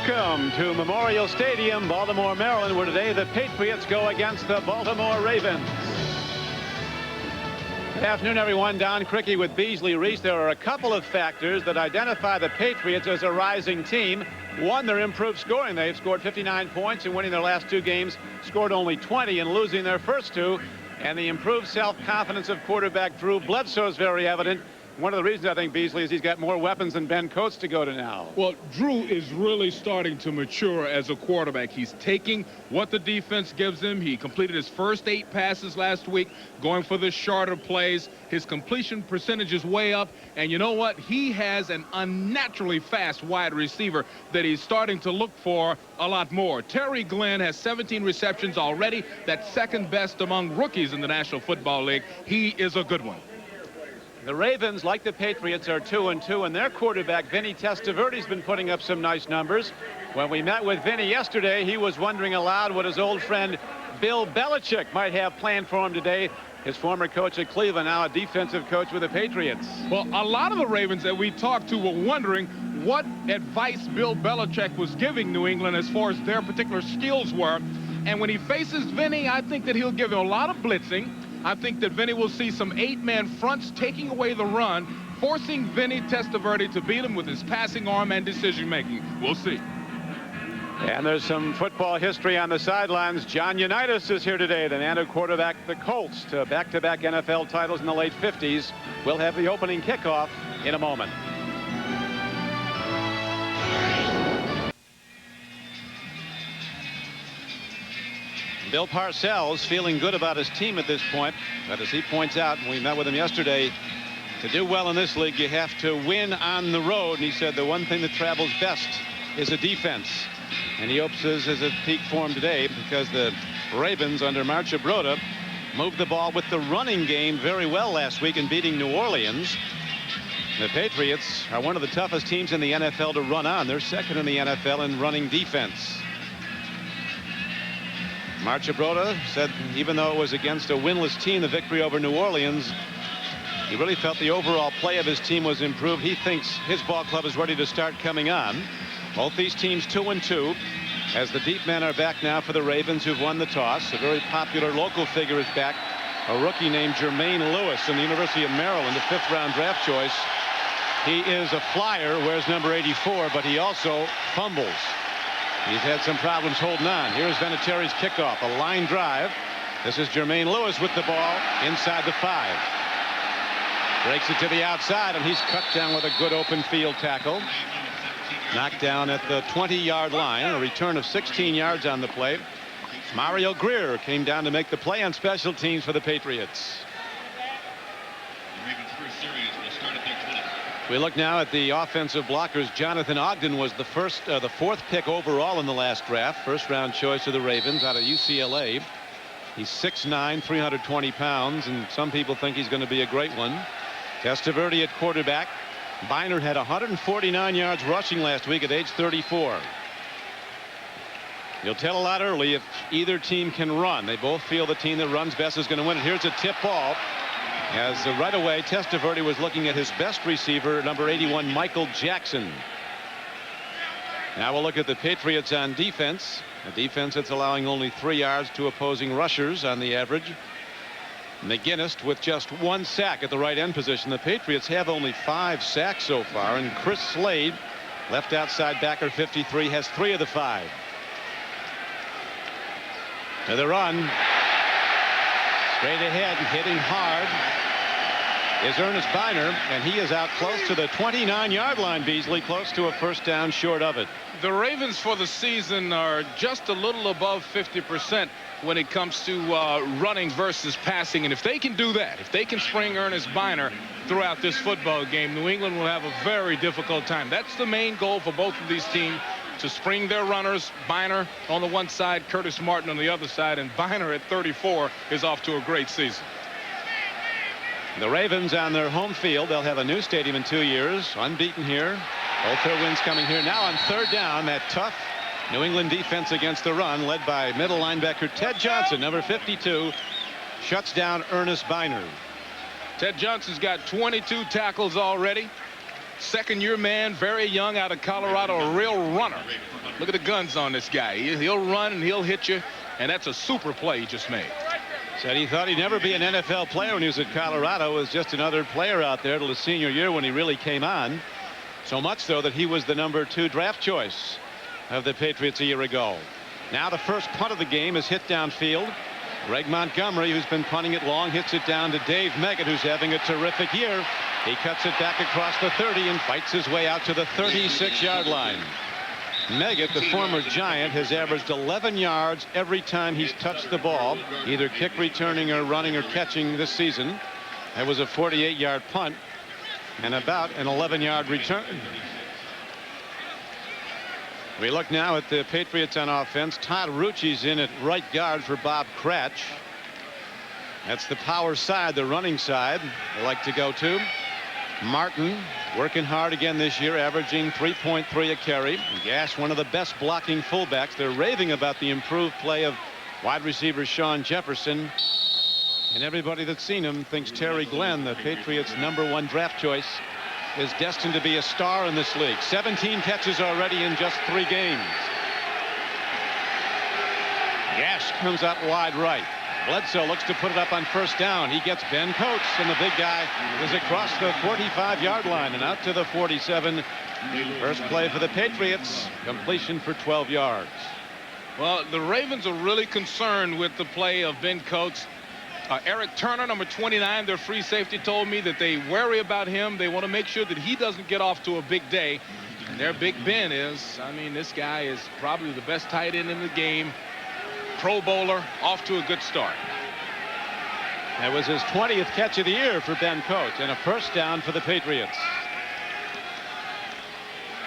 Welcome to Memorial Stadium, Baltimore, Maryland, where today the Patriots go against the Baltimore Ravens. Good afternoon, everyone. Don Criqui with Beasley Reese. There are a couple of factors that identify the Patriots as a rising team. One, their improved scoring. They've scored 59 points in winning their last two games, scored only 20 in losing their first two. And the improved self-confidence of quarterback Drew Bledsoe is very evident. One of the reasons, I think, Beasley, is he's got more weapons than Ben Coates to go to now. Well, Drew is really starting to mature as a quarterback. He's taking what the defense gives him. He completed his first 8 passes last week, going for the shorter plays. His completion percentage is way up. And you know what? He has an unnaturally fast wide receiver that he's starting to look for a lot more. Terry Glenn has 17 receptions already. That's second best among rookies in the National Football League. He is a good one. The Ravens, like the Patriots, are 2-2, and their quarterback, Vinny Testaverde's been putting up some nice numbers. When we met with Vinny yesterday, he was wondering aloud what his old friend Bill Belichick might have planned for him today. His former coach at Cleveland, now a defensive coach with the Patriots. Well, a lot of the Ravens that we talked to were wondering what advice Bill Belichick was giving New England as far as their particular skills were. And when he faces Vinny, I think that he'll give him a lot of blitzing. I think that Vinny will see some 8-man fronts taking away the run, forcing Vinny Testaverde to beat him with his passing arm and decision-making. We'll see. And there's some football history on the sidelines. John Unitas is here today, the man who quarterbacked the Colts to back-to-back NFL titles in the late 50s. We'll have the opening kickoff in a moment. Bill Parcells feeling good about his team at this point, but as he points out, we met with him yesterday, to do well in this league you have to win on the road, and he said the one thing that travels best is a defense, and he hopes this is at peak form today because the Ravens under Marchibroda moved the ball with the running game very well last week in beating New Orleans. The Patriots are one of the toughest teams in the NFL to run on. They're second in the NFL in running defense. Marchibroda said even though it was against a winless team, the victory over New Orleans, he really felt the overall play of his team was improved. He thinks his ball club is ready to start coming on. Both these teams 2-2 as the deep men are back now for the Ravens, who've won the toss. A very popular local figure is back, a rookie named Jermaine Lewis from the University of Maryland, a 5th-round draft choice. He is a flyer, wears number 84, but he also fumbles. He's had some problems holding on. Here's Vinatieri's kickoff, a line drive. This is Jermaine Lewis with the ball inside the 5. Breaks it to the outside, and he's cut down with a good open field tackle. Knocked down at the 20-yard line, a return of 16 yards on the play. Mario Greer came down to make the play on special teams for the Patriots. We look now at the offensive blockers. Jonathan Ogden was the 4th pick overall in the last draft. First-round choice of the Ravens out of UCLA. He's 6'9", 320 pounds, and some people think he's going to be a great one. Testaverde at quarterback. Bynard had 149 yards rushing last week at age 34. You'll tell a lot early if either team can run. They both feel the team that runs best is going to win it. Here's a tip ball. As right away, Testaverde was looking at his best receiver, number 81, Michael Jackson. Now we'll look at the Patriots on defense. A defense that's allowing only 3 yards to opposing rushers on the average. McGinnis with just 1 sack at the right end position. The Patriots have only 5 sacks so far, and Chris Slade, left outside backer 53, has 3 of the 5. To the run. Straight ahead, hitting hard is Ernest Bynard, and he is out close to the 29-yard line, Beasley, close to a first down short of it. The Ravens for the season are just a little above 50% when it comes to running versus passing, and if they can do that, if they can spring Ernest Bynard throughout this football game, New England will have a very difficult time. That's the main goal for both of these teams, to spring their runners. Bynard on the one side, Curtis Martin on the other side, and Bynard at 34 is off to a great season. The Ravens on their home field. They'll have a new stadium in 2 years. Unbeaten here. Both their wins coming here. Now on 3rd down, that tough New England defense against the run, led by middle linebacker Ted Johnson, number 52, shuts down Ernest Bynard. Ted Johnson's got 22 tackles already. Second-year man, very young, out of Colorado, a real runner. Look at the guns on this guy. He'll run and he'll hit you, and that's a super play he just made. Said he thought he'd never be an NFL player when he was at Colorado. Was just another player out there till his senior year when he really came on. So much so that he was the #2 draft choice of the Patriots a year ago. Now the first punt of the game is hit downfield. Greg Montgomery, who's been punting it long, hits it down to Dave Meggett, who's having a terrific year. He cuts it back across the 30 and fights his way out to the 36-yard line. Meggett, the former Giant, has averaged 11 yards every time he's touched the ball, either kick returning or running or catching this season. That was a 48-yard punt and about an 11-yard return. We look now at the Patriots on offense. Todd Rucci's in at right guard for Bob Cratch. That's the power side, the running side they like to go to. Martin working hard again this year, averaging 3.3 a carry. Gash, one of the best blocking fullbacks. They're raving about the improved play of wide receiver Sean Jefferson. And everybody that's seen him thinks Terry Glenn, the Patriots' #1 draft choice, is destined to be a star in this league. 17 catches already in just 3 games. Gash comes out wide right. Bledsoe looks to put it up on first down. He gets Ben Coates, and the big guy is across the 45-yard line and out to the 47. First play for the Patriots. Completion for 12 yards. Well, the Ravens are really concerned with the play of Ben Coates. Eric Turner, number 29, their free safety, told me that they worry about him. They want to make sure that he doesn't get off to a big day. And their Big Ben is, I mean, this guy is probably the best tight end in the game. Pro Bowler, off to a good start. That was his 20th catch of the year for Ben Coates, and a first down for the Patriots.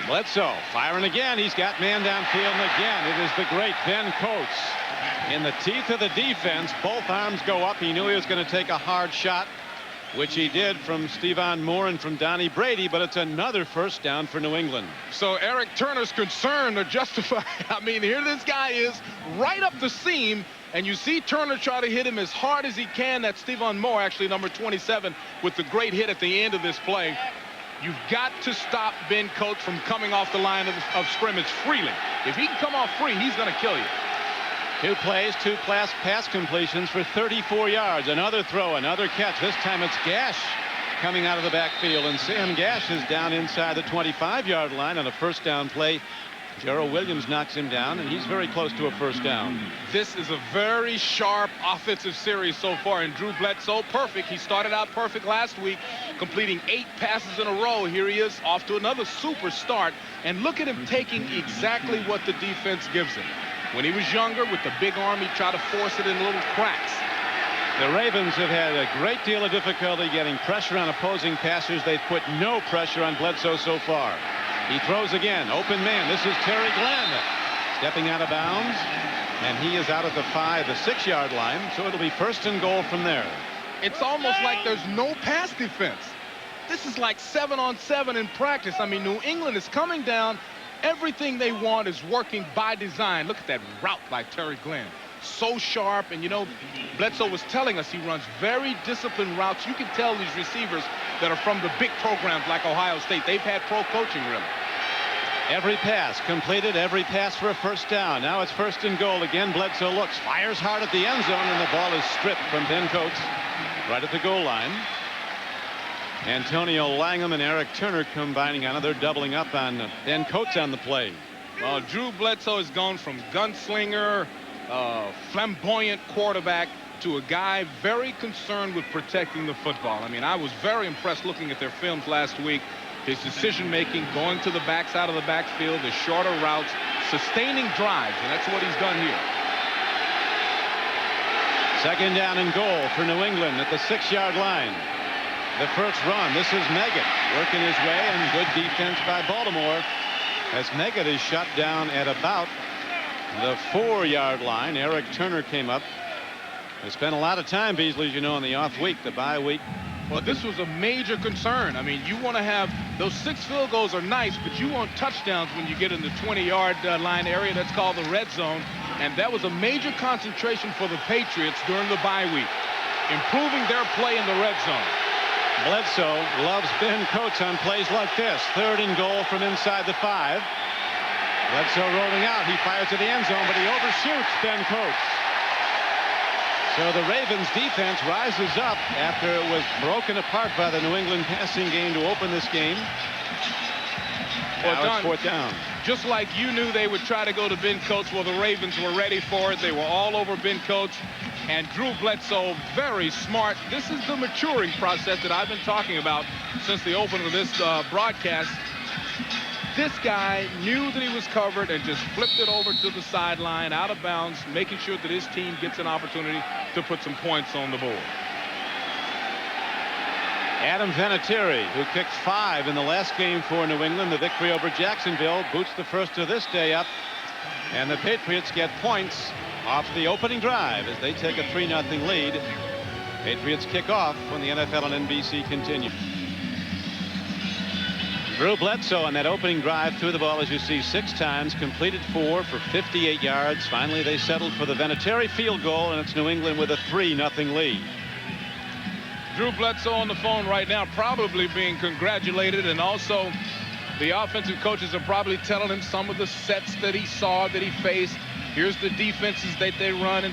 Bledsoe firing again. He's got man downfield, and again it is the great Ben Coates in the teeth of the defense. Both arms go up. He knew he was going to take a hard shot, which he did from Stephon Moore and from Donnie Brady, but it's another first down for New England. So Eric Turner's concern are justified. I mean, here this guy is right up the seam, and you see Turner try to hit him as hard as he can. That's Stephon Moore, actually number 27, with the great hit at the end of this play. You've got to stop Ben Coates from coming off the line of scrimmage freely. If he can come off free, he's going to kill you. 2 plays, 2 pass completions for 34 yards. Another throw, another catch. This time it's Gash coming out of the backfield, and Sam Gash is down inside the 25-yard line on a first down play. Gerald Williams knocks him down, and he's very close to a first down. This is a very sharp offensive series so far, and Drew Bledsoe, perfect. He started out perfect last week, completing 8 passes in a row. Here he is off to another super start, and look at him taking exactly what the defense gives him. When he was younger, with the big arm, he tried to force it in little cracks. The Ravens have had a great deal of difficulty getting pressure on opposing passers. They've put no pressure on Bledsoe so far. He throws again. Open man. This is Terry Glenn stepping out of bounds, and he is out at the 5, the 6-yard line, so it'll be first and goal from there. It's almost like there's no pass defense. This is like 7-on-7 in practice. I mean, New England is coming down. Everything they want is working by design. Look at that route by Terry Glenn. So sharp, and you know, Bledsoe was telling us he runs very disciplined routes. You can tell these receivers that are from the big programs like Ohio State, they've had pro coaching, really. Every pass completed, every pass for a first down. Now it's first and goal again. Bledsoe looks, fires hard at the end zone, and the ball is stripped from Ben Coates right at the goal line. Antonio Langham and Eric Turner combining on it. They're doubling up on Ben Coates on the play. Well, Drew Bledsoe has gone from gunslinger, flamboyant quarterback, to a guy very concerned with protecting the football. I mean, I was very impressed looking at their films last week. His decision-making, going to the backside of the backfield, the shorter routes, sustaining drives, and that's what he's done here. Second down and goal for New England at the 6-yard line. The first run. This is Meggett working his way, and good defense by Baltimore as Meggett is shut down at about the 4-yard line. Eric Turner came up. They spent a lot of time, Beasley, as you know, in the off week, the bye week. Well, this was a major concern. I mean, you want to have those 6 field goals are nice, but you want touchdowns when you get in the 20-yard line area. That's called the red zone. And that was a major concentration for the Patriots during the bye week, improving their play in the red zone. Bledsoe loves Ben Coates on plays like this. 3rd and goal from inside the 5. Bledsoe rolling out. He fires to the end zone, but he overshoots Ben Coates. So the Ravens defense rises up after it was broken apart by the New England passing game to open this game. Now it's 4th down. Just like you knew they would try to go to Ben Coates, well, the Ravens were ready for it. They were all over Ben Coates. And Drew Bledsoe, very smart. This is the maturing process that I've been talking about since the opening of this broadcast. This guy knew that he was covered and just flipped it over to the sideline, out of bounds, making sure that his team gets an opportunity to put some points on the board. Adam Vinatieri, who kicked 5 in the last game for New England, the victory over Jacksonville, boots the first of this day up. And the Patriots get points off the opening drive as they take a 3-0 lead. Patriots kick off when the NFL on NBC continues. Drew Bledsoe on that opening drive threw the ball, as you see, 6 times, completed 4 for 58 yards. Finally, they settled for the Vinatieri field goal, and it's New England with a 3-0 lead. Drew Bledsoe on the phone right now, probably being congratulated, and also the offensive coaches are probably telling him some of the sets that he saw, that he faced. Here's the defenses that they ran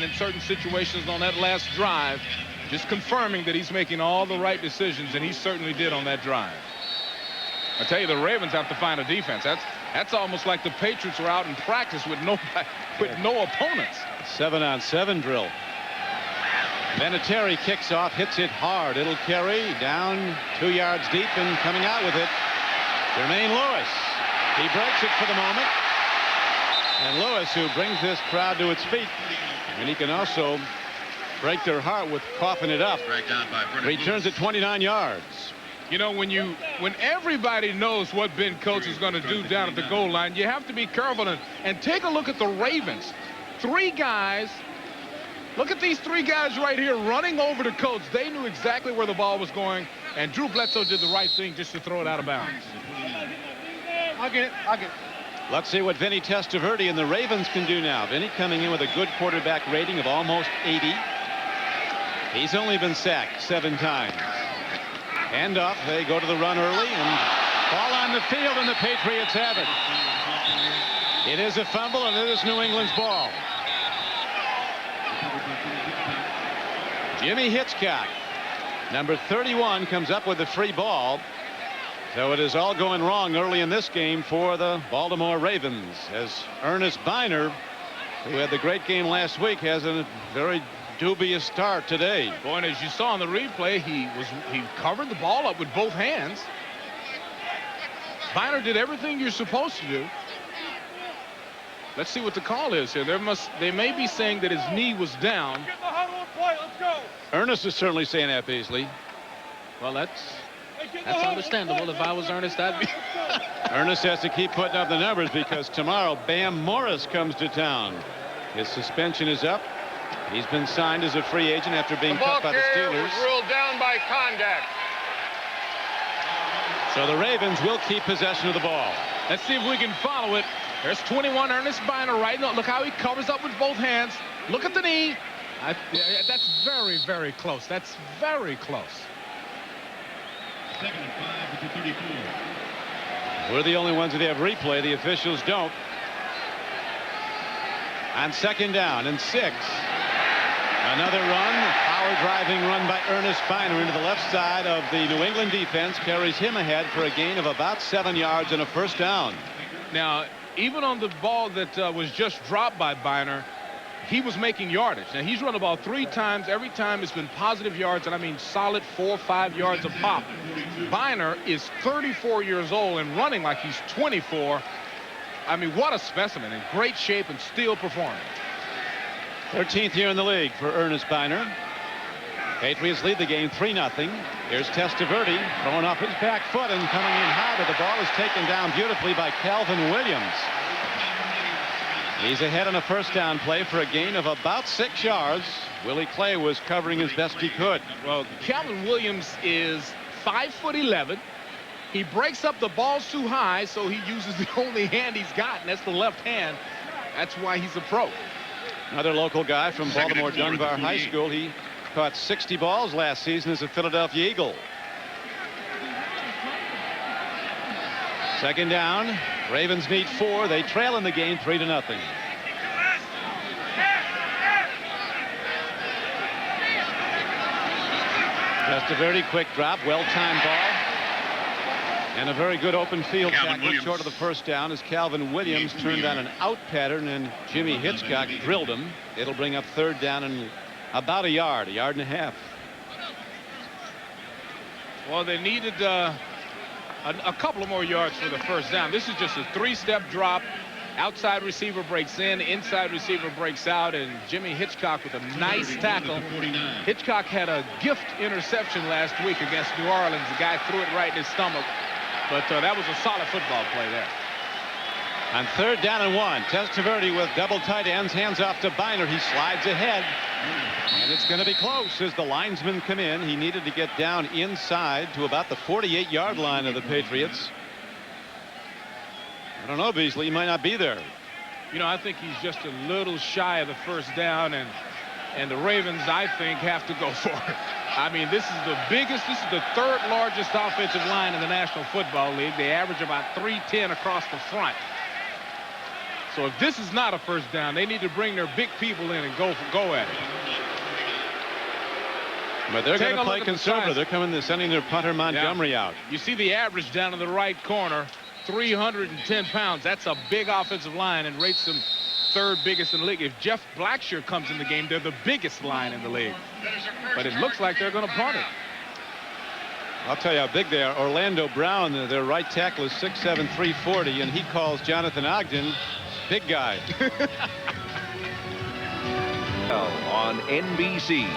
in certain situations on that last drive, just confirming that he's making all the right decisions, and he certainly did on that drive. I tell you, the Ravens have to find a defense. That's almost like the Patriots were out in practice with no opponents. 7-on-7 drill. Vinatieri kicks off, hits it hard. It'll carry down 2 yards deep, and coming out with it, Jermaine Lewis. He breaks it for the moment. And Lewis, who brings this crowd to its feet, and he can also break their heart with coughing it up, returns at 29 yards. You know, when everybody knows what Ben Coates is going to do down at the goal line, you have to be careful and take a look at the Ravens. 3 guys. Look at these 3 guys right here running over to Coates. They knew exactly where the ball was going, and Drew Bledsoe did the right thing just to throw it out of bounds. I'll get it. Let's see what Vinny Testaverde and the Ravens can do now. Vinny coming in with a good quarterback rating of almost 80. He's only been sacked 7 times. Hand off. They go to the run early, and ball on the field, and the Patriots have it. It is a fumble, and it is New England's ball. Jimmy Hitchcock, number 31, comes up with the free ball. So it is all going wrong early in this game for the Baltimore Ravens, as Ernest Biner, who had the great game last week, has a very dubious start today. Boy, and as you saw in the replay, he covered the ball up with both hands. Biner did everything you're supposed to do. Let's see what the call is here. They may be saying that his knee was down. Get the huddle and play. Let's go. Ernest is certainly saying that, Beasley. Well, that's understandable. If I was Ernest, I'd be. Ernest has to keep putting up the numbers because tomorrow Bam Morris comes to town. His suspension is up. He's been signed as a free agent after being cut by the Steelers. Was ruled down by contact. So the Ravens will keep possession of the ball. Let's see if we can follow it. There's 21, Ernest Biner right now. Look how he covers up with both hands. Look at the knee. That's very, very close. That's very close. 2nd and 5 at the 34. We're the only ones that have replay. The officials don't. On 2nd down and 6. Another run. Power driving run by Ernest Biner into the left side of the New England defense. Carries him ahead for a gain of about 7 yards and a 1st down. Now, even on the ball that was just dropped by Biner, he was making yardage. Now, he's run the ball 3 times. Every time it's been positive yards, and I mean solid 4 or 5 yards a pop. Biner is 34 years old and running like he's 24. I mean, what a specimen, in great shape and still performing. 13th year in the league for Ernest Biner. Patriots lead the game 3-0. Here's Testaverde throwing off his back foot and coming in high, but the ball is taken down beautifully by Calvin Williams. He's ahead on a 1st down play for a gain of about 6 yards. Willie Clay was covering as best he could. Well, Calvin Williams is 5'11". He breaks up the balls too high, so he uses the only hand he's got, and that's the left hand. That's why he's a pro. Another local guy from Baltimore Dunbar High School. He caught 60 balls last season as a Philadelphia Eagle. Second down. Ravens need 4. They trail in the game 3-0. Just a very quick drop, well-timed ball. And a very good open field tackle short of the first down as Calvin Williams turned on an out pattern and Jimmy Hitchcock drilled him. It'll bring up third down and about a yard and a half. Well, they needed a couple of more yards for the first down. This is just a 3-step drop. Outside receiver breaks in, inside receiver breaks out, and Jimmy Hitchcock with a nice tackle. Hitchcock had a gift interception last week against New Orleans. The guy threw it right in his stomach, but that was a solid football play there. On third down and 1, Testaverde with double tight ends, hands off to Biner. He slides ahead, and it's going to be close as the linesmen come in. He needed to get down inside to about the 48-yard line of the Patriots. I don't know, Beasley. He might not be there. You know, I think he's just a little shy of the first down, and the Ravens, I think, have to go for it. I mean, this is the third largest offensive line in the National Football League. They average about 310 across the front. So if this is not a first down, they need to bring their big people in and go at it. But they're going to play conservative. They're sending their punter Montgomery out. You see the average down in the right corner. 310 pounds. That's a big offensive line and rates them third biggest in the league. If Jeff Blackshear comes in the game, they're the biggest line in the league. But it looks like they're going to punt it. I'll tell you how big they are. Orlando Brown, their right tackle, is 6'7", 340, and he calls Jonathan Ogden big guy. On NBC.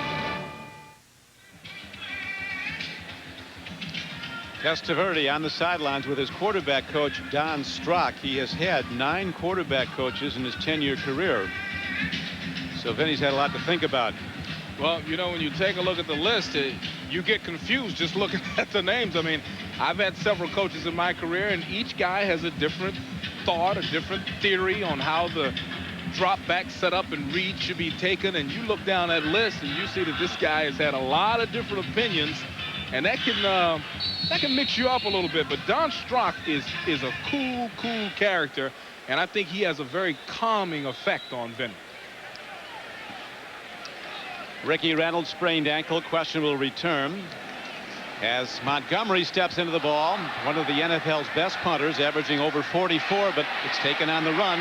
Testaverde on the sidelines with his quarterback coach, Don Strock. He has had 9 quarterback coaches in his 10-year career. So Vinny's had a lot to think about. Well, you know, when you take a look at the list, you get confused just looking at the names. I mean, I've had several coaches in my career, and each guy has a different thought, a different theory on how the drop back setup and read should be taken. And you look down that list, and you see that this guy has had a lot of different opinions, and that can mix you up a little bit. But Don Strock is a cool character, and I think he has a very calming effect on Vinny. Ricky Reynolds sprained ankle, questionable return. As Montgomery steps into the ball, one of the NFL's best punters, averaging over 44, but it's taken on the run.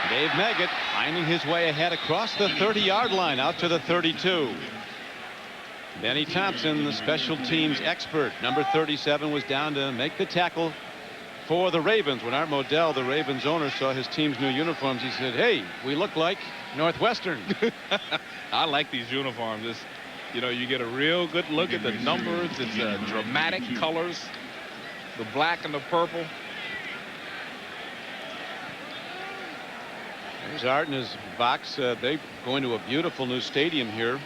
Dave Meggett finding his way ahead across the 30-yard line out to the 32. Benny Thompson, the special teams expert, number 37, was down to make the tackle for the Ravens. When Art Modell, the Ravens owner, saw his team's new uniforms, he said, "Hey, we look like Northwestern." I like these uniforms. You know, you get a real good look at the numbers. It's dramatic colors, the black and the purple. There's Art in his box. They're going to a beautiful new stadium here.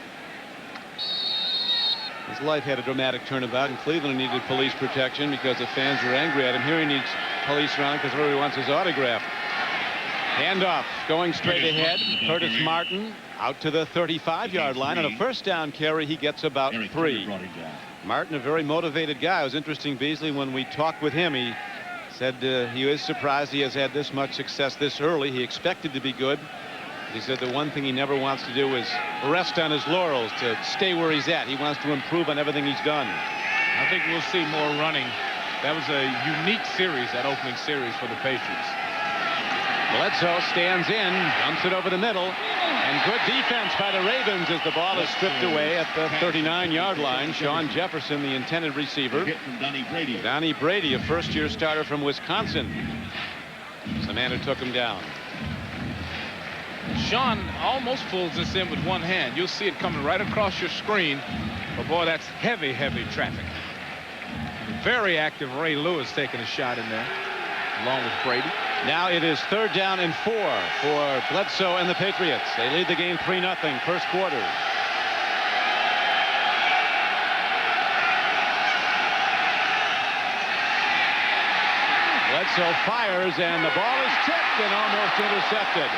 His life had a dramatic turnabout. In Cleveland, he needed police protection because the fans were angry at him. Here he needs police around because everybody wants his autograph. Handoff going straight ahead. Curtis Martin out to the 35-yard line. On a first down carry, he gets about 3. Martin, a very motivated guy. It was interesting, Beasley, when we talked with him, he said he is surprised he has had this much success this early. He expected to be good. He said the one thing he never wants to do is rest on his laurels, to stay where he's at. He wants to improve on everything he's done. I think we'll see more running. That was a unique series, that opening series for the Patriots. Bledsoe stands in, dumps it over the middle, and good defense by the Ravens as the ball is stripped away at the 39-yard line. Sean Jefferson, the intended receiver. Donnie Brady, a first-year starter from Wisconsin, is the man who took him down. Sean almost pulls this in with one hand. You'll see it coming right across your screen. But boy, that's heavy traffic. Very active Ray Lewis taking a shot in there along with Brady. Now it is third down and 4 for Bledsoe and the Patriots. They lead the game 3-0 first quarter. Bledsoe fires, and the ball is tipped and almost intercepted.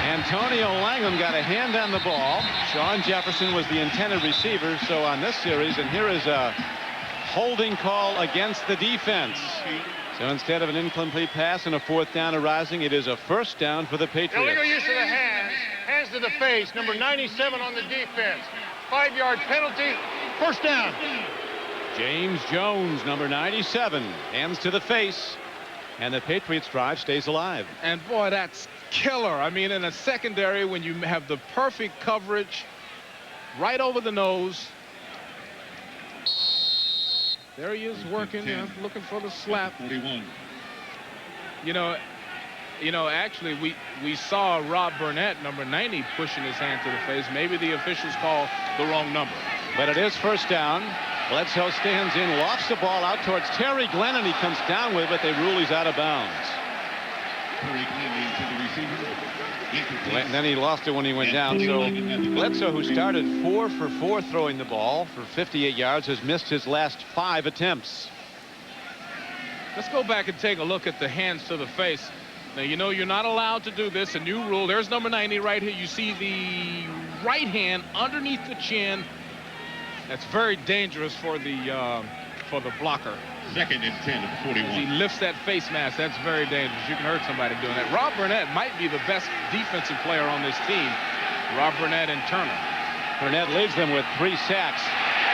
Antonio Langham got a hand on the ball. Sean Jefferson was the intended receiver. So on this series, and here is a holding call against the defense. So instead of an incomplete pass and a 4th down arising, it is a 1st down for the Patriots. Illegal use of the hands. Hands to the face. Number 97 on the defense. 5-yard penalty. 1st down. James Jones, number 97, hands to the face, and the Patriots drive stays alive. And boy, that's killer. I mean, in a secondary, when you have the perfect coverage right over the nose. There he is working, looking for the slap. 41. You know, actually, we saw Rob Burnett, number 90, pushing his hand to the face. Maybe the officials called the wrong number. But it is 1st down. Bledsoe stands in, lofts the ball out towards Terry Glenn, and he comes down with it. They rule he's out of bounds. Terry Glenn to the receiver. And then he lost it when he went down. So Bledsoe, who started 4 for 4 throwing the ball for 58 yards, has missed his last 5 attempts. Let's go back and take a look at the hands to the face. Now, you know, you're not allowed to do this. A new rule. There's number 90 right here. You see the right hand underneath the chin. That's very dangerous for the blocker. 2nd and 10 at the 41. He lifts that face mask. That's very dangerous. You can hurt somebody doing that. Rob Burnett might be the best defensive player on this team. Rob Burnett and Turner. Burnett leads them with 3 sacks.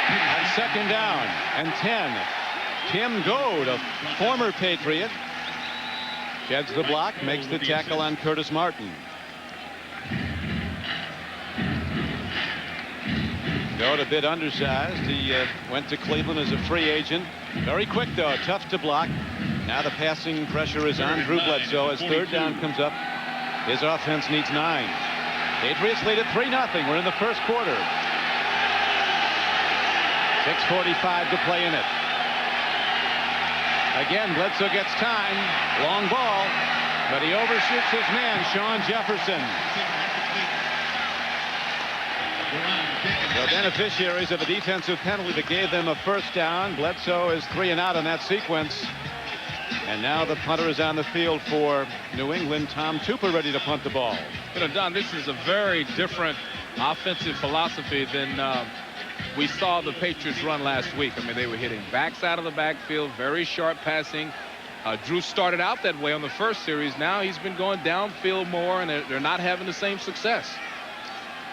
On 2nd down and 10. Tim Goad, a former Patriot, sheds the block, makes the tackle on Curtis Martin. Goad a bit undersized. He went to Cleveland as a free agent. Very quick, though, tough to block. Now the passing pressure is on Drew Bledsoe as 3rd down comes up. His offense needs 9. Patriots lead at 3-0. We're in the 1st quarter. 6:45 to play in it. Again, Bledsoe gets time. Long ball, but he overshoots his man, Sean Jefferson. The beneficiaries of a defensive penalty that gave them a 1st down. Bledsoe is 3 and out in that sequence. And now the punter is on the field for New England. Tom Tupa ready to punt the ball. You know, Don, this is a very different offensive philosophy than we saw the Patriots run last week. I mean, they were hitting backs out of the backfield, very sharp passing. Drew started out that way on the 1st series. Now he's been going downfield more, and they're not having the same success.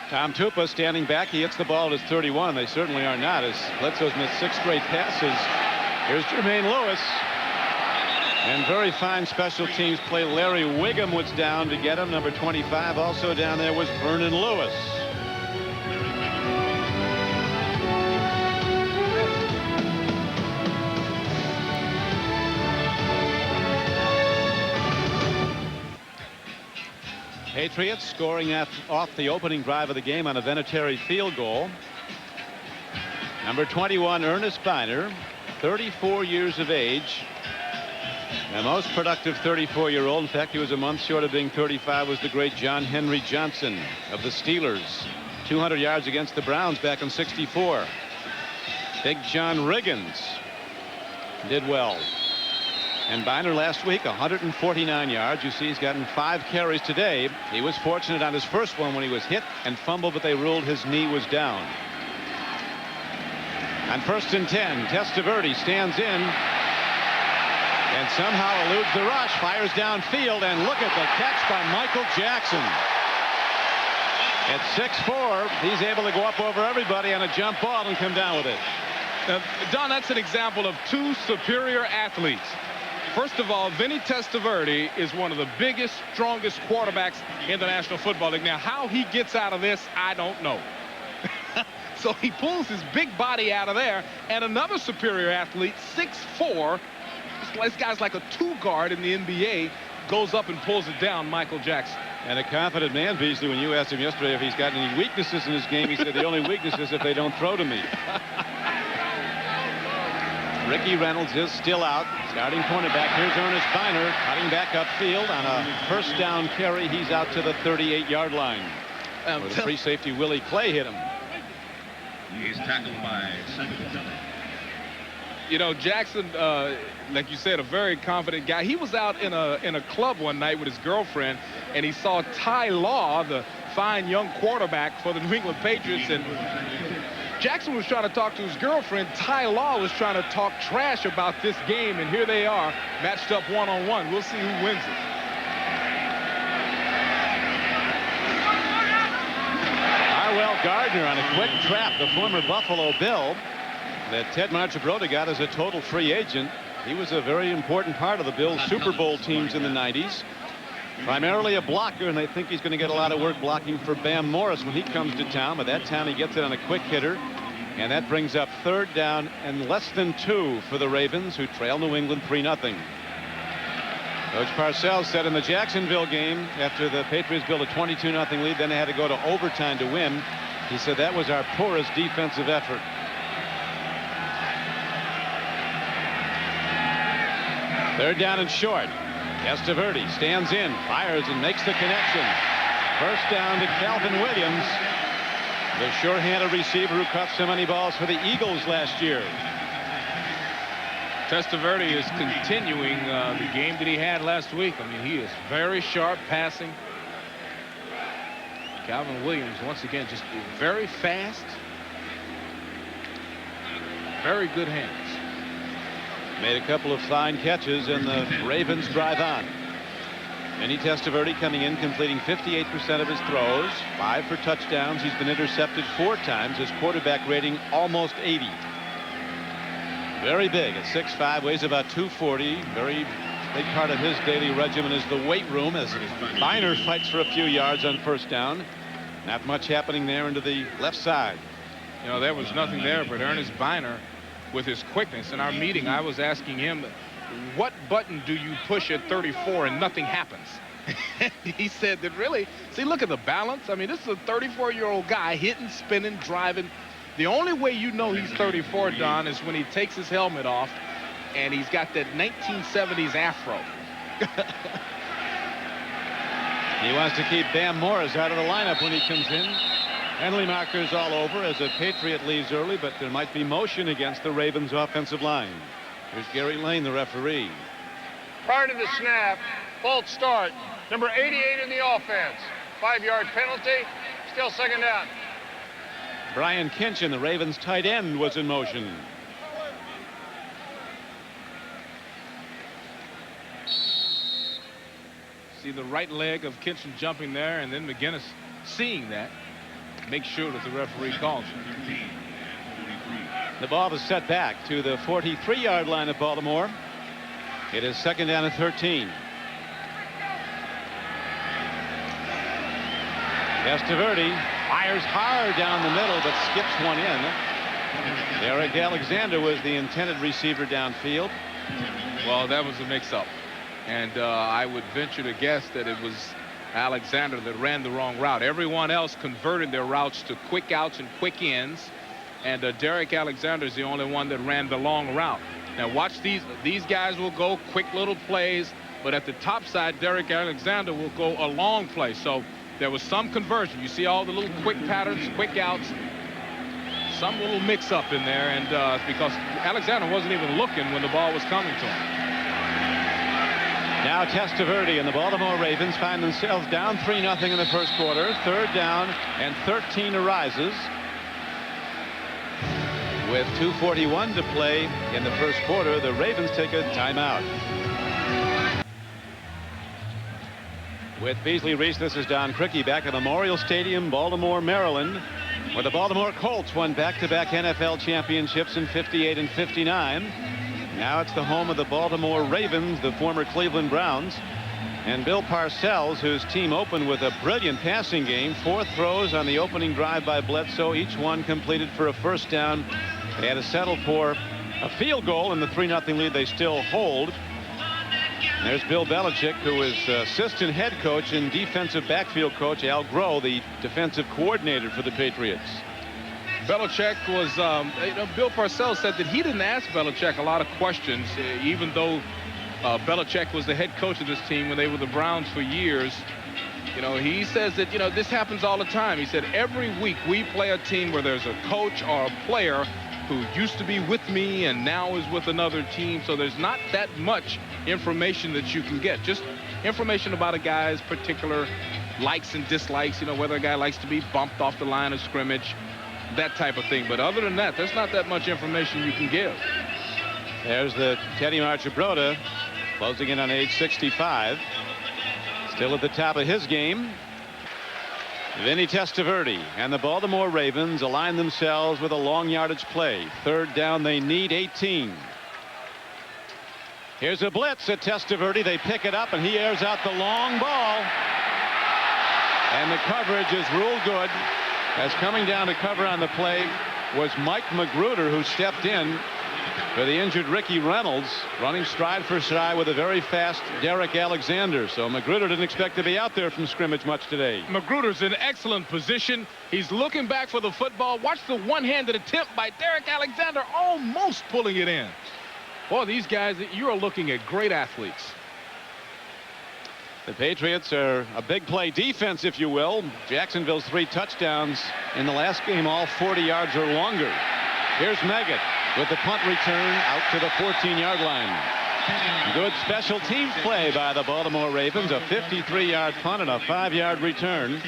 Tom Tupa standing back. He hits the ball at his 31. They certainly are not, as Bledsoe's missed 6 straight passes. Here's Jermaine Lewis. And very fine special teams play. Larry Wiggum was down to get him. Number 25 also down there was Vernon Lewis. Patriots scoring off the opening drive of the game on a Vinatieri field goal. Number 21, Ernest Biner, 34 years of age. The most productive 34-year-old. In fact, he was a month short of being 35, was the great John Henry Johnson of the Steelers. 200 yards against the Browns back in '64. Big John Riggins did well. And Biner last week, 149 yards. You see he's gotten 5 carries today. He was fortunate on his first one when he was hit and fumbled, but they ruled his knee was down. On 1st and 10, Testaverde stands in and somehow eludes the rush, fires downfield, and look at the catch by Michael Jackson. At 6'4", he's able to go up over everybody on a jump ball and come down with it. Don, that's an example of 2 superior athletes. First of all, Vinny Testaverde is one of the biggest, strongest quarterbacks in the National Football League. Now, how he gets out of this, I don't know. So he pulls his big body out of there. And another superior athlete, 6'4", this guy's like a 2-guard in the NBA, goes up and pulls it down, Michael Jackson. And a confident man, Beasley, when you asked him yesterday if he's got any weaknesses in his game, he said the only weakness is if they don't throw to me. Ricky Reynolds is still out. Starting cornerback. Here's Ernest Biner cutting back upfield on a 1st down carry. He's out to the 38-yard line. Where the free safety Willie Clay hit him. He's tackled by You know, Jackson, like you said, a very confident guy. He was out in a club one night with his girlfriend, and he saw Ty Law, the fine young quarterback for the New England Patriots, and Jackson was trying to talk to his girlfriend. Ty Law was trying to talk trash about this game, and here they are, matched up one-on-one. We'll see who wins it. Harwell Gardner on a quick trap, the former Buffalo Bill that Ted Marchibroda got as a total free agent. He was a very important part of the Bills' Super Bowl teams in the 90s. Primarily a blocker, and they think he's going to get a lot of work blocking for Bam Morris when he comes to town. But that time he gets it on a quick hitter, and that brings up 3rd down and less than 2 for the Ravens, who trail New England 3-0. Coach Parcells said in the Jacksonville game, after the Patriots built a 22-0 lead, then they had to go to overtime to win. He said that was our poorest defensive effort. Third down and short. Testaverde stands in, fires, and makes the connection. First down to Calvin Williams, the sure-handed receiver who caught so many balls for the Eagles last year. Testaverde is continuing the game that he had last week. I mean, he is very sharp passing. Calvin Williams, once again, just very fast. Very good hands. Made a couple of fine catches, and the Ravens drive on. Vinny Testaverde coming in, completing 58% of his throws, 5 for touchdowns. He's been intercepted 4 times. His quarterback rating almost 80. Very big at 6'5", weighs about 240. Very big part of his daily regimen is the weight room, as Biner fights for a few yards on first down. Not much happening there into the left side. You know, there was nothing there, but Ernest Biner, with his quickness. In our meeting, I was asking him, what button do you push at 34 and nothing happens? He said that really, see, look at the balance. I mean, this is a 34-year-old guy hitting, spinning, driving. The only way you know he's 34, Don, is when he takes his helmet off and he's got that 1970s afro. He wants to keep Bam Morris out of the lineup when he comes in. Penalty markers all over as a Patriot leaves early, but there might be motion against the Ravens offensive line. Here's Gary Lane, the referee. Prior to the snap, false start. Number 88 in the offense. 5-yard penalty. Still second down. Brian Kinchin, the Ravens tight end, was in motion. See the right leg of Kinchin jumping there, and then McGinnis seeing that. Make sure that the referee calls it. The ball is set back to the 43-yard line of Baltimore. It is second down and 13. Testaverde fires hard down the middle, but skips one in. Derek Alexander was the intended receiver downfield. Well, that was a mix-up, and I would venture to guess that it was Alexander that ran the wrong route. Everyone else converted their routes to quick outs and quick ins, and Derek Alexander is the only one that ran the long route. Now watch these guys will go quick little plays, but at the top side, Derek Alexander will go a long play. So there was some conversion. You see all the little quick patterns, quick outs, some little mix up in there, and because Alexander wasn't even looking when the ball was coming to him. Now Testaverde and the Baltimore Ravens find themselves down 3-0 in the first quarter. Third down and 13 arises. With 2:41 to play in the first quarter, the Ravens take a timeout. With Beasley Reese, this is Don Criqui back at Memorial Stadium, Baltimore, Maryland, where the Baltimore Colts won back-to-back NFL championships in '58 and '59. Now it's the home of the Baltimore Ravens, the former Cleveland Browns. And Bill Parcells, whose team opened with a brilliant passing game, 4 throws on the opening drive by Bledsoe, each one completed for a first down. They had to settle for a field goal in the 3-0 lead they still hold. And there's Bill Belichick, who is assistant head coach and defensive backfield coach Al Groh, the defensive coordinator for the Patriots. Belichick was, Bill Parcells said that he didn't ask Belichick a lot of questions, even though Belichick was the head coach of this team when they were the Browns for years. You know, he says that, this happens all the time. He said every week we play a team where there's a coach or a player who used to be with me and now is with another team. So there's not that much information that you can get. Just information about a guy's particular likes and dislikes, you know, whether a guy likes to be bumped off the line of scrimmage, that type of thing. But other than that, there's not that much information you can give. There's the Teddy Marchibroda, closing in on age 65. Still at the top of his game. Vinny Testaverde and the Baltimore Ravens align themselves with a long yardage play. Third down, they need 18. Here's a blitz at Testaverde. They pick it up and he airs out the long ball. And the coverage is ruled good, as coming down to cover on the play was Mike Magruder, who stepped in for the injured Ricky Reynolds, running stride for stride with a very fast Derek Alexander. So Magruder didn't expect to be out there from scrimmage much today. Magruder's in excellent position. He's looking back for the football. Watch the one-handed attempt by Derek Alexander, almost pulling it in. Boy, these guys, you are looking at great athletes. The Patriots are a big play defense, if you will. Jacksonville's 3 touchdowns in the last game, all 40 yards or longer. Here's Meggett with the punt return out to the 14-yard line. Good special teams play by the Baltimore Ravens. A 53-yard punt and a 5-yard return.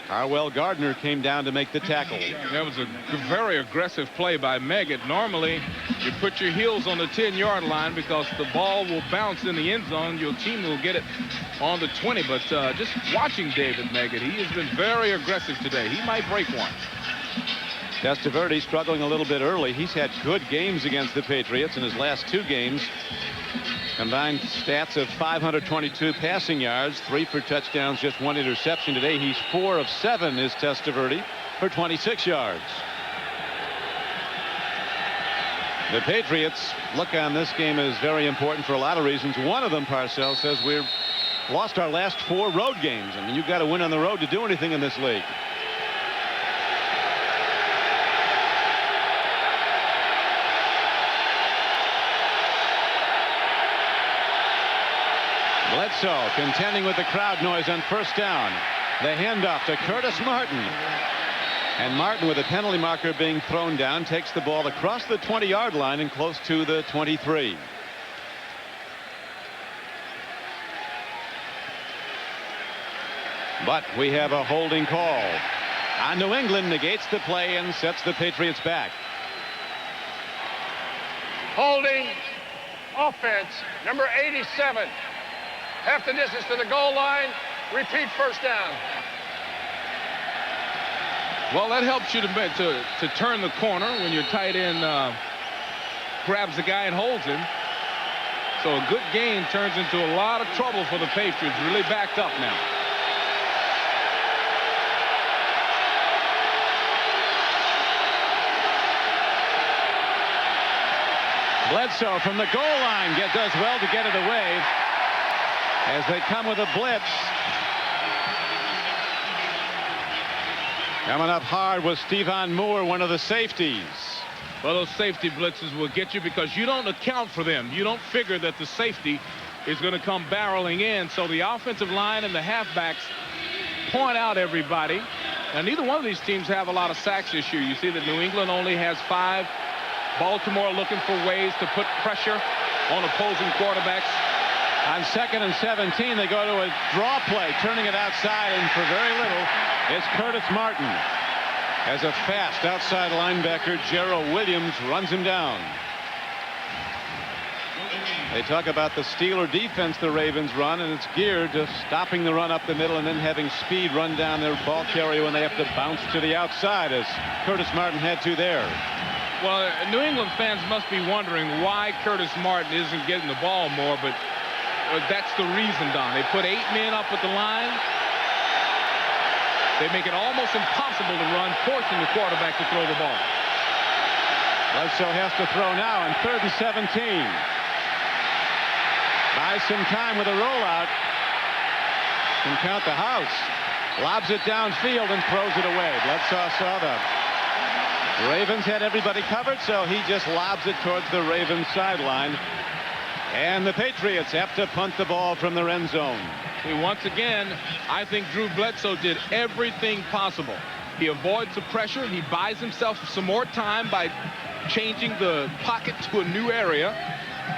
Harwell Gardner came down to make the tackle. That was a very aggressive play by Meggett. Normally, you put your heels on the 10-yard line because the ball will bounce in the end zone. Your team will get it on the 20. But just watching David Meggett, he has been very aggressive today. He might break one. Testaverde struggling a little bit early. He's had good games against the Patriots in his last 2 games. Combined stats of 522 passing yards, 3 for touchdowns, just 1 interception. Today he's 4 of 7 is Testaverde for 26 yards. The Patriots look on this game as very important for a lot of reasons. One of them, Parcells says, we've lost our last 4 road games. I mean, you've got to win on the road to do anything in this league. Bledsoe contending with the crowd noise on first down. The handoff to Curtis Martin. And Martin, with a penalty marker being thrown down, takes the ball across the 20-yard line and close to the 23. But we have a holding call. On New England, negates the play and sets the Patriots back. Holding offense, number 87. Half the distance to the goal line. Repeat first down. Well, that helps you to turn the corner when your tight end grabs the guy and holds him. So a good gain turns into a lot of trouble for the Patriots. Really backed up now. Bledsoe from the goal line does well to get it away as they come with a blitz. Coming up hard was Stephon Moore, one of the safeties. Well, those safety blitzes will get you because you don't account for them. You don't figure that the safety is going to come barreling in. So the offensive line and the halfbacks point out everybody. And neither one of these teams have a lot of sacks this year. You see that New England only has 5. Baltimore looking for ways to put pressure on opposing quarterbacks. On 2nd and 17, they go to a draw play, turning it outside, and for very little, it's Curtis Martin. As a fast outside linebacker, Gerald Williams runs him down. They talk about the Steeler defense the Ravens run, and it's geared to stopping the run up the middle and then having speed run down their ball carrier when they have to bounce to the outside, as Curtis Martin had to there. Well, New England fans must be wondering why Curtis Martin isn't getting the ball more, but that's the reason, Don. They put 8 men up at the line. They make it almost impossible to run, forcing the quarterback to throw the ball. Bledsoe has to throw now on 3rd and 17. Buys some time with a rollout. Can count the house. Lobs it downfield and throws it away. Bledsoe saw the Ravens had everybody covered, so he just lobs it towards the Ravens sideline. And the Patriots have to punt the ball from their end zone. See, once again, I think Drew Bledsoe did everything possible. He avoids the pressure. He buys himself some more time by changing the pocket to a new area,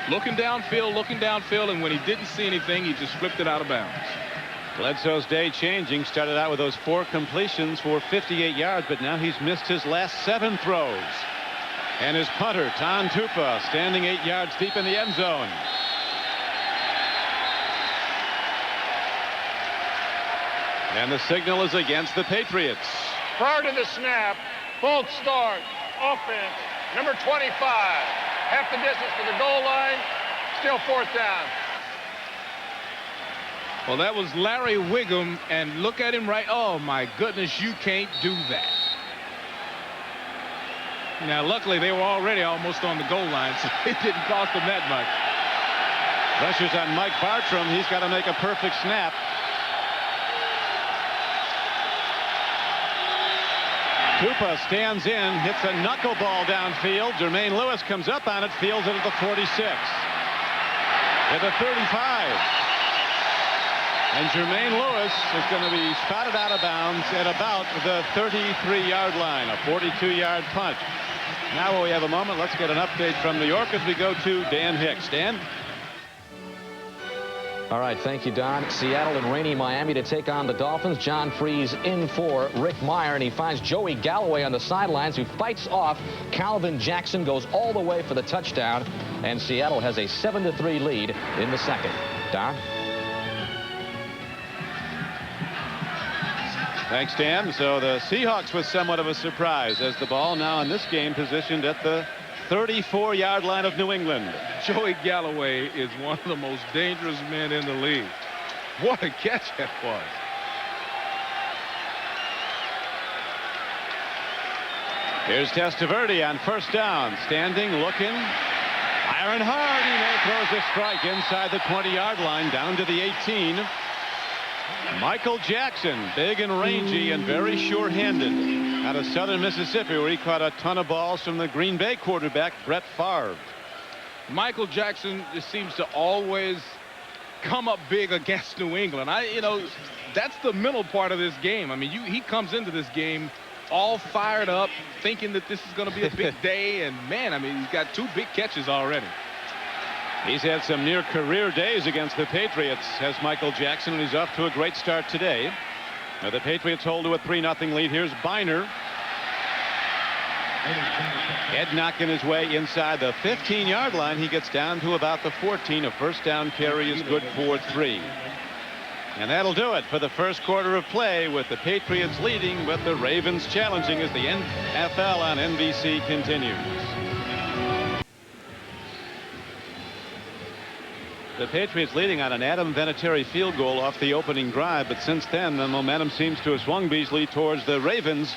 looking downfield, and when he didn't see anything, he just flipped it out of bounds. Bledsoe's day changing. Started out with those 4 completions for 58 yards, but now he's missed his last 7 throws. And his punter, Ton Tupa, standing 8 yards deep in the end zone. And the signal is against the Patriots. Prior to the snap, false start, offense, number 25. Half the distance to the goal line, still 4th down. Well, that was Larry Wiggum, and look at him right. Oh, my goodness, you can't do that. Now, luckily, they were already almost on the goal line, so it didn't cost them that much. Pressure's on Mike Bartram. He's got to make a perfect snap. Tupa stands in, hits a knuckleball downfield. Jermaine Lewis comes up on it, fields it at the 46. At the 35. And Jermaine Lewis is going to be spotted out of bounds at about the 33-yard line, a 42-yard punt. Now we have a moment. Let's get an update from New York as we go to Dan Hicks. Dan? All right, thank you, Don. Seattle and rainy Miami to take on the Dolphins. John Freeze in for Rick Meyer, and he finds Joey Galloway on the sidelines, who fights off Calvin Jackson, goes all the way for the touchdown, and Seattle has a 7-3 lead in the second. Don? Thanks, Dan. So the Seahawks was somewhat of a surprise, as the ball now in this game positioned at the 34-yard line of New England. Joey Galloway is one of the most dangerous men in the league. What a catch that was. Here's Testaverde on first down, standing, looking, firing hard. He may throws a strike inside the 20-yard line, down to the 18. Michael Jackson, big and rangy and very sure-handed, out of southern Mississippi, where he caught a ton of balls from the Green Bay quarterback, Brett Favre. Michael Jackson just seems to always come up big against New England. That's the mental part of this game. I mean, he comes into this game all fired up, thinking that this is going to be a big day, and man, I mean, he's got 2 big catches already. He's had some near career days against the Patriots, has Michael Jackson, and he's off to a great start today. Now the Patriots hold to a 3-0 lead. Here's Biner. Ed knocking his way inside the 15-yard line. He gets down to about the 14. A first down carry is good for 3. And that'll do it for the first quarter of play, with the Patriots leading, but the Ravens challenging, as the NFL on NBC continues. The Patriots leading on an Adam Vinatieri field goal off the opening drive, but since then the momentum seems to have swung, Beasley, towards the Ravens,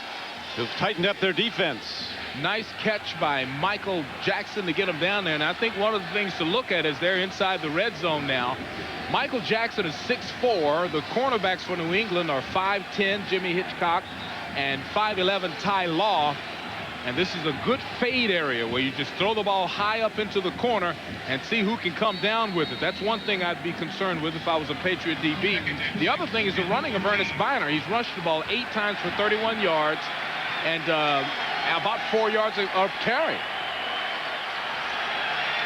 who've tightened up their defense. Nice catch by Michael Jackson to get him down there. And I think one of the things to look at is they're inside the red zone now. Michael Jackson is 6'4". The cornerbacks for New England are 5'10", Jimmy Hitchcock, and 5'11", Ty Law. And this is a good fade area where you just throw the ball high up into the corner and see who can come down with it. That's one thing I'd be concerned with if I was a Patriot DB. The other thing is the running of Ernest Biner. He's rushed the ball 8 times for 31 yards and about 4 yards of carry.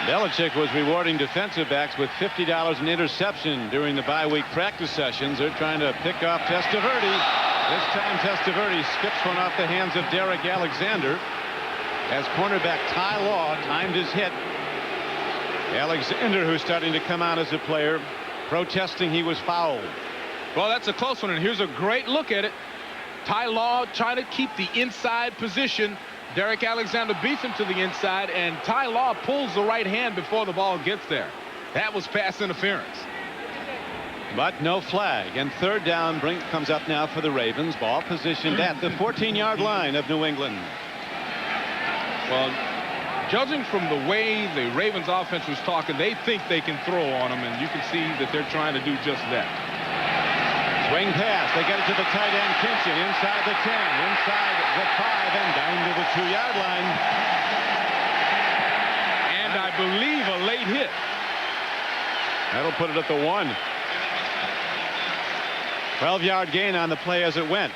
Belichick was rewarding defensive backs with $50 in interception during the bye-week practice sessions. They're trying to pick off Testaverde. This time Testaverde skips one off the hands of Derek Alexander, as cornerback Ty Law timed his hit. Alexander, who's starting to come out as a player, protesting he was fouled. Well, that's a close one, and here's a great look at it. Ty Law trying to keep the inside position. Derek Alexander beats him to the inside, and Ty Law pulls the right hand before the ball gets there. That was pass interference. But no flag, and third down comes up now for the Ravens. Ball positioned at the 14-yard line of New England. Well, judging from the way the Ravens offense was talking, they think they can throw on them, and you can see that they're trying to do just that. Swing pass. They get it to the tight end, Kinchin, inside the 10, inside the 5, and down to the 2-yard line. And I believe a late hit. That'll put it at the 1. 12-yard gain on the play as it went.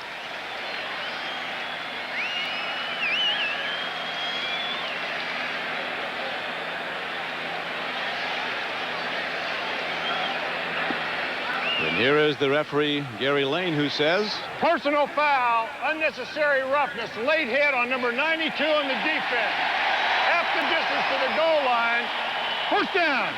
Here is the referee, Gary Lane, who says, personal foul, unnecessary roughness, late hit on number 92 in the defense. Half the distance to the goal line. First down.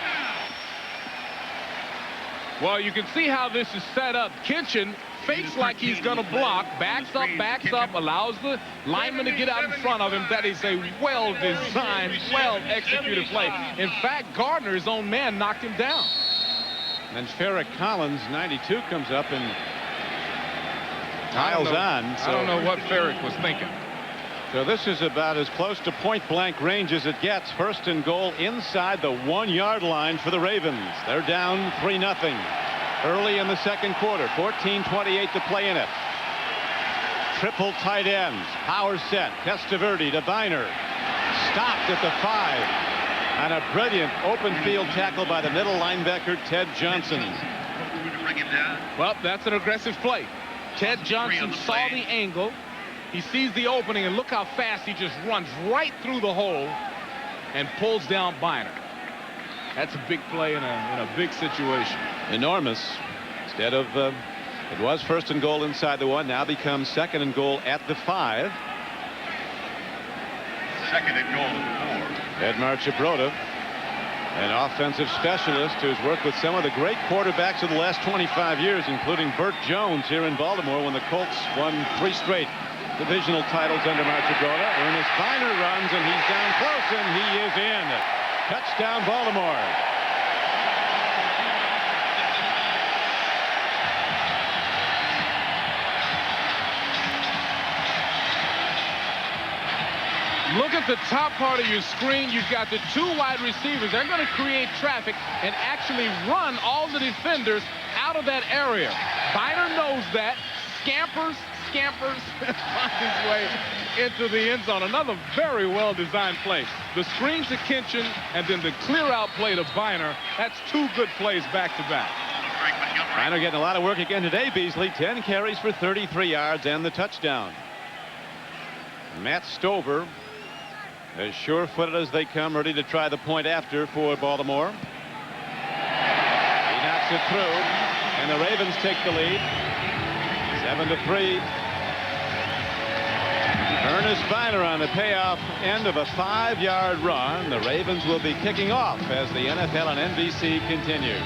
Well, you can see how this is set up. Kitchen fakes like he's going to block, backs up, allows the lineman to get out in front of him. That is a well-designed, well-executed play. In fact, Gardner, his own man, knocked him down. And Farrah Collins, 92, comes up and piles on. So I don't know what Farrah was thinking. So this is about as close to point-blank range as it gets. First and goal inside the 1-yard line for the Ravens. They're down 3-0 early in the second quarter. 14:28 to play in it. Triple tight ends. Power set. Testaverde to Viner. Stopped at the 5. And a brilliant open field tackle by the middle linebacker, Ted Johnson. Well, that's an aggressive play. Ted Johnson saw the angle. He sees the opening, and look how fast he just runs right through the hole and pulls down Biner. That's a big play in a big situation. Enormous. Instead of, it was first and goal inside the 1, now becomes second and goal at the 5. Second and goal at the 4. Ed Marchibroda, an offensive specialist who's worked with some of the great quarterbacks of the last 25 years, including Burt Jones here in Baltimore when the Colts won 3 straight divisional titles under Marchibroda. Ernest Biner runs, and he's down close, and he is in. Touchdown, Baltimore. Look at the top part of your screen. You've got the 2 wide receivers. They're going to create traffic and actually run all the defenders out of that area. Biner knows that. Scampers, finds his way into the end zone. Another very well-designed play. The screen to Kitchen and then the clear-out play to Biner. That's 2 good plays back-to-back. Biner getting a lot of work again today, Beasley. 10 carries for 33 yards and the touchdown. Matt Stover, as sure-footed as they come, ready to try the point after for Baltimore. He knocks it through, and the Ravens take the lead. 7-3. Ernest Biner on the payoff end of a 5-yard run. The Ravens will be kicking off as the NFL on NBC continues.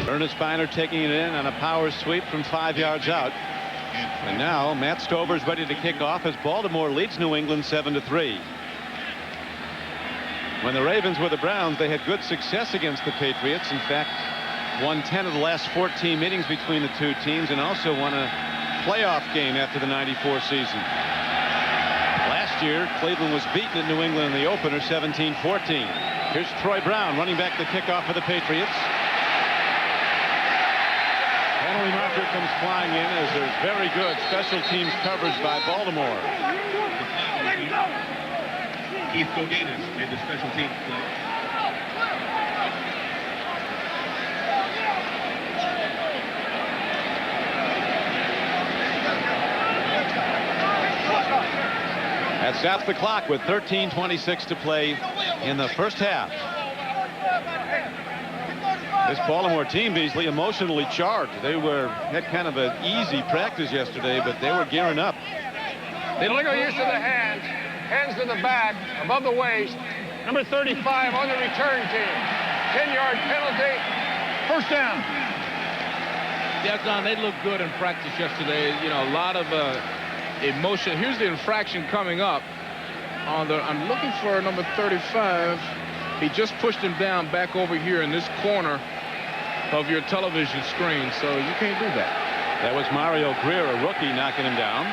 Ernest Biner taking it in on a power sweep from 5 yards out. And now Matt Stover's ready to kick off as Baltimore leads New England 7-3. When the Ravens were the Browns, they had good success against the Patriots. In fact, won 10 of the last 14 meetings between the 2 teams and also won a playoff game after the '94 season. Last year, Cleveland was beaten at New England in the opener 17-14. Here's Troy Brown running back the kickoff for the Patriots. Penalty marker comes flying in as there's very good special teams coverage by Baltimore. Keith Godinez made the special teams play. That stops the clock with 13:26 to play in the first half. This Baltimore team, Beasley, emotionally charged. They had kind of an easy practice yesterday, but they were gearing up. They look at use of the hands. Hands to the back, above the waist. Number 35 on the return team. 10-yard penalty. First down. Yeah, Don, they looked good in practice yesterday. You know, a lot of emotion. Here's the infraction coming up. I'm looking for number 35. He just pushed him down back over here in this corner of your television screen, so you can't do that. That was Mario Greer, a rookie, knocking him down.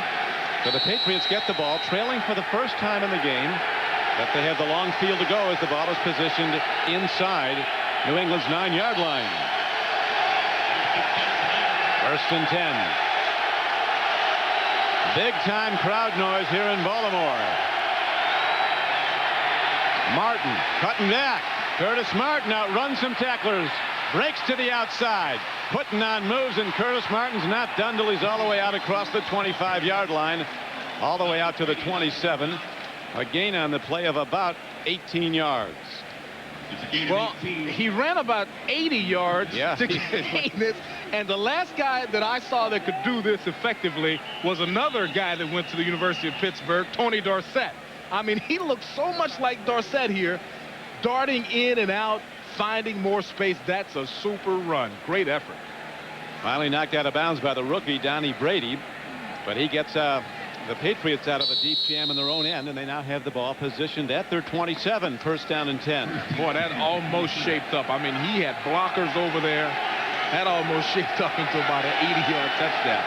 So the Patriots get the ball, trailing for the first time in the game, but they have the long field to go as the ball is positioned inside New England's 9-yard line. First and 10. Big-time crowd noise here in Baltimore. Martin cutting back. Curtis Martin outruns some tacklers. Breaks to the outside. Putting on moves, and Curtis Martin's not done till he's all the way out across the 25-yard line. All the way out to the 27. A gain on the play of about 18 yards. It's a gain of Well, 18. he ran about 80 yards to gain this, and the last guy that I saw that could do this effectively was another guy that went to the University of Pittsburgh, Tony Dorsett. I mean, he looks so much like Dorsett here, darting in and out, finding more space. That's a super run. Great effort. Finally knocked out of bounds by the rookie, Donnie Brady, but he gets the Patriots out of a deep jam in their own end, and they now have the ball positioned at their 27, first down and 10. Boy, that almost shaped up. I mean, he had blockers over there. That almost shaped up into about an 80-yard touchdown.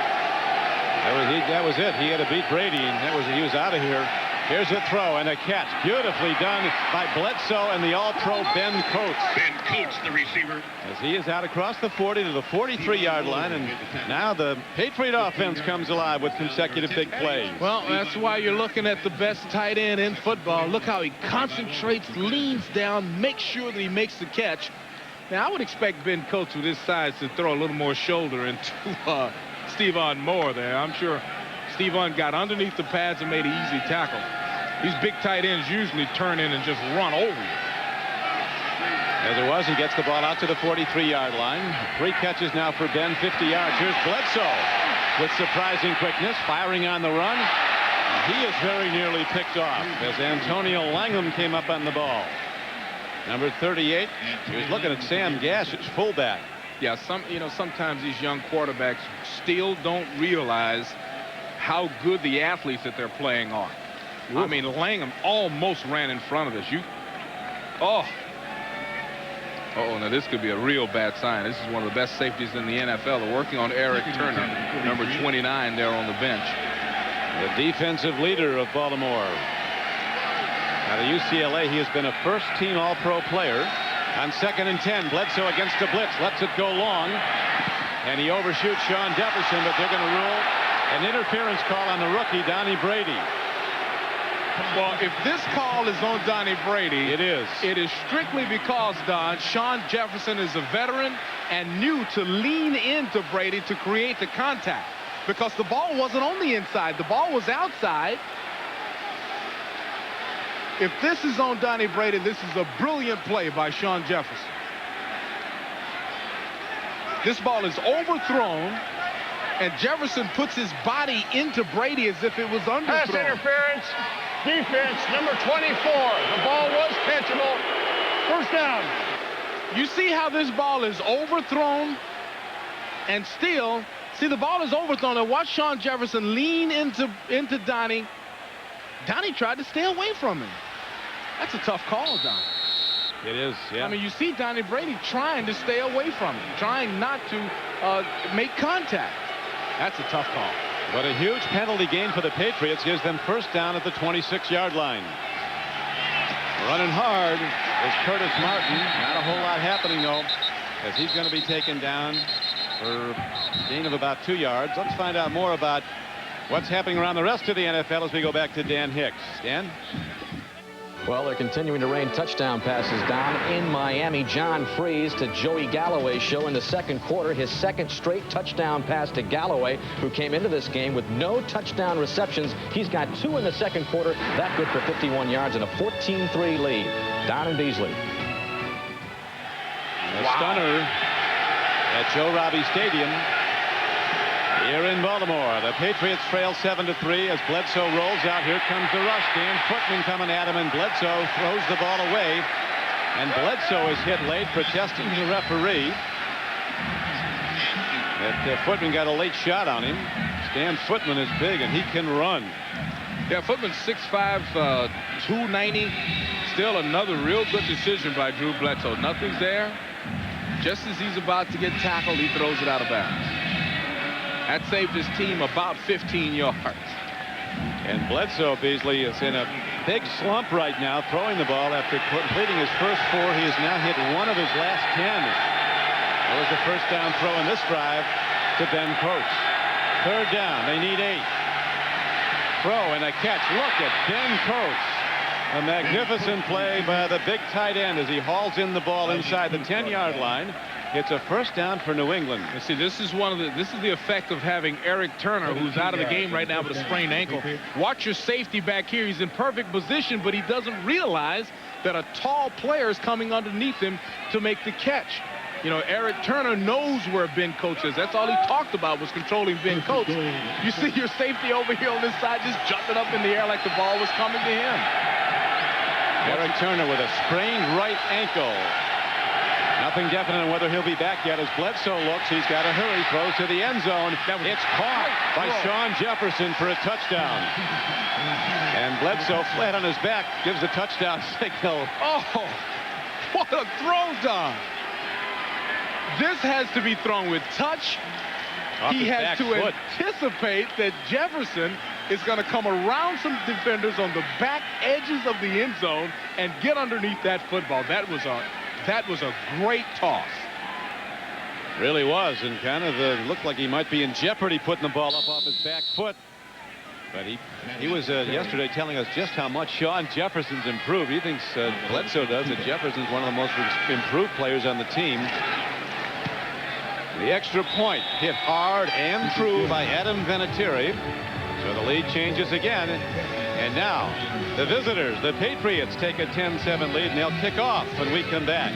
That was it. He had to beat Brady, and he was out of here. Here's a throw and a catch. Beautifully done by Bledsoe and the all-pro Ben Coates. Ben Coates, the receiver. As he is out across the 40 to the 43-yard line, and now the Patriot offense comes alive with consecutive big plays. Well, that's why you're looking at the best tight end in football. Look how he concentrates, leans down, makes sure that he makes the catch. Now, I would expect Ben Coates with his size to throw a little more shoulder into Stephon Moore there. I'm sure Stephon got underneath the pads and made an easy tackle. These big tight ends usually turn in and just run over you. As it was, he gets the ball out to the 43-yard line. 3 catches now for Ben, 50 yards. Here's Bledsoe with surprising quickness, firing on the run. He is very nearly picked off as Antonio Langham came up on the ball. Number 38, he was looking at Sam Gash's fullback. Yeah, sometimes these young quarterbacks still don't realize how good the athletes that they're playing are. Ooh. I mean, Langham almost ran in front of us. Now this could be a real bad sign. This is one of the best safeties in the NFL. They're working on Eric Turner, number 29 there on the bench. The defensive leader of Baltimore. Out of UCLA, he has been a first-team All-Pro player. On 2nd and 10, Bledsoe against the blitz, lets it go long, and he overshoots Sean Jefferson, but they're going to rule an interference call on the rookie, Donnie Brady. Well, if this call is on Donnie Brady, it is. It is strictly because, Don, Sean Jefferson is a veteran and knew to lean into Brady to create the contact, because the ball wasn't on the inside. The ball was outside. If this is on Donnie Brady, this is a brilliant play by Sean Jefferson. This ball is overthrown, and Jefferson puts his body into Brady as if it was underthrown. Pass interference, defense, number 24. The ball was catchable. First down. You see how this ball is overthrown, and still, see, the ball is overthrown, and watch Sean Jefferson lean into Donnie. Donnie tried to stay away from him. That's a tough call, Don. It is, yeah. I mean, you see Donnie Brady trying to stay away from him, trying not to make contact. That's a tough call. But a huge penalty gain for the Patriots gives them first down at the 26-yard line. Running hard is Curtis Martin. Not a whole lot happening, though, as he's going to be taken down for a gain of about 2 yards. Let's find out more about what's happening around the rest of the NFL as we go back to Dan Hicks. Dan? Well, they're continuing to rain touchdown passes down in Miami. John Freeze to Joey Galloway show in the second quarter. His second straight touchdown pass to Galloway, who came into this game with no touchdown receptions. He's got 2 in the second quarter. That good for 51 yards and a 14-3 lead. Down in Beasley. A stunner at Joe Robbie Stadium. Here in Baltimore, the Patriots trail 7-3 as Bledsoe rolls out. Here comes the rush. Dan Footman coming at him, and Bledsoe throws the ball away. And Bledsoe is hit late, protesting the referee. Footman got a late shot on him. Stan Footman is big, and he can run. Yeah, Footman's 6'5", 290. Still another real good decision by Drew Bledsoe. Nothing's there. Just as he's about to get tackled, he throws it out of bounds. That saved his team about 15 yards. And Bledsoe, Beasley, is in a big slump right now, throwing the ball after completing his first 4. He has now hit 1 of his last 10. That was the first down throw in this drive to Ben Coates. Third down. They need 8. Throw and a catch. Look at Ben Coates. A magnificent play by the big tight end as he hauls in the ball inside the 10-yard line. It's a first down for New England. You see, this is the effect of having Eric Turner, who's out of the game right now with a sprained ankle. Watch your safety back here. He's in perfect position, but he doesn't realize that a tall player is coming underneath him to make the catch. You know, Eric Turner knows where Ben Coates is. That's all he talked about, was controlling Ben Coates. You see your safety over here on this side just jumping up in the air like the ball was coming to him. Eric Turner with a sprained right ankle. Nothing definite on whether he'll be back yet. As Bledsoe looks, he's got to hurry. Throws to the end zone. It's caught by Sean Jefferson for a touchdown. And Bledsoe, flat on his back, gives the touchdown signal. Oh, what a throw, Don. This has to be thrown with touch. He has to anticipate that Jefferson is going to come around some defenders on the back edges of the end zone and get underneath that football. That was a great toss. Really was, and kind of looked like he might be in jeopardy putting the ball up off his back foot. But he was yesterday telling us just how much Sean Jefferson's improved. He thinks Bledsoe does that Jefferson's one of the most improved players on the team. The extra point hit hard and true by Adam Vinatieri. So the lead changes again. And now the visitors, the Patriots, take a 10-7 lead, and they'll kick off when we come back.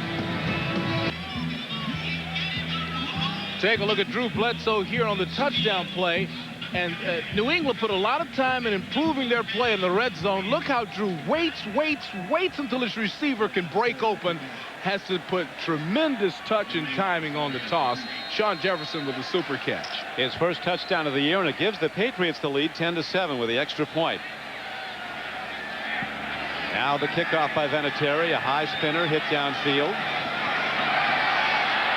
Take a look at Drew Bledsoe here on the touchdown play. And New England put a lot of time in improving their play in the red zone. Look how Drew waits until his receiver can break open. Has to put tremendous touch and timing on the toss. Sean Jefferson with a super catch. His first touchdown of the year, and it gives the Patriots the lead 10-7 with the extra point. Now the kickoff by Vinatieri, a high spinner hit downfield.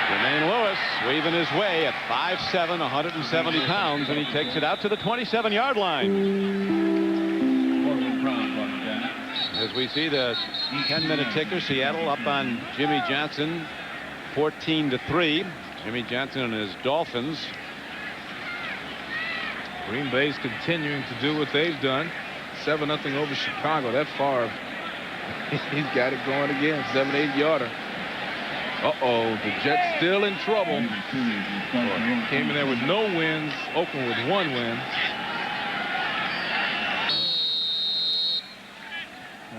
Jermaine Lewis weaving his way at 5'7", 170 pounds, and he takes it out to the 27-yard line. As we see the 10-minute ticker, Seattle up on Jimmy Johnson, 14-3. Jimmy Johnson and his Dolphins. Green Bay's continuing to do what they've done. 7-0 over Chicago. That far, he's got it going again. 7-8-yarder. Uh-oh, the Jets still in trouble. Came in there with no wins. Oakland with 1 win.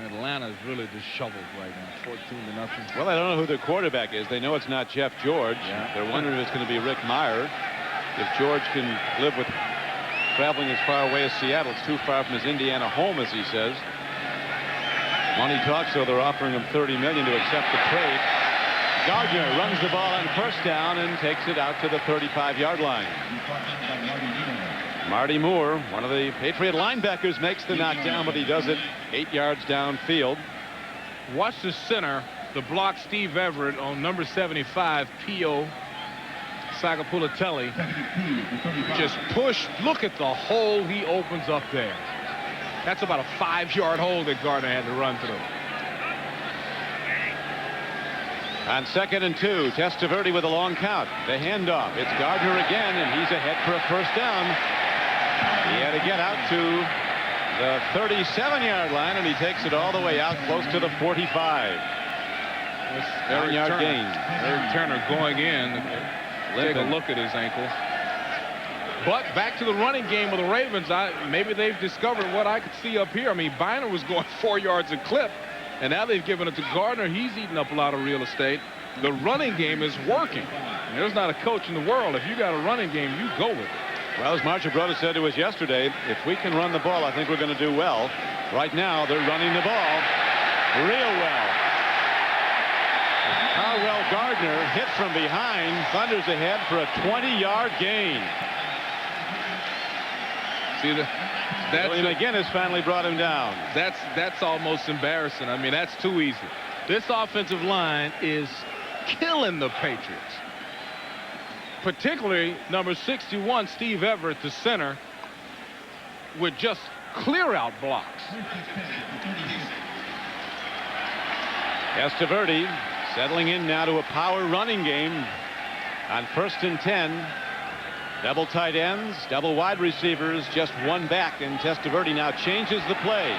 Atlanta's really disheveled right now, 14-0. Well, I don't know who their quarterback is. They know it's not Jeff George. Yeah. They're wondering if it's going to be Rick Meyer. If George can live with traveling as far away as Seattle, it's too far from his Indiana home, as he says. Money talks, so they're offering him $30 million to accept the trade. Gardner runs the ball on first down and takes it out to the 35-yard line. Marty Moore, one of the Patriot linebackers, makes the knockdown, but he does it 8 yards downfield. Watch the center, the block Steve Everett on number 75, Pio Sagapulatelli. Just push. Look at the hole he opens up there. That's about a 5-yard hole that Gardner had to run through. On 2nd and 2, Testaverde with a long count. The handoff. It's Gardner again, and he's ahead for a first down. He had to get out to the 37-yard line, and he takes it all the way out close to the 45. 9-yard gain. Eric Turner going in. Take a look at his ankle. But back to the running game of the Ravens. Maybe they've discovered what I could see up here. I mean, Bynum was going 4 yards a clip, and now they've given it to Gardner. He's eating up a lot of real estate. The running game is working. And there's not a coach in the world. If you got a running game, you go with it. Well, as Marchibroda said to us yesterday, if we can run the ball, I think we're going to do well. Right now, they're running the ball real well. Carwell Gardner hit from behind, thunders ahead for a 20-yard gain. See, William McGinnis finally brought him down. That's almost embarrassing. I mean, that's too easy. This offensive line is killing the Patriots. Particularly number 61, Steve Everett, the center, with just clear-out blocks. Testaverde settling in now to a power running game on 1st and 10. Double tight ends, double wide receivers, just one back, and Testaverde now changes the play.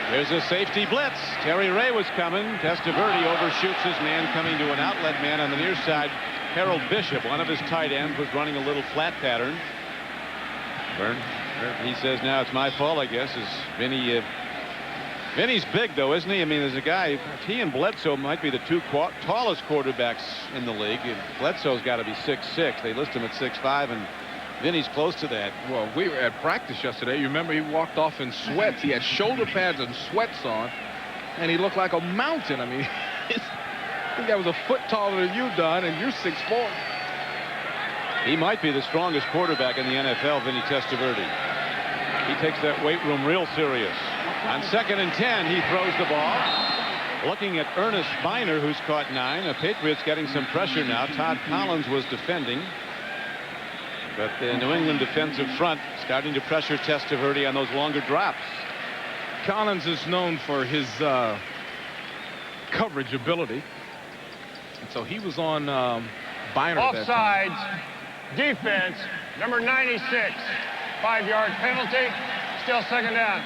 There's a safety blitz. Terry Ray was coming. Testaverde overshoots his man coming to an outlet man on the near side. Harold Bishop, one of his tight ends, was running a little flat pattern. He says now it's my fault, I guess, as Vinny Vinny's big, though, isn't he? I mean, there's a guy, he and Bledsoe might be the two tallest quarterbacks in the league. Bledsoe's got to be 6'6". They list him at 6'5", and Vinny's close to that. Well, we were at practice yesterday. You remember he walked off in sweats. He had shoulder pads and sweats on, and he looked like a mountain. I mean, this guy was a foot taller than you, Don, and you're 6'4". He might be the strongest quarterback in the NFL, Vinny Testaverde. He takes that weight room real serious. On 2nd and 10, he throws the ball. Looking at Ernest Biner, who's caught 9. The Patriots getting some pressure now. Todd Collins was defending. But the New England defensive front starting to pressure Testaverde on those longer drops. Collins is known for his coverage ability. And so he was on Biner. Offsides. Defense. Number 96. 5-yard penalty. Still 2nd down.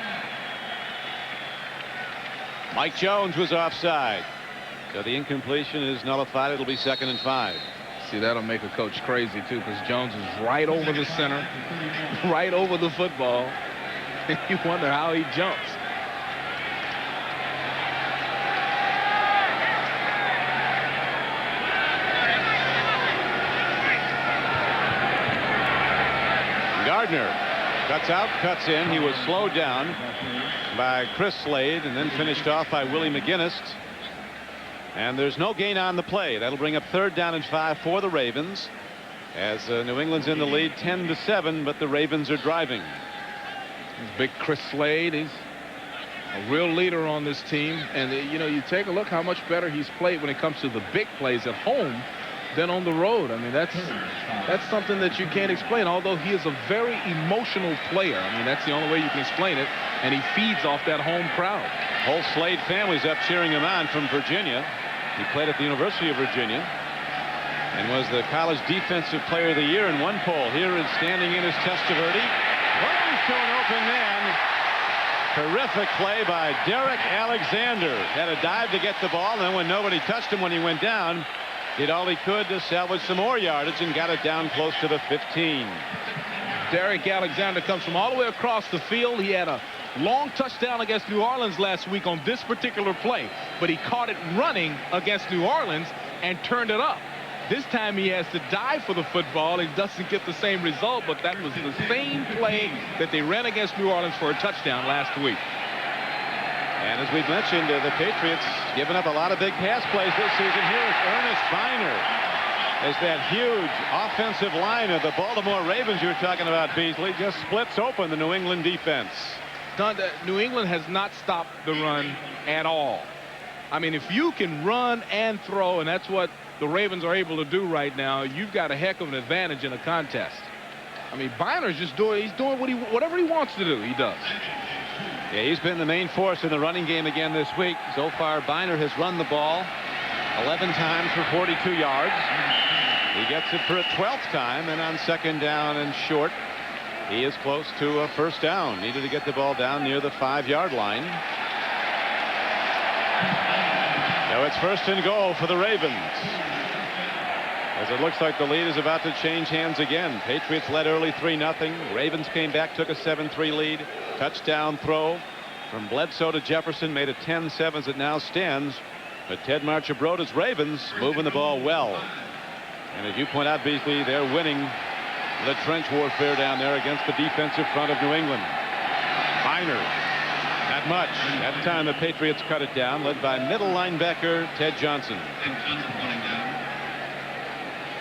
Mike Jones was offside. So the incompletion is nullified. It'll be 2nd and 5. See, that'll make a coach crazy, too, because Jones is right over the center, right over the football. You wonder how he jumps. Gardner cuts out, cuts in. He was slowed down by Chris Slade and then finished off by Willie McGinnis. And there's no gain on the play. That'll bring up 3rd down and 5 for the Ravens as New England's in the lead 10-7, but the Ravens are driving. Big Chris Slade, he's a real leader on this team. And, you know, you take a look how much better he's played when it comes to the big plays at home than on the road. I mean, that's something that you can't explain, although he is a very emotional player. I mean, that's the only way you can explain it. And he feeds off that home crowd. Whole Slade family's up cheering him on from Virginia. He played at the University of Virginia and was the college defensive player of the year in one poll. Here is standing in his Testaverde. Runs to an open man. Terrific play by Derek Alexander. Had a dive to get the ball, and then when nobody touched him when he went down, did all he could to salvage some more yardage and got it down close to the 15. Derek Alexander comes from all the way across the field. He had a long touchdown against New Orleans last week on this particular play, but he caught it running against New Orleans and turned it up. This time he has to dive for the football. He doesn't get the same result, but that was the same play that they ran against New Orleans for a touchdown last week. And as we've mentioned, the Patriots giving up a lot of big pass plays this season. Here is Ernest Biner as that huge offensive line of the Baltimore Ravens you were talking about, Beasley, just splits open the New England defense. New England has not stopped the run at all. I mean, if you can run and throw, and that's what the Ravens are able to do right now, you've got a heck of an advantage in a contest. I mean, Biner's just doing whatever he wants to do, he does. Yeah, he's been the main force in the running game again this week. So far, Biner has run the ball 11 times for 42 yards. He gets it for a 12th time, and on 2nd down and short, he is close to a 1st down. Needed to get the ball down near the 5-yard line. Now it's 1st and goal for the Ravens, as it looks like the lead is about to change hands again. Patriots led early 3-0. Ravens came back, took a 7-3 lead. Touchdown throw from Bledsoe to Jefferson made it 10-7 as it now stands. But Ted Marchibroda's Ravens moving the ball well. And as you point out, Beasley, they're winning the trench warfare down there against the defensive front of New England. Biner, not much. That time the Patriots cut it down, led by middle linebacker Ted Johnson.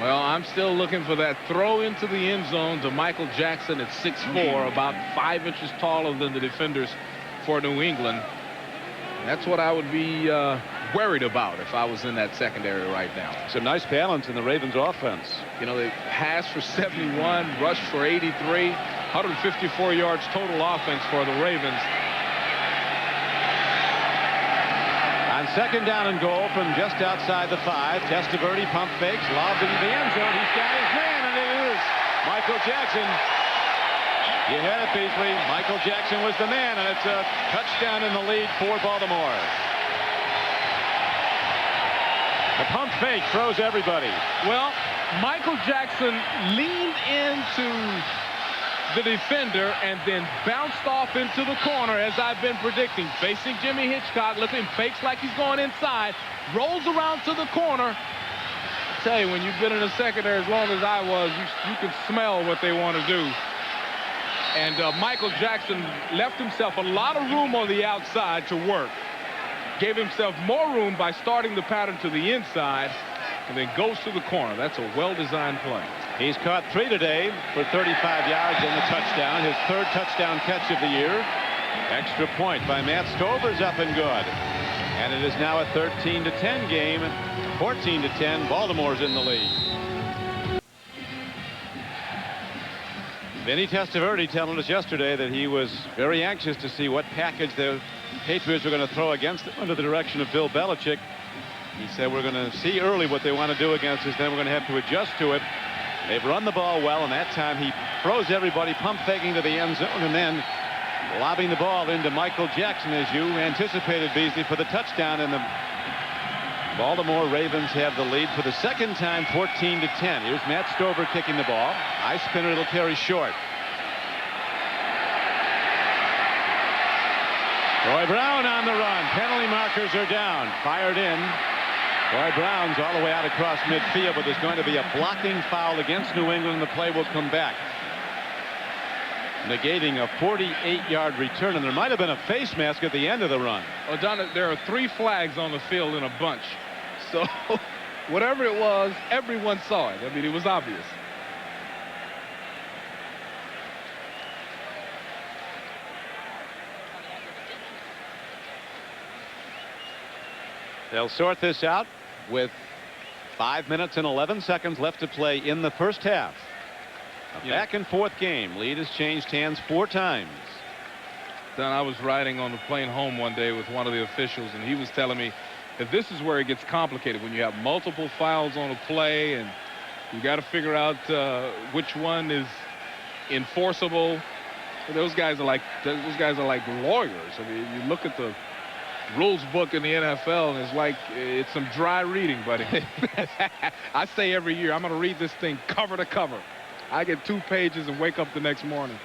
Well, I'm still looking for that throw into the end zone to Michael Jackson at 6'4", about 5 inches taller than the defenders for New England. That's what I would be worried about if I was in that secondary right now. Some nice balance in the Ravens offense. You know, They passed for 71, rushed for 83, 154 yards total offense for the Ravens. on 2nd down and goal from just outside the 5, Testaverde pump fakes, lobbed into the end zone. He's got his man, and it is Michael Jackson. You had it, Beasley. Michael Jackson was the man, and it's a touchdown in the lead for Baltimore. The pump fake throws everybody. Well, Michael Jackson leaned into the defender and then bounced off into the corner, as I've been predicting. Facing Jimmy Hitchcock, looking, fakes like he's going inside, rolls around to the corner. I tell you, when you've been in the secondary as long as I was, you can smell what they want to do. And Michael Jackson left himself a lot of room on the outside to work. Gave himself more room by starting the pattern to the inside and then goes to the corner. That's a well-designed play. He's caught 3 today for 35 yards and a touchdown. His 3rd touchdown catch of the year. Extra point by Matt Stover's up and good. And it is now a 13-10 game. 14-10. Baltimore's in the lead. Vinny Testaverde telling us yesterday that he was very anxious to see what package the Patriots were going to throw against them under the direction of Bill Belichick. He said we're going to see early what they want to do against us, then we're going to have to adjust to it. They've run the ball well, and that time he throws everybody pump faking to the end zone and then lobbing the ball into Michael Jackson, as you anticipated, Beasley, for the touchdown. And the Baltimore Ravens have the lead for the 2nd time, 14-10. Here's Matt Stover kicking the ball. High spinner, it'll carry short. Troy Brown on the run. Penalty markers are down. Fired in. Troy Brown's all the way out across midfield, but there's going to be a blocking foul against New England. The play will come back, negating a 48-yard return, and there might have been a face mask at the end of the run. Well, Don, there are 3 flags on the field in a bunch. So whatever it was, everyone saw it. I mean, it was obvious. They'll sort this out with 5 minutes and 11 seconds left to play in the first half. A back and forth game. Lead has changed hands 4 times. Don, I was riding on the plane home one day with one of the officials, and he was telling me that this is where it gets complicated when you have multiple fouls on a play, and you got to figure out which one is enforceable. Those guys are like lawyers. I mean, you look at the rules book in the NFL, and it's some dry reading, buddy. I say every year, I'm going to read this thing cover to cover. I get 2 pages and wake up the next morning.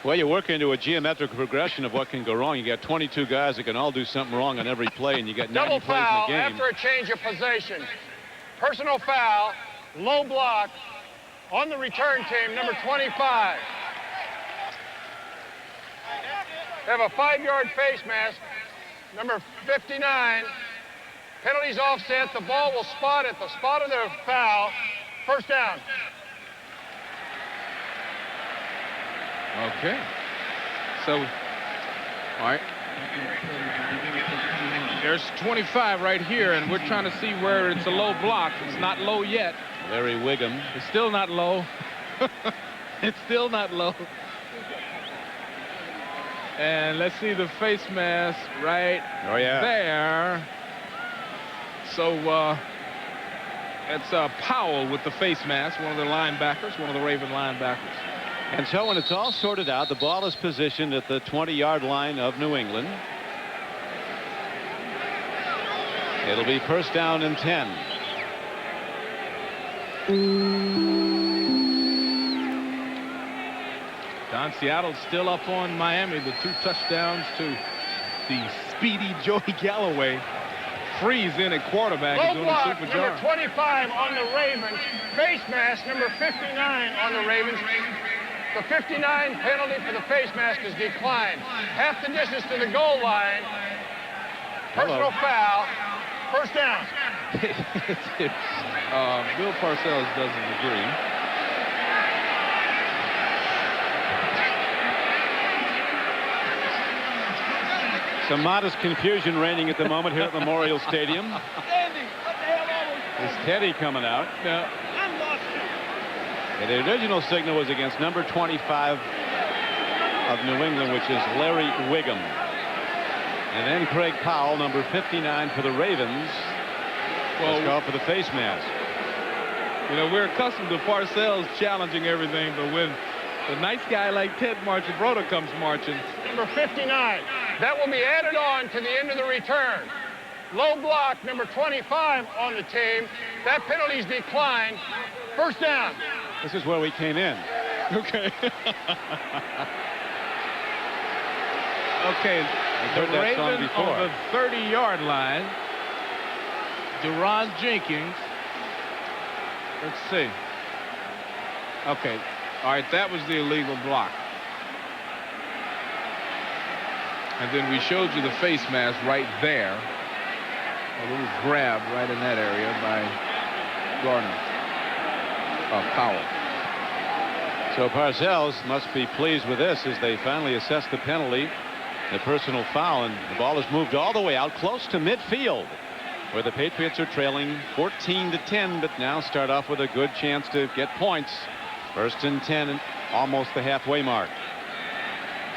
Well, you work into a geometrical progression of what can go wrong. You got 22 guys that can all do something wrong on every play, and you got 90 plays in the game. After a change of possession. Personal foul, low block on the return team, number 25. They have a 5-yard face mask, number 59. Penalties offset. The ball will spot at the spot of the foul. First down. Okay. So, all right. There's 25 right here, and we're trying to see where it's a low block. It's not low yet. Larry Wiggum. It's still not low. It's still not low. And let's see the face mask right there. So it's Powell with the face mask, one of the linebackers, one of the Raven linebackers. And so when it's all sorted out, the ball is positioned at the 20-yard line of New England. It'll be first down and 10. Don, Seattle's still up on Miami. The 2 touchdowns to the speedy Joey Galloway. Freeze in at quarterback. Low block, number 25 on the Ravens. Face mask, number 59 on the Ravens. The 59 penalty for the face mask is declined. Half the distance to the goal line. Personal foul. First down. Bill Parcells doesn't agree. Some modest confusion reigning at the moment here at Memorial Stadium. Is Teddy coming out? No. And the original signal was against number 25 of New England, which is Larry Wiggum. And then Craig Powell, number 59 for the Ravens, was called for the face mask. You know, we're accustomed to Parcells challenging everything, but when a nice guy like Ted Marchibroda comes marching. Number 59. That will be added on to the end of the return. Low block, number 25 on the team. That penalty's declined. First down. This is where we came in. Okay. Okay, the Ravens on the 30-yard line. Duron Jenkins. Let's see. Okay. All right, that was the illegal block. And then we showed you the face mask right there. A little grab right in that area by Gardner. Powell. So Parcells must be pleased with this as they finally assess the penalty, the personal foul, and the ball is moved all the way out close to midfield, where the Patriots are trailing 14-10, but now start off with a good chance to get points. 1st and 10, and almost the halfway mark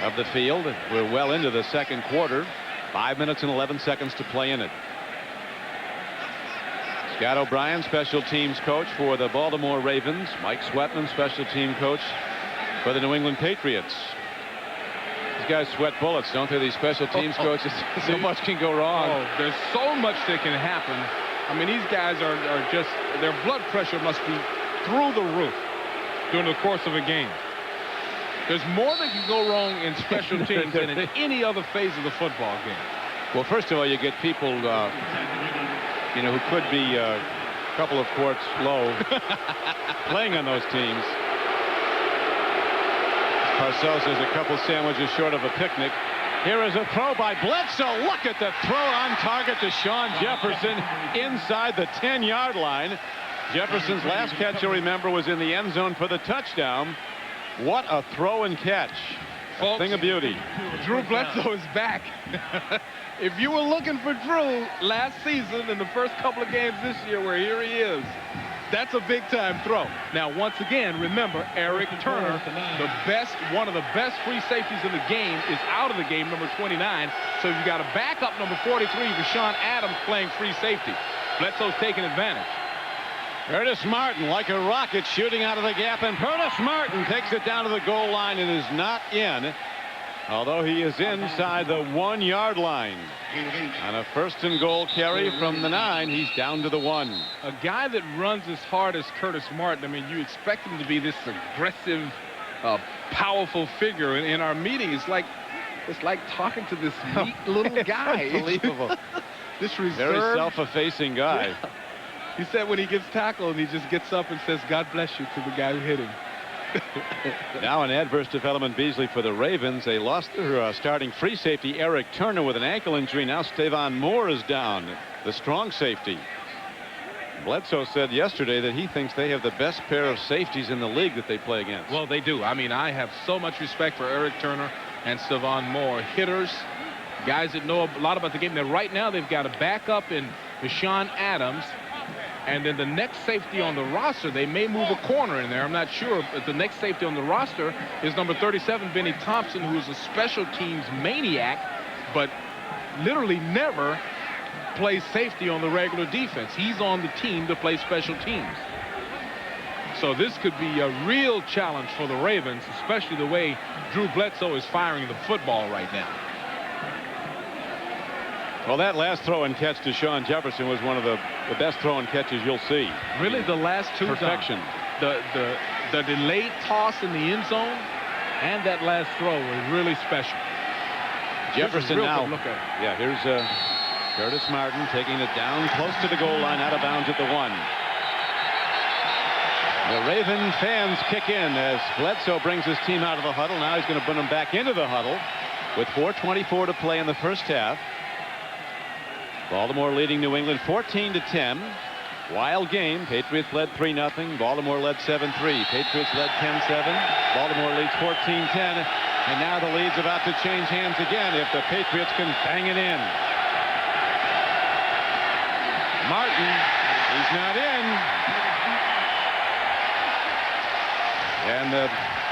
of the field. We're well into the second quarter. 5 minutes and 11 seconds to play in it. Scott O'Brien, special teams coach for the Baltimore Ravens. Mike Sweatman, special team coach for the New England Patriots. These guys sweat bullets, don't they, these special teams coaches? So much can go wrong. Oh, there's so much that can happen. I mean, these guys are just, their blood pressure must be through the roof during the course of a game. There's more that can go wrong in special teams than in any other phase of the football game. Well, first of all, you get people, you know, who could be a couple of quarts low playing on those teams. Parcells is a couple sandwiches short of a picnic. Here is a throw by Bledsoe. Look at the throw on target to Sean Jefferson inside the 10-yard line. Jefferson's last catch, you'll remember, was in the end zone for the touchdown. What a throw and catch. A thing of beauty. Drew Bledsoe is back. If you were looking for Drew last season in the first couple of games this year, where here he is, that's a big-time throw. Now, once again, remember, Eric Turner, one of the best free safeties in the game, is out of the game, number 29. So you got a backup, number 43, Rashawn Adams, playing free safety. Bledsoe's taking advantage. Curtis Martin, like a rocket, shooting out of the gap, and Curtis Martin takes it down to the goal line and is not in, although he is inside the 1-yard line. On a 1st and goal carry from the 9, he's down to the 1. A guy that runs as hard as Curtis Martin, I mean, you expect him to be this aggressive, powerful figure. In our meeting, it's like talking to this neat little guy. Unbelievable. This reserved, very self-effacing guy. Yeah. He said when he gets tackled, he just gets up and says, "God bless you," to the guy who hit him. Now an adverse development, Beasley, for the Ravens. They lost their starting free safety, Eric Turner, with an ankle injury. Now Stevan Moore is down, the strong safety. Bledsoe said yesterday that he thinks they have the best pair of safeties in the league that they play against. Well, they do. I mean, I have so much respect for Eric Turner and Stevan Moore. Hitters, guys that know a lot about the game. Now, right now, they've got a backup in Rashawn Adams. And then the next safety on the roster, they may move a corner in there. I'm not sure. But the next safety on the roster is number 37, Benny Thompson, who is a special teams maniac, but literally never plays safety on the regular defense. He's on the team to play special teams. So this could be a real challenge for the Ravens, especially the way Drew Bledsoe is firing the football right now. Well, that last throw and catch to Sean Jefferson was one of the best throw and catches you'll see. Really, the last two. Perfection. The delayed toss in the end zone and that last throw was really special. Jefferson now. Look at it. Yeah, here's Curtis Martin taking it down close to the goal line, out of bounds at the 1. The Raven fans kick in as Bledsoe brings his team out of the huddle. Now he's going to put them back into the huddle with 4:24 to play in the first half. Baltimore leading New England 14-10. Wild game. Patriots led 3-0. Baltimore led 7-3. Patriots led 10-7. Baltimore leads 14-10. And now the lead's about to change hands again if the Patriots can bang it in. Martin, he's not in. And the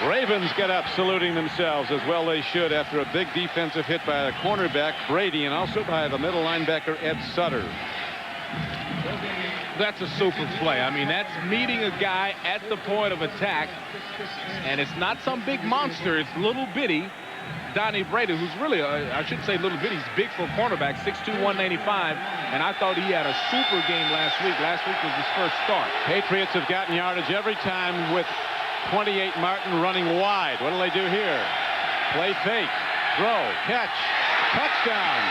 Ravens get up, saluting themselves, as well they should, after a big defensive hit by a cornerback, Brady, and also by the middle linebacker, Ed Sutter. That's a super play. I mean, that's meeting a guy at the point of attack, and it's not some big monster. It's little bitty Donnie Brady, who's really, I should say little bitty. He's big for a cornerback, 6'2", 195, and I thought he had a super game last week. Last week was his first start. Patriots have gotten yardage every time with 28, Martin running wide. What do they do here? Play fake. Throw. Catch. Touchdown.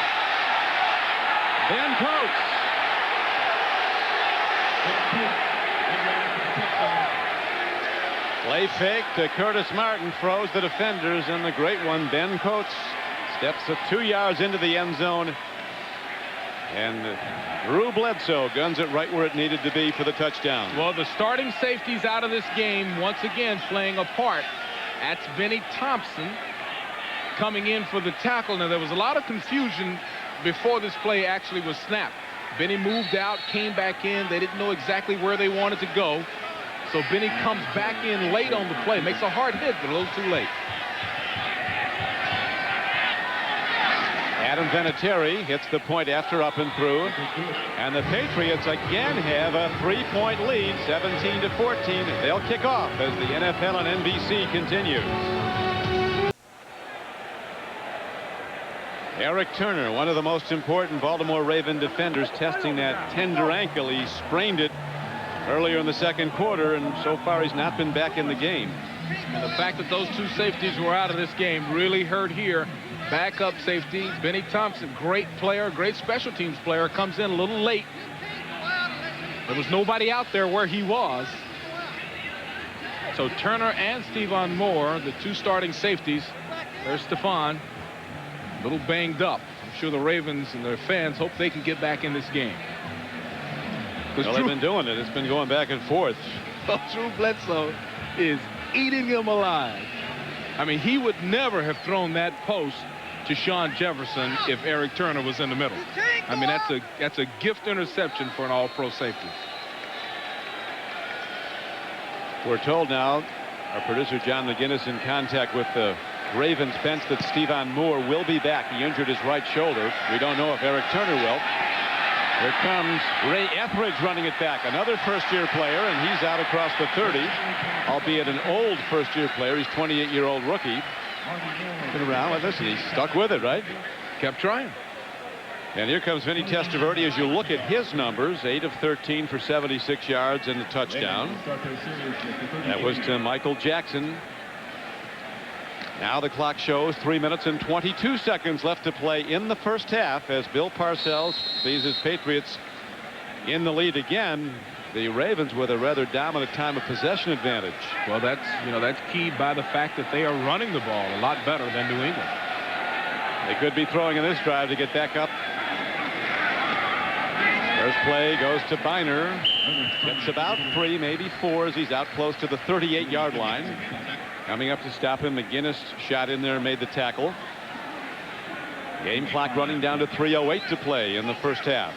Ben Coates. Play fake to Curtis Martin. Throws the defenders, and the great one, Ben Coates, steps 2 yards into the end zone. And Drew Bledsoe guns it right where it needed to be for the touchdown. Well, the starting safeties out of this game once again playing a part. That's Benny Thompson coming in for the tackle. Now, there was a lot of confusion before this play actually was snapped. Benny moved out, came back in. They didn't know exactly where they wanted to go. So Benny comes back in late on the play. Makes a hard hit, but a little too late. Adam Vinatieri hits the point after up and through. And the Patriots again have a 3-point lead, 17-14. They'll kick off as the NFL on NBC continues. Eric Turner, one of the most important Baltimore Raven defenders, testing that tender ankle. He sprained it earlier in the second quarter, and so far he's not been back in the game. And the fact that those two safeties were out of this game really hurt here. Backup safety, Benny Thompson, great player, great special teams player, comes in a little late. There was nobody out there where he was. So Turner and Stephon Moore, the two starting safeties. There's Stephon, a little banged up. I'm sure the Ravens and their fans hope they can get back in this game. Well, they've been doing it. It's been going back and forth. Drew Bledsoe is eating him alive. I mean, he would never have thrown that post to Sean Jefferson if Eric Turner was in the middle. I mean, that's a gift interception for an all-pro safety. We're told now, our producer John McGinnis in contact with the Ravens bench, that Stephon Moore will be back. He injured his right shoulder. We don't know if Eric Turner will. Here comes Ray Etheridge running it back. Another first-year player, and he's out across the 30, albeit an old first-year player. He's 28-year-old rookie. Been around with us. He stuck with it, right? Kept trying. And here comes Vinny Testaverde. As you look at his numbers, 8 of 13 for 76 yards and a touchdown. That was to Michael Jackson. Now the clock shows 3 minutes and 22 seconds left to play in the first half as Bill Parcells sees his Patriots in the lead again. The Ravens with a rather dominant time of possession advantage. Well, that's key by the fact that they are running the ball a lot better than New England. They could be throwing in this drive to get back up. First play goes to Biner. Gets about 3, maybe 4, as he's out close to the 38-yard line. Coming up to stop him, McGinnis shot in there and made the tackle. Game clock running down to 3:08 to play in the first half.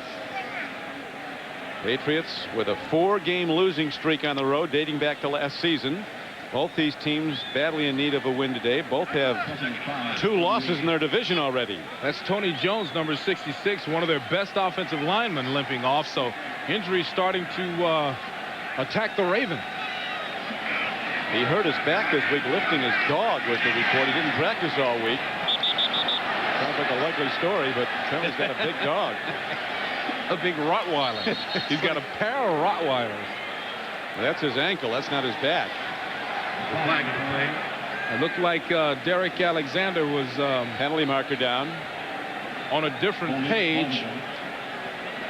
Patriots with a 4-game losing streak on the road dating back to last season. Both these teams badly in need of a win today. Both have 2 losses in their division already. That's Tony Jones, number 66, one of their best offensive linemen, limping off. So injuries starting to attack the Ravens. He hurt his back this week lifting his dog, was the report. He didn't practice all week. Sounds like a likely story, but Trevor's got a big dog. A big Rottweiler. He's got a pair of Rottweilers. Well, that's his ankle. That's not his back. It looked like Derek Alexander was penalty marker down on a different page.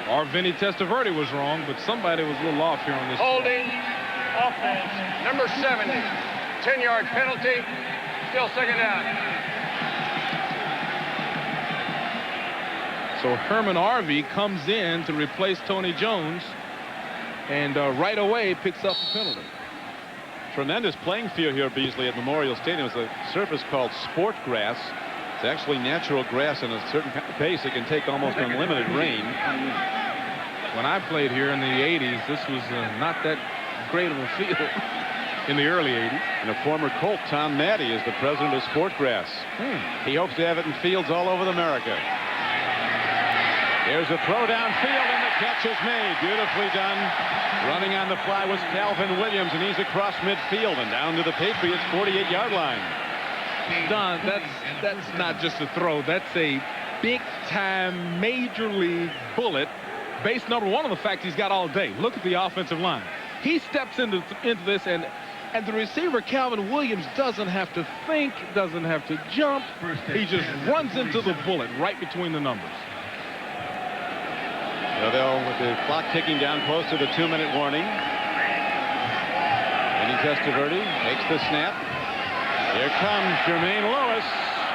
Or Vinny Testaverde was wrong, but somebody was a little off here on this. Holding. Offense, number 70, 10-yard penalty, still second down. So Herman Arvey comes in to replace Tony Jones, and right away picks up a penalty. Tremendous playing field here, Beasley, at Memorial Stadium. It's a surface called sport grass. It's actually natural grass in a certain pace. It can take almost unlimited rain. When I played here in the 80s, this was not that great of a field in the early 80s. And a former Colt, Tom Maddie, is the president of Sportgrass. He hopes to have it in fields all over America. There's a throw downfield, and the catch is made. Beautifully done. Running on the fly was Calvin Williams, and he's across midfield and down to the Patriots' 48-yard line. Don, that's not just a throw. That's a big-time major league bullet based, number one, on the fact he's got all day. Look at the offensive line. He steps into this, and And the receiver, Calvin Williams, doesn't have to think, doesn't have to jump. He just runs into the bullet right between the numbers. Modell with the clock ticking down close to the 2-minute warning. Testaverde takes the snap. Here comes Jermaine Lewis,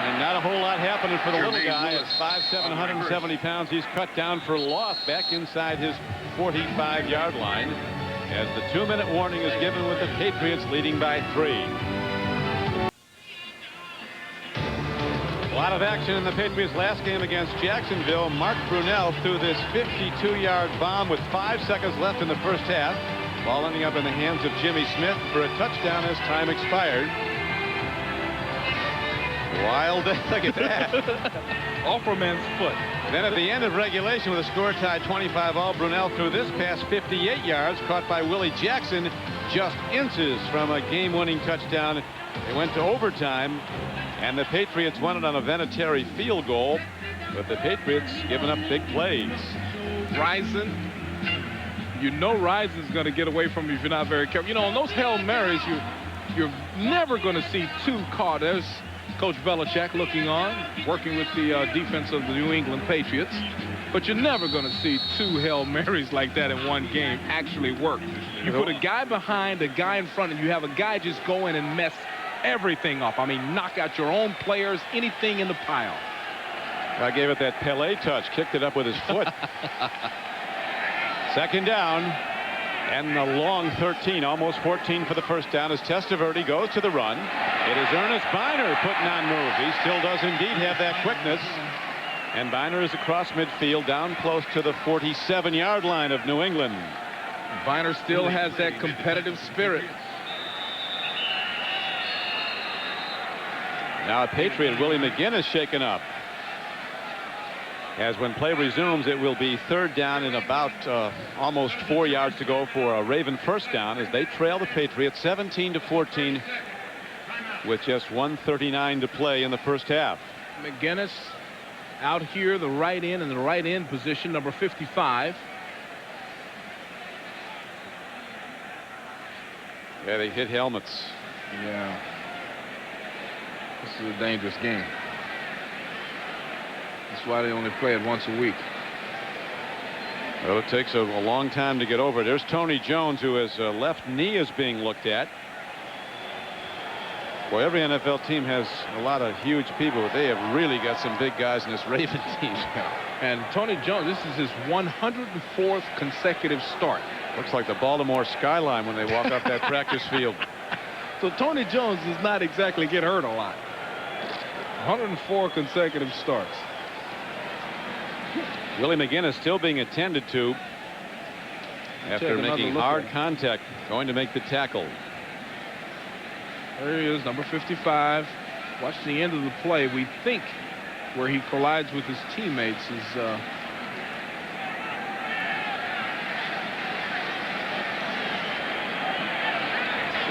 and not a whole lot happening for the little guy. At 5'7", 170 pounds, he's cut down for loss back inside his 45-yard line as the 2-minute warning is given with the Patriots leading by 3. A lot of action in the Patriots' last game against Jacksonville. Mark Brunell threw this 52-yard bomb with 5 seconds left in the first half. Ball ending up in the hands of Jimmy Smith for a touchdown as time expired. Wild, look at that. Off a man's foot. Then at the end of regulation with a score tied 25-all, Brunell threw this pass 58 yards, caught by Willie Jackson, just inches from a game-winning touchdown. They went to overtime, and the Patriots won it on a Vinatieri field goal, but the Patriots giving up big plays. Rising. You know Rising's going to get away from you if you're not very careful. You know, on those Hail Marys, you're never going to see two caught. There's Coach Belichick looking on, working with the defense of the New England Patriots. But you're never going to see two Hail Marys like that in one game actually work. You put a guy behind, a guy in front, and you have a guy just go in and mess everything up. I mean, knock out your own players, anything in the pile. I gave it that Pele touch, kicked it up with his foot. Second down, and the long 13, almost 14 for the first down as Testaverde goes to the run. It is Ernest Biner putting on moves. He still does indeed have that quickness. And Biner is across midfield, down close to the 47-yard line of New England. Biner still has that competitive spirit. Now a Patriot, Willie McGinnis, shaken up. As when play resumes, it will be third down and about almost 4 yards to go for a Raven first down as they trail the Patriots 17-14 with just 1:39 to play in the first half. McGinnis out here, the right end in the right end position, number 55. Yeah, they hit helmets. Yeah. This is a dangerous game. That's why they only play it once a week. Well, it takes a long time to get over it. There's Tony Jones, who his left knee is being looked at. Boy, every NFL team has a lot of huge people, but they have really got some big guys in this Raven team. And Tony Jones, this is his 104th consecutive start. Looks like the Baltimore skyline when they walk off that practice field. So Tony Jones does not exactly get hurt a lot. 104 consecutive starts. Willie McGinnis still being attended to after making hard contact, going to make the tackle. There he is, number 55. Watch the end of the play. We think where he collides with his teammates is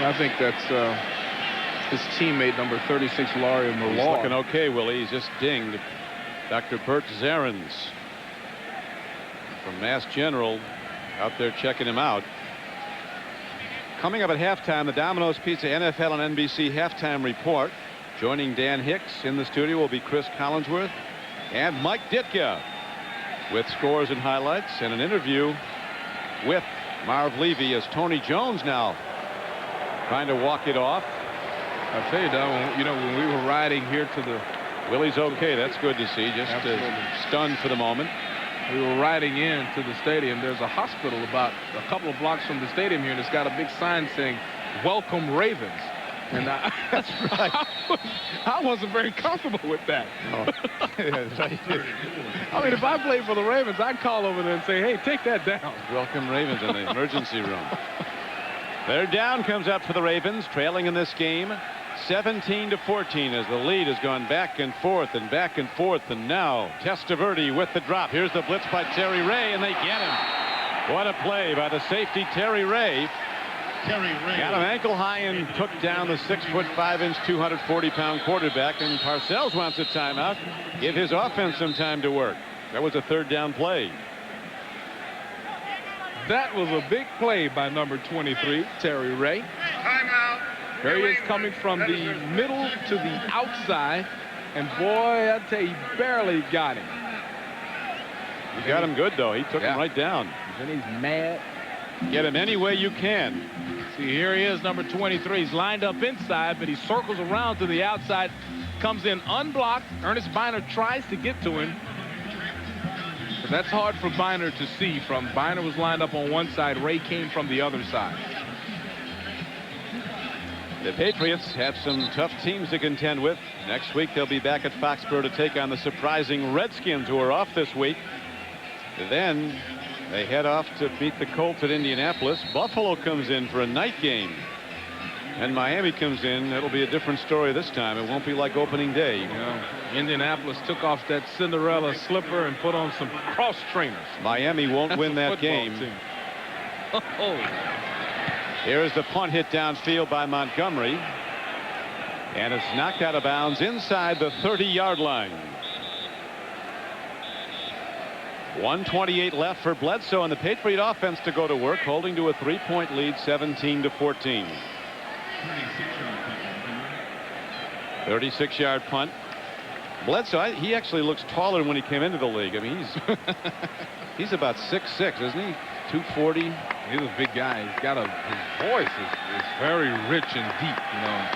I think that's his teammate, number 36, Laurie Merlaw. He's looking okay, Willie. He's just dinged. Dr. Bert Zarens from Mass General out there checking him out. Coming up at halftime, the Domino's Pizza NFL and NBC halftime report. Joining Dan Hicks in the studio will be Chris Collinsworth and Mike Ditka with scores and highlights and an interview with Marv Levy as Tony Jones now trying to walk it off. I'll tell you, Don, you know, when we were riding here to the... Willie's okay. That's good to see. Just stunned for the moment. We were riding into the stadium. There's a hospital about a couple of blocks from the stadium here, and it's got a big sign saying, "Welcome Ravens." And that's right. I wasn't very comfortable with that. Oh. I mean, if I played for the Ravens, I'd call over there and say, "Hey, take that down." Welcome Ravens in the emergency room. Their down comes up for the Ravens, trailing in this game 17-14 as the lead has gone back and forth, and now Testaverde with the drop. Here's the blitz by Terry Ray, and they get him. What a play by the safety Terry Ray. Got him ankle high and took down the 6'5", 240-pound quarterback, and Parcells wants a timeout. Give his offense some time to work. That was a third down play. That was a big play by number 23, Terry Ray. Timeout. Here he is coming from the middle to the outside. And boy, I tell you, he barely got him. You got him good, though. He took him right down. And he's mad. Get him any way you can. See, here he is, number 23. He's lined up inside, but he circles around to the outside, comes in unblocked. Ernest Biner tries to get to him. But that's hard for Biner to see from. Biner was lined up on one side. Ray came from the other side. The Patriots have some tough teams to contend with. Next week, they'll be back at Foxboro to take on the surprising Redskins, who are off this week. Then they head off to beat the Colts at Indianapolis. Buffalo comes in for a night game. And Miami comes in. It'll be a different story this time. It won't be like opening day. You know, Indianapolis took off that Cinderella slipper and put on some cross trainers. Miami won't win that game. Oh. Here's the punt hit downfield by Montgomery. And it's knocked out of bounds inside the 30-yard line. 1:28 left for Bledsoe and the Patriot offense to go to work, holding to a 3-point lead, 17-14. 36-yard punt. Bledsoe, he actually looks taller than when he came into the league. I mean, he's about 6'6", isn't he? 240. He's a big guy. He's got his voice is very rich and deep, you know.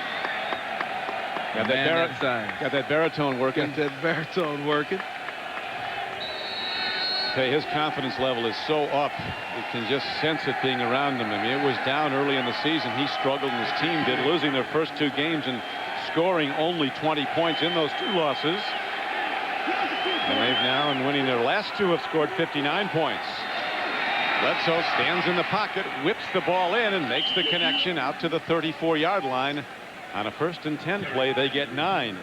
Got that baritone working. Got that baritone working. Okay, his confidence level is so up. You can just sense it being around him. I mean, it was down early in the season. He struggled and his team did, losing their first 2 games and scoring only 20 points in those 2 losses. And they've now, in winning their last 2, have scored 59 points. Bledsoe stands in the pocket, whips the ball in, and makes the connection out to the 34-yard line. On a 1st and 10 play, they get 9.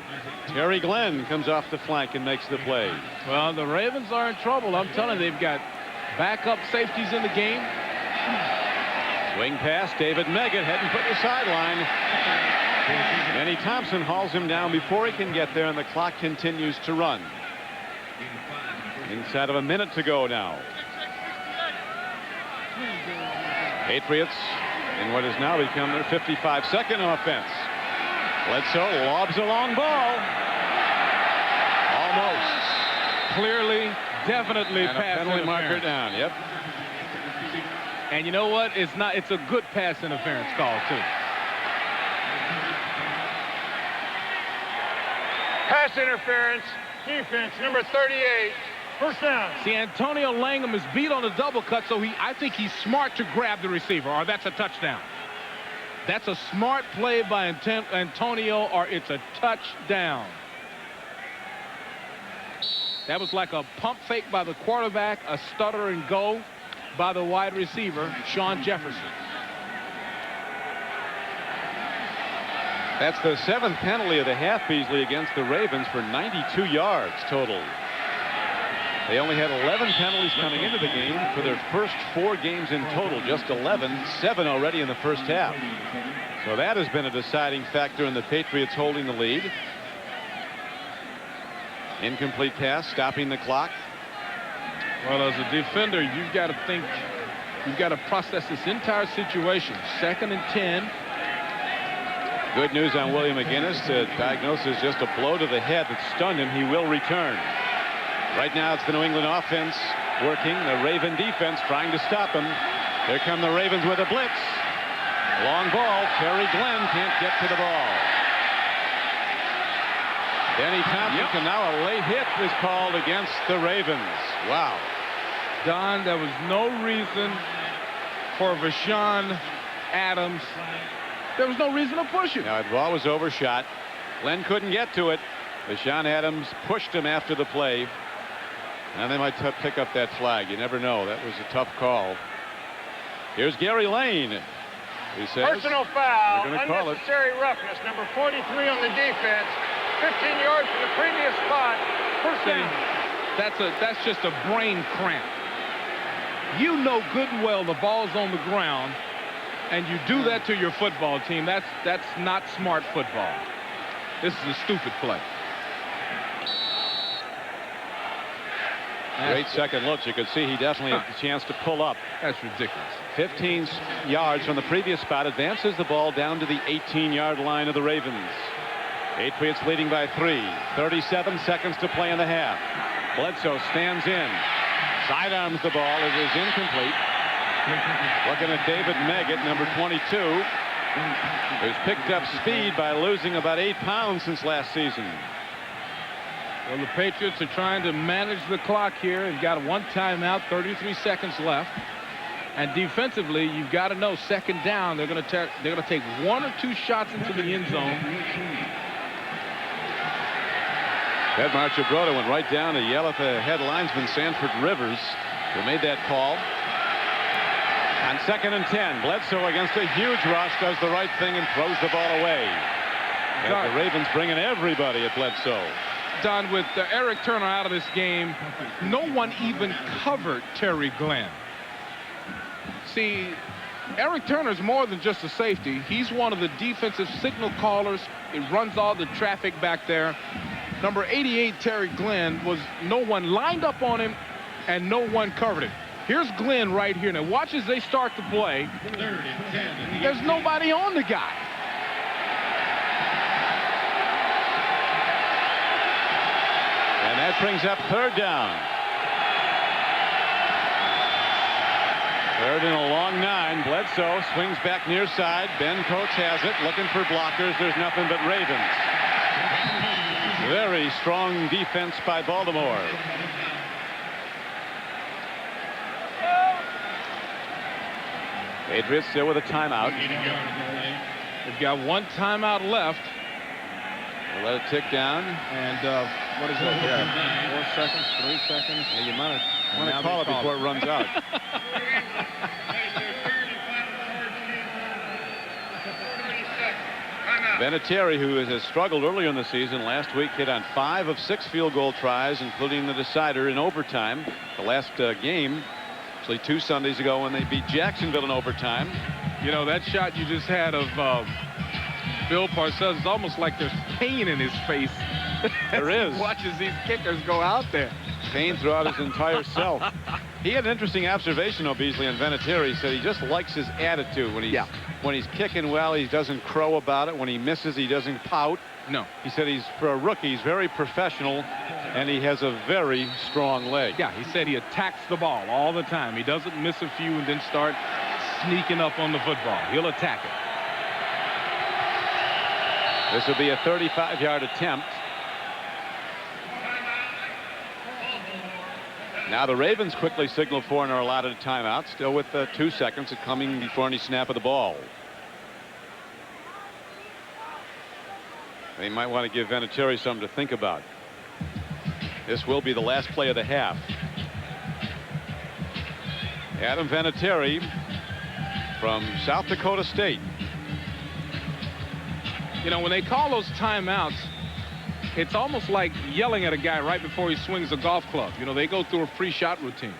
Terry Glenn comes off the flank and makes the play. Well, the Ravens are in trouble. I'm telling you, they've got backup safeties in the game. Swing pass, David Meggett heading for the sideline. Benny Thompson hauls him down before he can get there, and the clock continues to run. Inside of a minute to go now. Patriots in what has now become their 55-second offense. Bledsoe lobs a long ball. Almost. Clearly, definitely and a pass penalty marker interference. down. Yep. And you know what? It's not. It's a good pass interference call too. Pass interference. Defense, number 38. First down. See, Antonio Langham is beat on the double cut, so I think he's smart to grab the receiver, or that's a touchdown. That's a smart play by Antonio, or it's a touchdown. That was like a pump fake by the quarterback, a stutter and go by the wide receiver, Sean Jefferson. That's the 7th penalty of the half, Beasley, against the Ravens for 92 yards total. They only had 11 penalties coming into the game for their first 4 games in total. Just 11, 7 already in the first half. So that has been a deciding factor in the Patriots holding the lead. Incomplete pass, stopping the clock. Well, as a defender, you've got to think, you've got to process this entire situation. 2nd and 10. Good news on William McGinnis. The diagnosis, just a blow to the head that stunned him. He will return. Right now, it's the New England offense working. The Raven defense trying to stop him. Here come the Ravens with a blitz. Long ball. Terry Glenn can't get to the ball. Benny Thompson, and now a late hit is called against the Ravens. Wow. Don, there was no reason for Vashon Adams. There was no reason to push him. Now, the ball was overshot. Glenn couldn't get to it. Vashon Adams pushed him after the play. And they might pick up that flag. You never know. That was a tough call. Here's Gary Lane. He says, personal foul, call unnecessary roughness, number 43 on the defense, 15 yards from the previous spot. First down. That's just a brain cramp. You know good and well the ball's on the ground, and you do that to your football team. That's not smart football. This is a stupid play. Great second looks. You could see he definitely had the chance to pull up. That's ridiculous. 15 yards from the previous spot, advances the ball down to the 18-yard line of the Ravens. Patriots leading by 3. 37 seconds to play in the half. Bledsoe stands in. Sidearms the ball. It is incomplete. Looking at David Maggott, number 22, who's picked up speed by losing about 8 pounds since last season. Well, the Patriots are trying to manage the clock here. They've got 1 timeout, 33 seconds left. And defensively, you've got to know, second down, they're going to take 1 or 2 shots into the end zone. Ted Marchibroda went right down to yell at the head linesman, Sanford Rivers, who made that call. On 2nd and 10, Bledsoe against a huge rush does the right thing and throws the ball away. And the Ravens bringing everybody at Bledsoe. Don, with Eric Turner out of this game, no one even covered Terry Glenn. See, Eric Turner is more than just a safety. He's one of the defensive signal callers. He runs all the traffic back there. Number 88, Terry Glenn, was no one lined up on him and no one covered him. Here's Glenn right here. Now watch as they start to play. There's nobody on the guy. And that brings up 3rd down. 3rd and a long 9. Bledsoe swings back near side. Ben Coates has it. Looking for blockers. There's nothing but Ravens. Very strong defense by Baltimore. Patriots still with a timeout. They've got 1 timeout left. We'll let it tick down. And what is it? 4 seconds, 3 seconds. Yeah, you might want to call it before it runs out. Vinatieri, who has struggled earlier in the season, last week hit on 5 of 6 field goal tries, including the decider in overtime. The last game, actually 2 Sundays ago, when they beat Jacksonville in overtime. You know, that shot you just had of Bill Parcells is almost like there's pain in his face. There is. He watches these kickers go out there. Pain throughout his entire self. He had an interesting observation, Beasley, on Vinatieri. He said he just likes his attitude. When he's kicking well, he doesn't crow about it. When he misses, he doesn't pout. No. He said for a rookie, he's very professional, and he has a very strong leg. Yeah, he said he attacks the ball all the time. He doesn't miss a few and then start sneaking up on the football. He'll attack it. This will be a 35-yard attempt. Now the Ravens quickly signal for and are allotted a timeout, still with 2 seconds coming before any snap of the ball. They might want to give Vinatieri something to think about. This will be the last play of the half. Adam Vinatieri from South Dakota State. You know, when they call those timeouts, it's almost like yelling at a guy right before he swings a golf club. You know, they go through a pre-shot routine.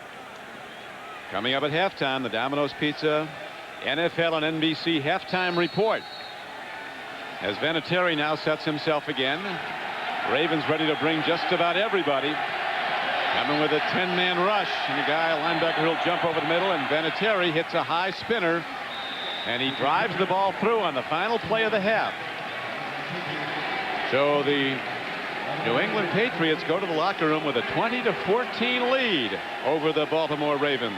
Coming up at halftime, the Domino's Pizza NFL on NBC halftime report. As Vinatieri now sets himself again. Ravens ready to bring just about everybody. Coming with a 10-man rush. And the guy, linebacker, who'll jump over the middle. And Vinatieri hits a high spinner. And he drives the ball through on the final play of the half. So the New England Patriots go to the locker room with a 20-14 lead over the Baltimore Ravens.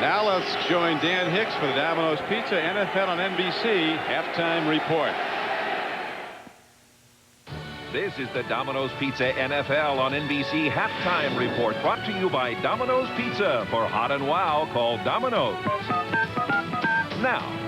Now let's join Dan Hicks for the Domino's Pizza NFL on NBC halftime report. This is the Domino's Pizza NFL on NBC halftime report, brought to you by Domino's Pizza. For hot and wow, call Domino's. Now.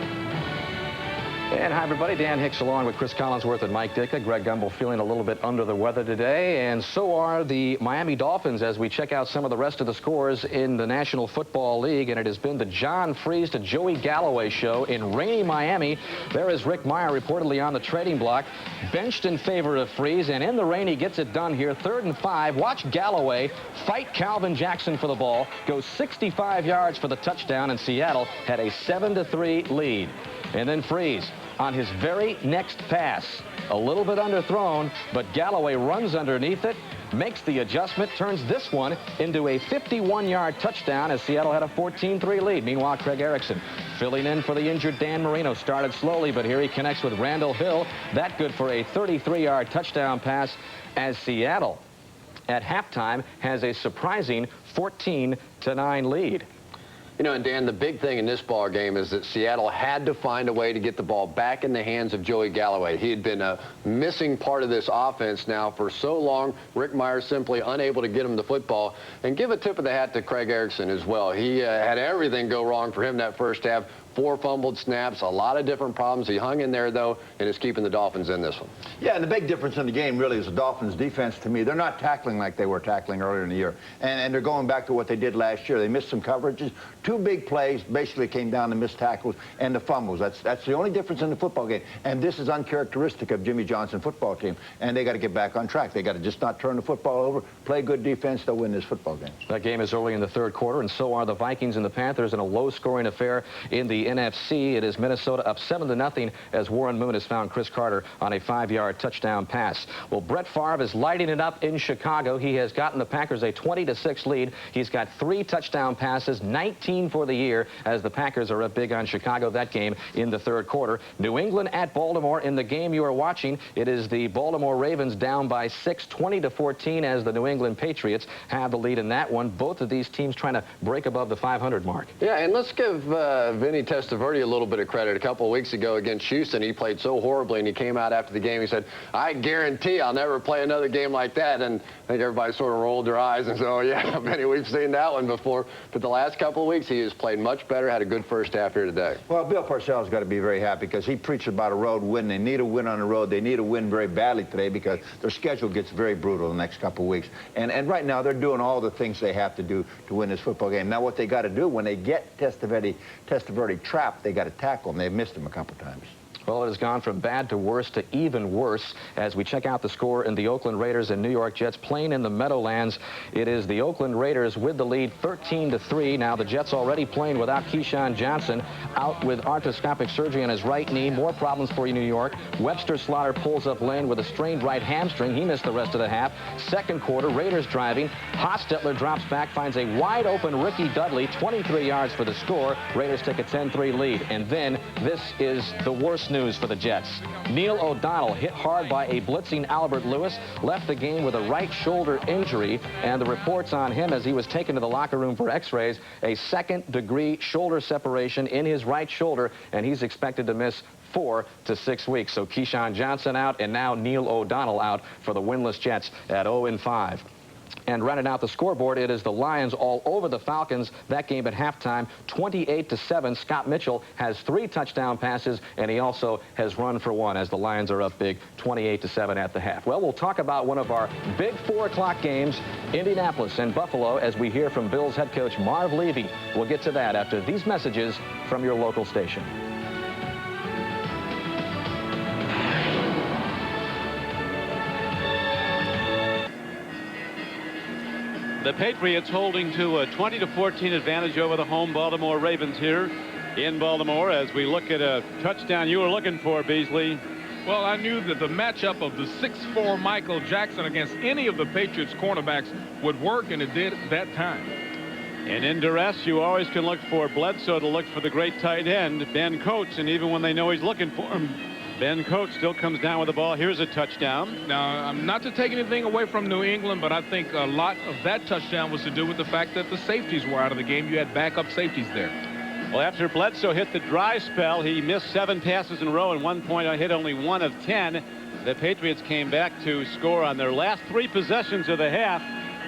And hi, everybody. Dan Hicks along with Chris Collinsworth and Mike Ditka. Greg Gumbel feeling a little bit under the weather today. And so are the Miami Dolphins as we check out some of the rest of the scores in the National Football League. And it has been the John Freeze to Joey Galloway show in rainy Miami. There is Rick Meyer reportedly on the trading block, benched in favor of Freeze. And in the rain, he gets it done here. 3rd and 5. Watch Galloway fight Calvin Jackson for the ball. Goes 65 yards for the touchdown. And Seattle had a 7-3 lead. And then Freeze on his very next pass. A little bit underthrown, but Galloway runs underneath it, makes the adjustment, turns this one into a 51-yard touchdown as Seattle had a 14-3 lead. Meanwhile, Craig Erickson filling in for the injured Dan Marino. Started slowly, but here he connects with Randall Hill. That good for a 33-yard touchdown pass as Seattle at halftime has a surprising 14-9 lead. You know, and Dan, the big thing in this ball game is that Seattle had to find a way to get the ball back in the hands of Joey Galloway. He had been a missing part of this offense now for so long. Rick Myers simply unable to get him the football. And give a tip of the hat to Craig Erickson as well. He had everything go wrong for him that first half. 4 fumbled snaps, a lot of different problems. He hung in there, though, and is keeping the Dolphins in this one. Yeah, and the big difference in the game really is the Dolphins' defense to me. They're not tackling like they were tackling earlier in the year. And they're going back to what they did last year. They missed some coverages. 2 big plays basically came down to missed tackles and the fumbles. That's the only difference in the football game. And this is uncharacteristic of Jimmy Johnson football team. And they got to get back on track. They got to just not turn the football over, play good defense. They'll win this football game. That game is early in the 3rd quarter, and so are the Vikings and the Panthers in a low-scoring affair in the NFC. It is Minnesota up 7-0 as Warren Moon has found Chris Carter on a 5-yard touchdown pass. Well, Brett Favre is lighting it up in Chicago. He has gotten the Packers a 20-6 lead. He's got 3 touchdown passes, 19 for the year, as the Packers are up big on Chicago. That game in the 3rd quarter. New England at Baltimore in the game you are watching. It is the Baltimore Ravens down by 6, 20-14, as the New England Patriots have the lead in that one. Both of these teams trying to break above the 500 mark. Yeah, and let's give Vinny Testaverde a little bit of credit. A couple of weeks ago against Houston, he played so horribly, and he came out after the game. He said, I guarantee I'll never play another game like that. And I think everybody sort of rolled their eyes and said, oh, yeah, Vinny, we've seen that one before. But the last couple of weeks, he has played much better, had a good first half here today. Well, Bill Parcells got to be very happy because he preached about a road win. They need a win on the road. They need a win very badly today because their schedule gets very brutal the next couple of weeks. And right now, they're doing all the things they have to do to win this football game. Now, what they got to do when they get Testaverde trapped, they got to tackle him. They've missed him a couple times. Well, it has gone from bad to worse to even worse as we check out the score in the Oakland Raiders and New York Jets playing in the Meadowlands. It is the Oakland Raiders with the lead 13-3. Now the Jets already playing without Keyshawn Johnson, out with arthroscopic surgery on his right knee. More problems for you, New York. Webster Slaughter pulls up lane with a strained right hamstring. He missed the rest of the half. 2nd quarter, Raiders driving. Hostetler drops back, finds a wide open Ricky Dudley, 23 yards for the score. Raiders take a 10-3 lead. And then this is the worst news for the Jets. Neil O'Donnell, hit hard by a blitzing Albert Lewis, left the game with a right shoulder injury, and the reports on him as he was taken to the locker room for x-rays, a 2nd-degree shoulder separation in his right shoulder, and he's expected to miss 4 to 6 weeks. So Keyshawn Johnson out, and now Neil O'Donnell out for the winless Jets at 0-5. And running out the scoreboard, it is the Lions all over the Falcons. That game at halftime, 28-7. Scott Mitchell has 3 touchdown passes, and he also has run for 1 as the Lions are up big, 28-7 at the half. Well, we'll talk about one of our big 4 o'clock games, Indianapolis and Buffalo, as we hear from Bills head coach Marv Levy. We'll get to that after these messages from your local station. The Patriots holding to a 20-14 advantage over the home Baltimore Ravens here in Baltimore as we look at a touchdown you were looking for, Beasley. Well, I knew that the matchup of the 6'4" Michael Jackson against any of the Patriots cornerbacks would work, and it did that time. And in duress, you always can look for Bledsoe to look for the great tight end, Ben Coates, and even when they know he's looking for him, Ben Coates still comes down with the ball. Here's a touchdown. Now, not to take anything away from New England, but I think a lot of that touchdown was to do with the fact that the safeties were out of the game. You had backup safeties there. Well, after Bledsoe hit the dry spell, he missed 7 passes in a row, and 1 point hit only 1 of 10. The Patriots came back to score on their last 3 possessions of the half.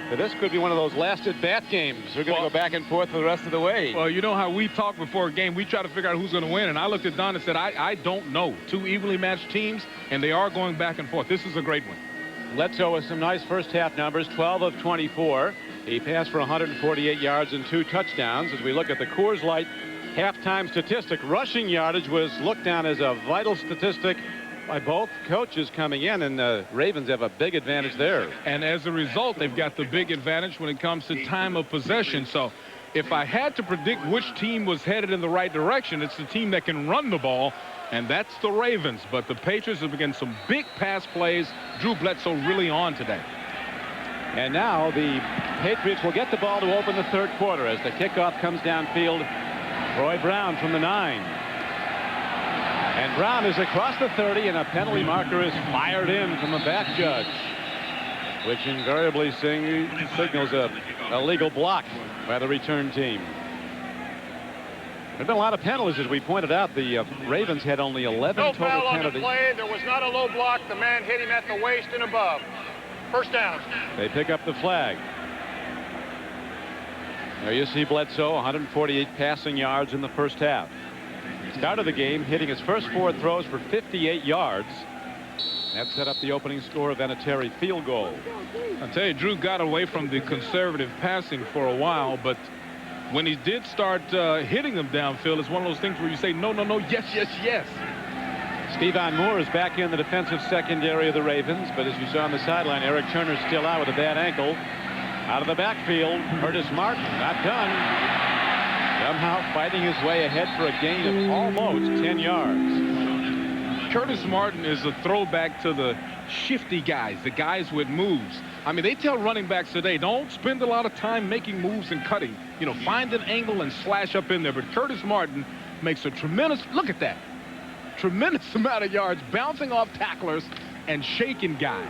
But this could be one of those last at-bat games. We're going to go back and forth for the rest of the way. Well, you know how we talk before a game. We try to figure out who's going to win. And I looked at Don and said, I don't know. 2 evenly matched teams, and they are going back and forth. This is a great one. Bledsoe with some nice first half numbers, 12 of 24. He passed for 148 yards and 2 touchdowns. As we look at the Coors Light halftime statistic, rushing yardage was looked down as a vital statistic by both coaches coming in, and the Ravens have a big advantage there. And as a result, they've got the big advantage when it comes to time of possession. So if I had to predict which team was headed in the right direction, it's the team that can run the ball, and that's the Ravens. But the Patriots have begun some big pass plays. Drew Bledsoe really on today. And now the Patriots will get the ball to open the third quarter as the kickoff comes downfield. Roy Brown from the 9. And Brown is across the 30, and a penalty marker is fired in from the back judge, which invariably signals a legal block by the return team. There have been a lot of penalties, as we pointed out. The Ravens had only 11 No total foul on the penalties. play. There was not a low block. The man hit him at the waist and above. First down. They pick up the flag. There you see Bledsoe, 148 passing yards in the first half. Started the game hitting his first 4 throws for 58 yards. That set up the opening score of a Terry field goal. I'll tell you, Drew got away from the conservative passing for a while, but when he did start hitting them downfield, it's one of those things where you say, no, no, no, yes, yes, yes. Stevan Moore is back in the defensive secondary of the Ravens, but as you saw on the sideline, Eric Turner's still out with a bad ankle. Out of the backfield, Curtis Martin, not done. Somehow fighting his way ahead for a gain of almost 10 yards. Curtis Martin is a throwback to the shifty guys, the guys with moves. I mean, they tell running backs today, don't spend a lot of time making moves and cutting. You know, find an angle and slash up in there. But Curtis Martin makes a tremendous, look at that, tremendous amount of yards bouncing off tacklers and shaking guys.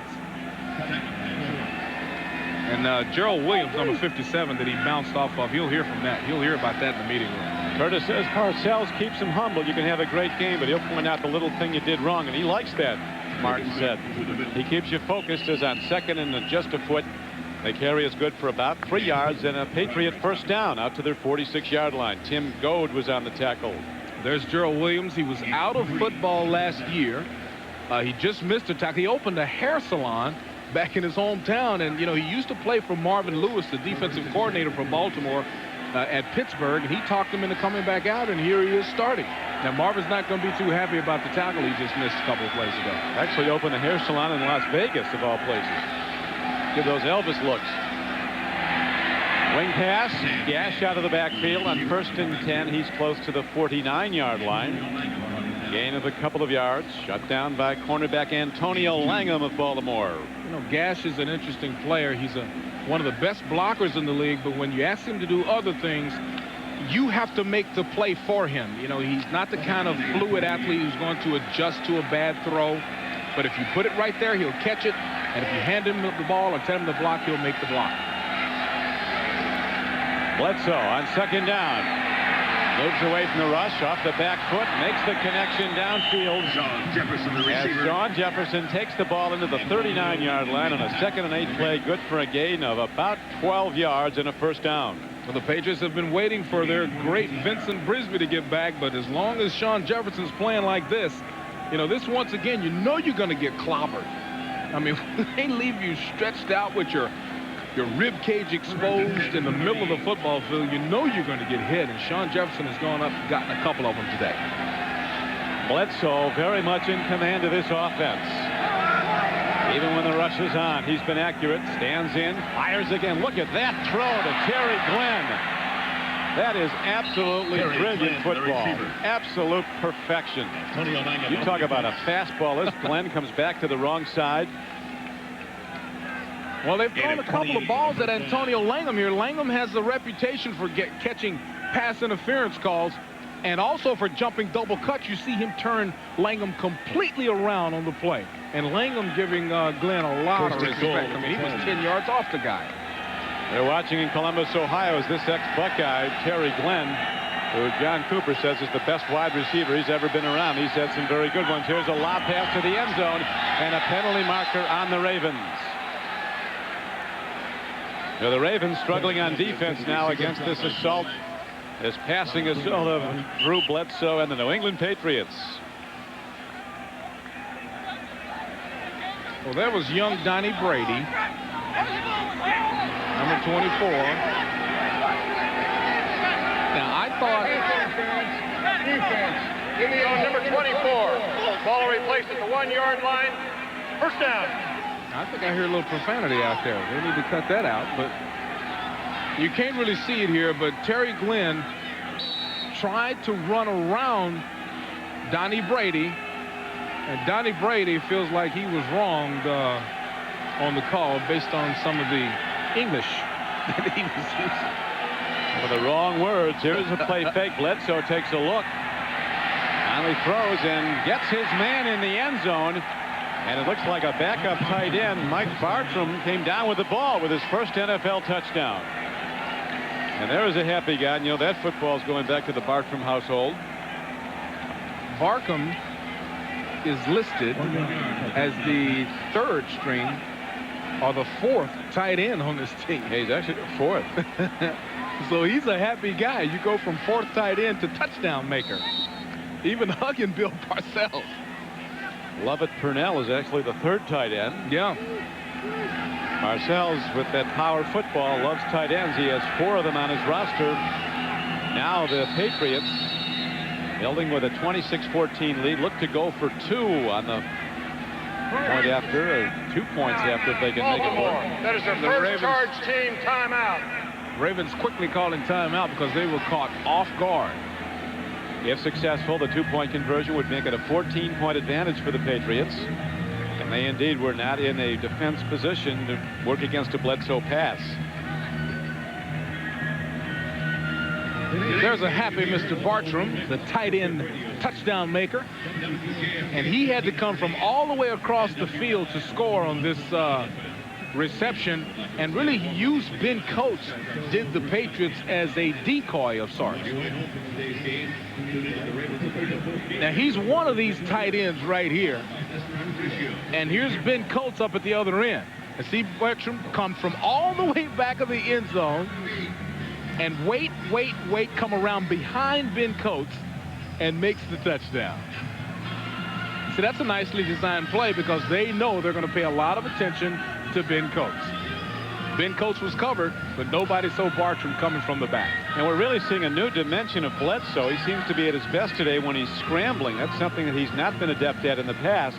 And Gerald Williams, number 57, that he bounced off of, he'll hear from that. He'll hear about that in the meeting room. Curtis says Parcells keeps him humble. You can have a great game, but he'll point out the little thing you did wrong, and he likes that, Martin said. He keeps you focused, as on second and just a foot. They carry is good for about 3 yards and a Patriot first down out to their 46-yard line. Tim Goad was on the tackle. There's Gerald Williams. He was out of football last year. He just missed a tackle. He opened a hair salon back in his hometown, and you know, he used to play for Marvin Lewis, the defensive coordinator for Baltimore at Pittsburgh, and he talked him into coming back out, and here he is starting. Now Marvin's not going to be too happy about the tackle he just missed a couple of plays ago. Actually opened a hair salon in Las Vegas, of all places. Give those Elvis looks. Wing pass, Gash out of the backfield on 1st and 10. He's close to the 49-yard line. Gain of a couple of yards. Shut down by cornerback Antonio Langham of Baltimore. You know, Gash is an interesting player. He's one of the best blockers in the league, but when you ask him to do other things, you have to make the play for him. You know, he's not the kind of fluid athlete who's going to adjust to a bad throw. But if you put it right there, he'll catch it. And if you hand him the ball or tell him to block, he'll make the block. Bledsoe on 2nd down. Moves away from the rush, off the back foot, makes the connection downfield. Sean Jefferson, the receiver. As Sean Jefferson takes the ball into the 39-yard line on a 2nd and 8 play, good for a gain of about 12 yards and a first down. Well, the Patriots have been waiting for their great Vincent Brisby to get back, but as long as Sean Jefferson's playing like this, you know, this once again, you know you're going to get clobbered. I mean, they leave you stretched out with your rib cage exposed in the middle of the football field, you know you're going to get hit, and Sean Jefferson has gone up and gotten a couple of them today. Bledsoe very much in command of this offense. Even when the rush is on, he's been accurate, stands in, fires again. Look at that throw to Terry Glenn. That is absolutely brilliant football. Absolute perfection. You talk about a fastball. This Glenn comes back to the wrong side. Well, they've thrown a couple of balls at Antonio Langham here. Langham has the reputation for catching pass interference calls and also for jumping double cuts. You see him turn Langham completely around on the play. And Langham giving Glenn a lot of respect. I mean, he was 10 yards off the guy. They're watching in Columbus, Ohio, as this ex-Buckeye, Terry Glenn, who John Cooper says is the best wide receiver he's ever been around. He's had some very good ones. Here's a lob pass to the end zone and a penalty marker on the Ravens. Now the Ravens struggling on defense now against this assault, this passing assault of Drew Bledsoe and the New England Patriots. Well, there was young Donnie Brady, number 24. Now, I thought... Defense. Give me on number 24. Ball replaced at the 1-yard line. First down. I think I hear a little profanity out there. They need to cut that out, but you can't really see it here, but Terry Glenn tried to run around Donnie Brady, and Donnie Brady feels like he was wronged on the call based on some of the English that he was using. With the wrong words. Here's a play fake. Bledsoe takes a look. Finally throws and gets his man in the end zone. And it looks like a backup tight end, Mike Bartram, came down with the ball with his first NFL touchdown. And there is a happy guy. You know, that football's going back to the Bartram household. Bartram is listed as the 3rd string or the 4th tight end on this team. Yeah, he's actually the 4th. So he's a happy guy. You go from 4th tight end to touchdown maker. Even hugging Bill Parcells. Lovett Purnell is actually the 3rd tight end. Yeah. Parcells, with that power football, loves tight ends. He has 4 of them on his roster. Now the Patriots, building with a 26-14 lead, look to go for 2 on the point after, or 2 points after, if they can make it Baltimore. work. That is their first charge team timeout. Ravens quickly calling timeout because they were caught off guard. If successful, the 2-point conversion would make it a 14-point advantage for the Patriots. And they indeed were not in a defense position to work against a Bledsoe pass. There's a happy Mr. Bartram, the tight end touchdown maker. And he had to come from all the way across the field to score on this reception. And really, he used Ben Coates, did the Patriots as a decoy of sorts. Now, he's one of these tight ends right here. And here's Ben Coates up at the other end. And see Bartram come from all the way back of the end zone and wait, come around behind Ben Coates and makes the touchdown. See, that's a nicely designed play because they know they're going to pay a lot of attention to Ben Coates. Ben Coates was covered, but nobody saw Bartram coming from the back. And we're really seeing a new dimension of Bledsoe. He seems to be at his best today when he's scrambling. That's something that he's not been adept at in the past.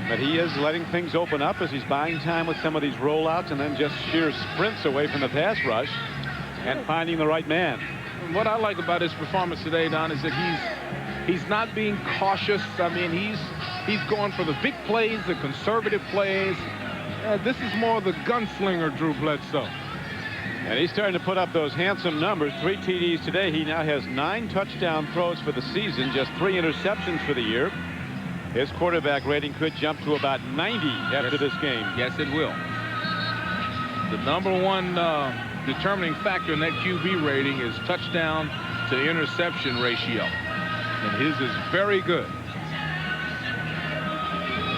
But he is letting things open up as he's buying time with some of these rollouts and then just sheer sprints away from the pass rush and finding the right man. What I like about his performance today, Don, is that he's not being cautious. I mean, he's going for the big plays, the conservative plays. This is more the gunslinger, Drew Bledsoe. And he's starting to put up those handsome numbers. 3 TDs today. He now has 9 touchdown throws for the season, just 3 interceptions for the year. His quarterback rating could jump to about 90 after this game. Yes, it will. The #1 determining factor in that QB rating is touchdown to interception ratio. And his is very good.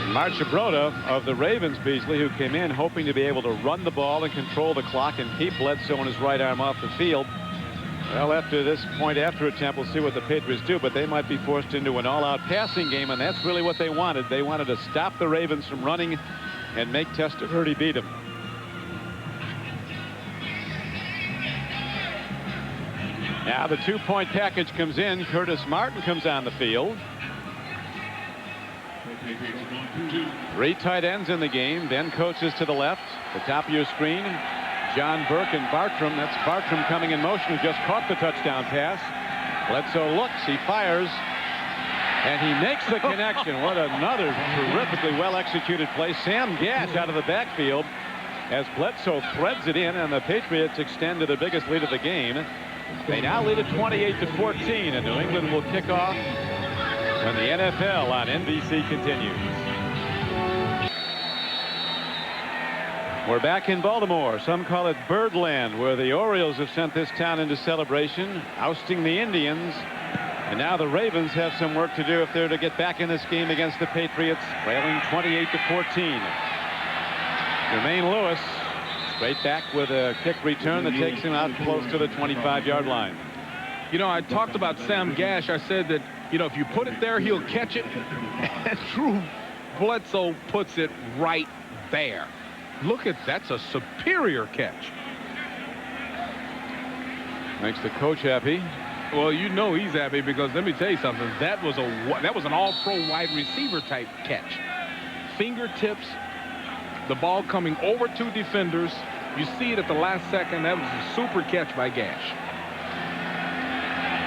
Marchibroda of the Ravens, Beasley, who came in hoping to be able to run the ball and control the clock and keep Bledsoe and his right arm off the field. Well, after this point after attempt, we'll see what the Patriots do, but they might be forced into an all-out passing game, and that's really what they wanted. They wanted to stop the Ravens from running and make Testaverde beat them. Now the 2-point package comes in. Curtis Martin comes on the field. 3 tight ends in the game. Ben Coates is to the left. The top of your screen, John Burke and Bartram. That's Bartram coming in motion, who just caught the touchdown pass. Bledsoe looks, he fires, and he makes the connection. What another terrifically well-executed play. Sam Gash out of the backfield as Bledsoe threads it in, and the Patriots extend to the biggest lead of the game. They now lead at 28-14, and New England will kick off when the NFL on NBC continues. We're back in Baltimore. Some call it Birdland, where the Orioles have sent this town into celebration, ousting the Indians. And now the Ravens have some work to do if they're to get back in this game against the Patriots, trailing 28-14. Jermaine Lewis straight back with a kick return that takes him out close to the 25-yard line. You know, I talked about Sam Gash. I said that, you know, if you put it there, he'll catch it. And Drew Bledsoe puts it right there. Look at that's a superior catch. Makes the coach happy. Well, you know he's happy because let me tell you something. That was an all-pro wide receiver type catch. Fingertips, the ball coming over 2 defenders. You see it at the last second. That was a super catch by Gash.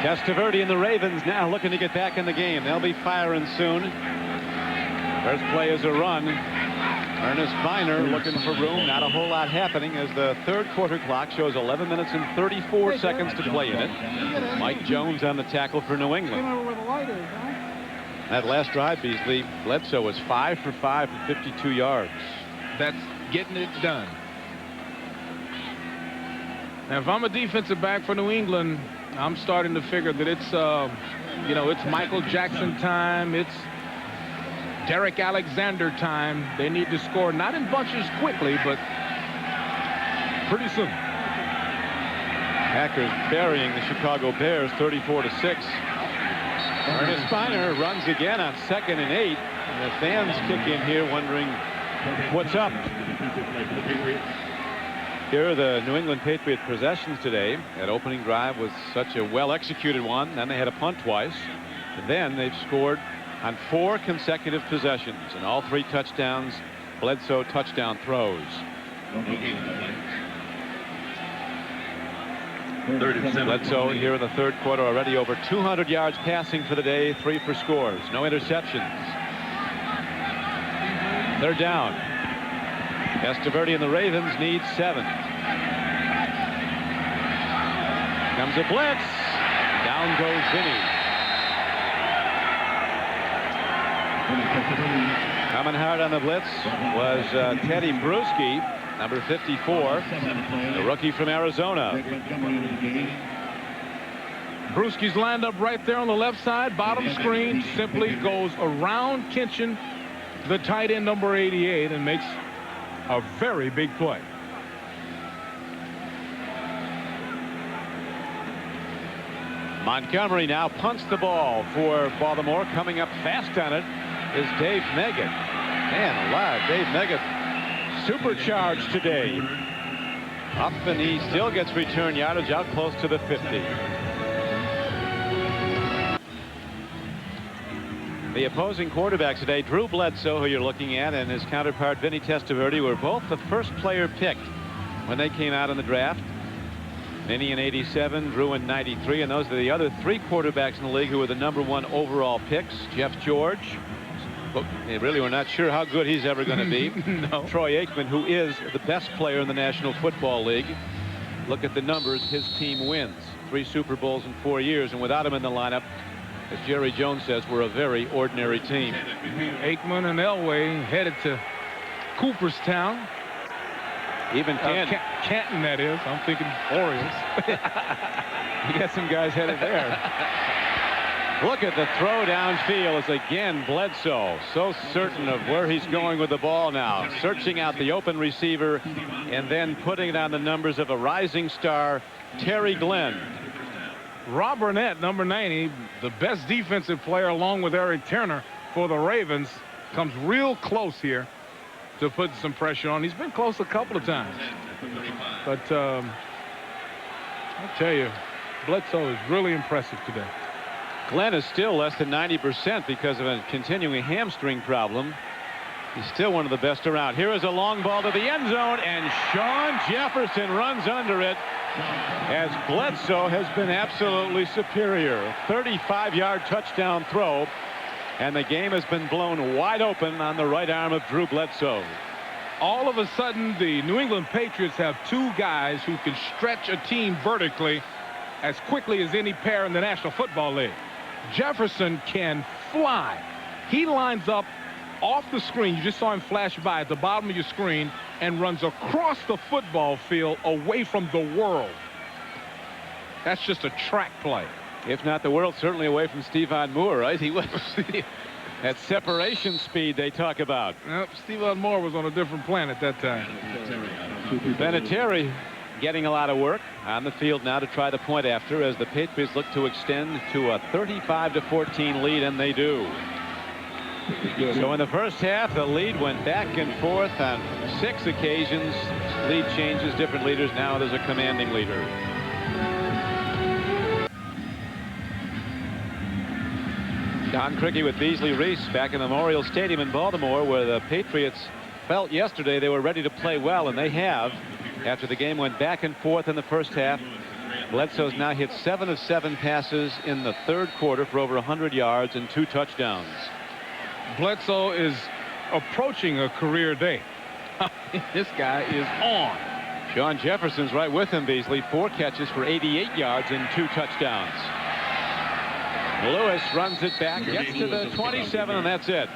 Testaverde and the Ravens now looking to get back in the game. They'll be firing soon. First play is a run. Ernest Biner looking for room. Not a whole lot happening as the third quarter clock shows 11 minutes and 34 seconds to play in it. Mike Jones on the tackle for New England. That last drive, Beasley, Bledsoe was 5 for 5 for 52 yards. That's getting it done. Now, if I'm a defensive back for New England, I'm starting to figure that it's, it's Michael Jackson time. It's Derek Alexander time. They need to score, not in bunches quickly, but pretty soon. Packers burying the Chicago Bears 34-6. Ernest Biner runs again on 2nd and 8. And the fans kick in here wondering what's up. Here are the New England Patriot possessions today. That opening drive was such a well-executed one. Then they had a punt twice. And then they've scored on 4 consecutive possessions, and all 3 touchdowns, Bledsoe touchdown throws. Bledsoe here in the third quarter already over 200 yards passing for the day, 3 for scores, no interceptions. They're down. Testaverde and the Ravens need 7. Comes a blitz. Down goes Vinny. Coming hard on the blitz was Teddy Brewski, number 54, the rookie from Arizona. Brewski's lined up right there on the left side. Bottom screen, simply goes around Kinchin, the tight end number 88, and makes a very big play. Montgomery now punts the ball for Baltimore. Coming up fast on it is Dave Meggett. Man alive, Dave Meggett supercharged today. Up, and he still gets return yardage out close to the 50. The opposing quarterbacks today, Drew Bledsoe, who you're looking at, and his counterpart Vinny Testaverde, were both the first player picked when they came out in the draft. Vinny in 87, Drew in 93, and those are the other 3 quarterbacks in the league who were the #1 overall picks. Jeff George, but really we're not sure how good he's ever going to be. No. Troy Aikman, who is the best player in the National Football League. Look at the numbers. His team wins 3 Super Bowls in 4 years, and without him in the lineup, as Jerry Jones says, we're a very ordinary team. Aikman and Elway headed to Cooperstown. Even Canton. Canton, that is. I'm thinking Orioles. You got some guys headed there. Look at the throw downfield as again Bledsoe so certain of where he's going with the ball now. Searching out the open receiver and then putting it on the numbers of a rising star, Terry Glenn. Rob Burnett, number 90, the best defensive player along with Eric Turner for the Ravens, comes real close here to put some pressure on. He's been close a couple of times. But I'll tell you, Bledsoe is really impressive today. Glenn is still less than 90% because of a continuing hamstring problem. He's still one of the best around. Here is a long ball to the end zone, and Sean Jefferson runs under it as Bledsoe has been absolutely superior. 35-yard touchdown throw, and the game has been blown wide open on the right arm of Drew Bledsoe. All of a sudden, the New England Patriots have 2 guys who can stretch a team vertically as quickly as any pair in the National Football League. Jefferson can fly. He lines up off the screen. You just saw him flash by at the bottom of your screen and runs across the football field away from the world. That's just a track play. If not the world, certainly away from Stephon Moore, right? He was that separation speed they talk about. Nope, Stephon Moore was on a different planet that time. Vinatieri getting a lot of work on the field now to try the point after as the Patriots look to extend to a 35-14 lead, and they do. So in the first half, the lead went back and forth on 6 occasions. Lead changes, different leaders. Now there's a commanding leader. Don Criqui with Beasley Reese back in Memorial Stadium in Baltimore, where the Patriots felt yesterday they were ready to play well, and they have. After the game went back and forth in the first half, Bledsoe's now hit 7 of 7 passes in the third quarter for over 100 yards and 2 touchdowns. Bledsoe is approaching a career day. This guy is on. Sean Jefferson's right with him, Beasley. 4 catches for 88 yards and 2 touchdowns. Lewis runs it back, gets to the 27, and that's it.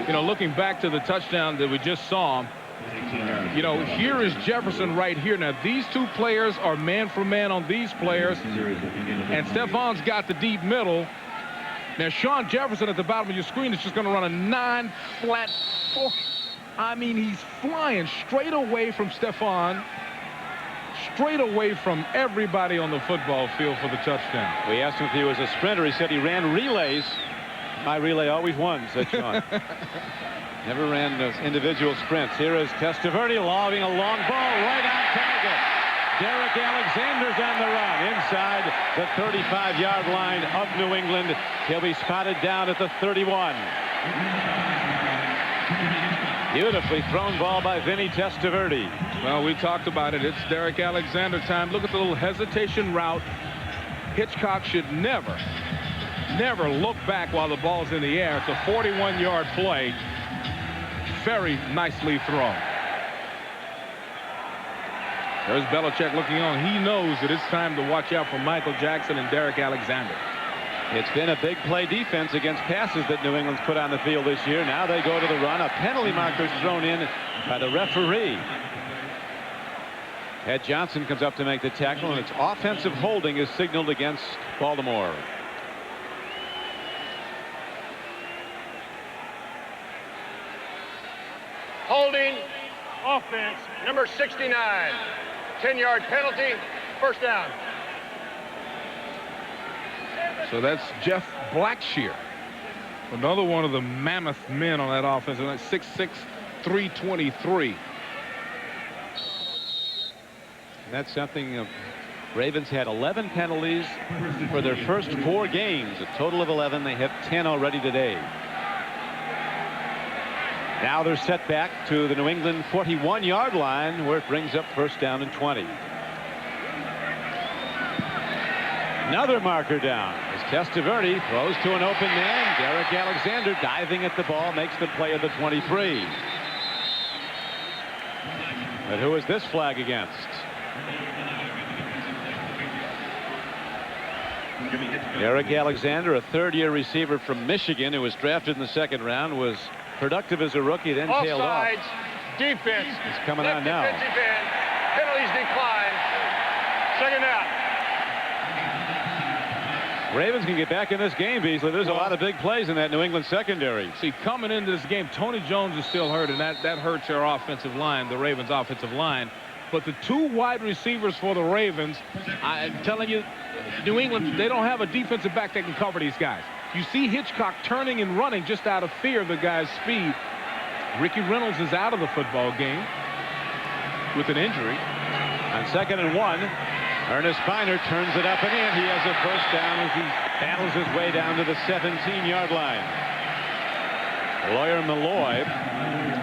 You know, looking back to the touchdown that we just saw, you know, here is Jefferson right here. Now, these 2 players are man for man on these players, and Stefan's got the deep middle. Now, Sean Jefferson at the bottom of your screen is just going to run a 9 flat 4. I mean, he's flying straight away from Stefan, straight away from everybody on the football field for the touchdown. We asked him if he was a sprinter. He said he ran relays. My relay always won, said Sean. Never ran those individual sprints. Here is Testaverde lobbing a long ball right on target. Derek Alexander's on the run inside the 35-yard line of New England. He'll be spotted down at the 31. Beautifully thrown ball by Vinny Testaverde. Well, we talked about it. It's Derek Alexander time. Look at the little hesitation route. Hitchcock should never look back while the ball's in the air. It's a 41-yard play. Very nicely thrown. There's Belichick looking on. He knows that it's time to watch out for Michael Jackson and Derek Alexander. It's been a big play defense against passes that New England's put on the field this year. Now they go to the run. A penalty marker's thrown in by the referee. Ed Johnson comes up to make the tackle, and it's offensive holding is signaled against Baltimore. Holding, offense, number 69. 10-yard penalty, first down. So that's Jeff Blackshear, another one of the mammoth men on that offense. 6'6", 323. That's something. Ravens had 11 penalties for their first 4 games. A total of 11. They have 10 already today. Now they're set back to the New England 41-yard line, where it brings up first down and 20. Another marker down as Testaverde throws to an open man. Derek Alexander diving at the ball makes the play of the 23. But who is this flag against? Derek Alexander, a 3rd-year receiver from Michigan who was drafted in the 2nd round, was productive as a rookie, then tailed off. Offsides, defense. It's coming on now. Defensive end. Penalties decline. 2nd out. Ravens can get back in this game, Beasley. There's a lot of big plays in that New England secondary. See, coming into this game, Tony Jones is still hurt, and that hurts their offensive line, the Ravens' offensive line. But the 2 wide receivers for the Ravens, I'm telling you, New England, they don't have a defensive back that can cover these guys. You see Hitchcock turning and running just out of fear of the guy's speed. Ricky Reynolds is out of the football game with an injury. On 2nd and 1, Ernest Biner turns it up and in. He has a first down as he battles his way down to the 17-yard line. Lawyer Malloy,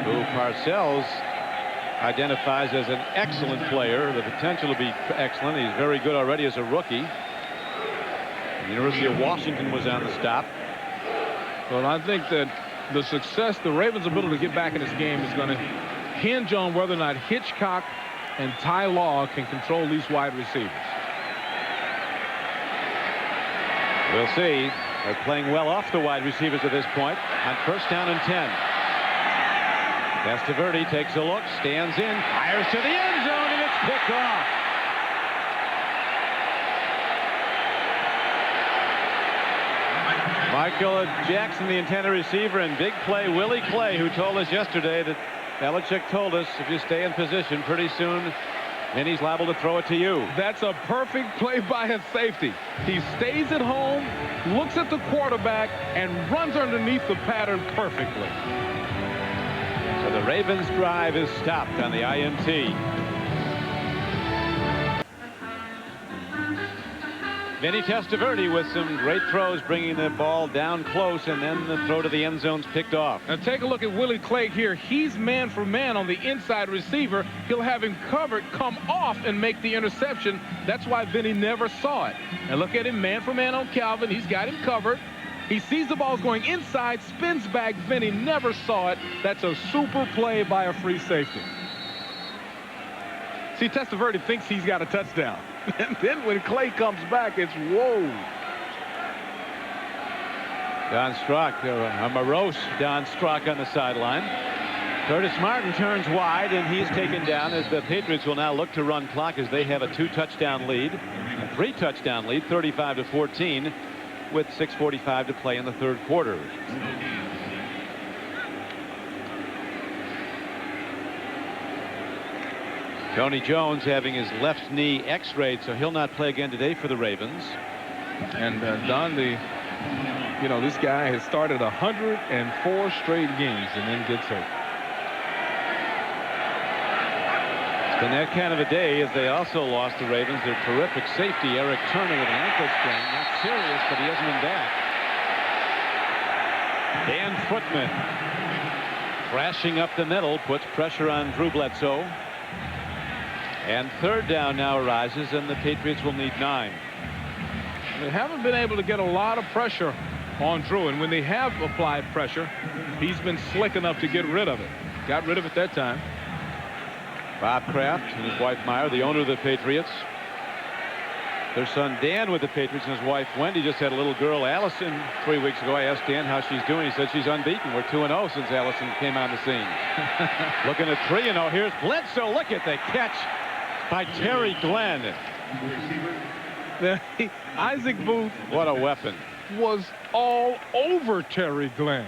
who Parcells identifies as an excellent player, the potential to be excellent. He's very good already as a rookie. The University of Washington was on the stop. Well, I think that the success, the Ravens' ability to get back in this game is going to hinge on whether or not Hitchcock and Ty Law can control these wide receivers. We'll see. They're playing well off the wide receivers at this point on first down and 10. Testaverde takes a look, stands in, fires to the end zone, and it's picked off. Michael Jackson, the intended receiver, and big play Willie Clay, who told us yesterday that Belichick told us if you stay in position pretty soon, then he's liable to throw it to you. That's a perfect play by his safety. He stays at home, looks at the quarterback, and runs underneath the pattern perfectly. So the Ravens' drive is stopped on the INT. Vinny Testaverde with some great throws, bringing the ball down close, and then the throw to the end zone's picked off. Now take a look at Willie Clay here. He's man for man on the inside receiver. He'll have him covered, come off, and make the interception. That's why Vinny never saw it. And look at him man for man on Calvin. He's got him covered. He sees the ball's going inside, spins back. Vinny never saw it. That's a super play by a free safety. See, Testaverde thinks he's got a touchdown. And then when Clay comes back, it's whoa. Don Strock, a morose Don Strock on the sideline. Curtis Martin turns wide, and he's taken down as the Patriots will now look to run clock as they have a 2-touchdown lead, a 3-touchdown lead, 35-14, with 6:45 to play in the third quarter. Tony Jones having his left knee x-rayed, so he'll not play again today for the Ravens. And Don, this guy has started 104 straight games and then gets hurt. It's been that kind of a day as they also lost the Ravens their terrific safety, Eric Turner, with an ankle sprain. Not serious, but he hasn't been back. Dan Footman crashing up the middle, puts pressure on Drew Bledsoe. And third down now arises, and the Patriots will need 9. They haven't been able to get a lot of pressure on Drew, and when they have applied pressure, he's been slick enough to get rid of it. Got rid of it that time. Bob Kraft and his wife Meyer, the owner of the Patriots. Their son Dan with the Patriots and his wife Wendy just had a little girl, Allison, 3 weeks ago. I asked Dan how she's doing. He said she's unbeaten. We're 2-0 since Allison came on the scene. Looking at 3-0. Here's Bledsoe. Look at the catch by Terry Glenn. Isaac Booth, what a weapon, was all over Terry Glenn.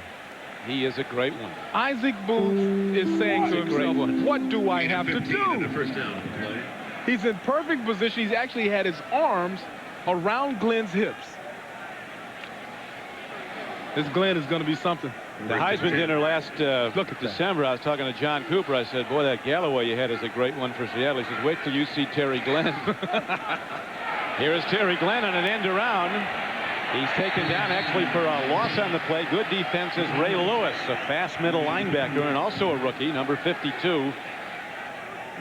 He is a great one. Isaac Booth is saying to himself, what do I have to do? He's in perfect position. He's actually had his arms around Glenn's hips. This Glenn is going to be something. The Heisman dinner last December, I was talking to John Cooper. I said, boy, that Galloway you had is a great one for Seattle. He says, wait till you see Terry Glenn. Here is Terry Glenn on an end around. He's taken down actually for a loss on the play. Good defense is Ray Lewis, a fast middle linebacker and also a rookie, number 52.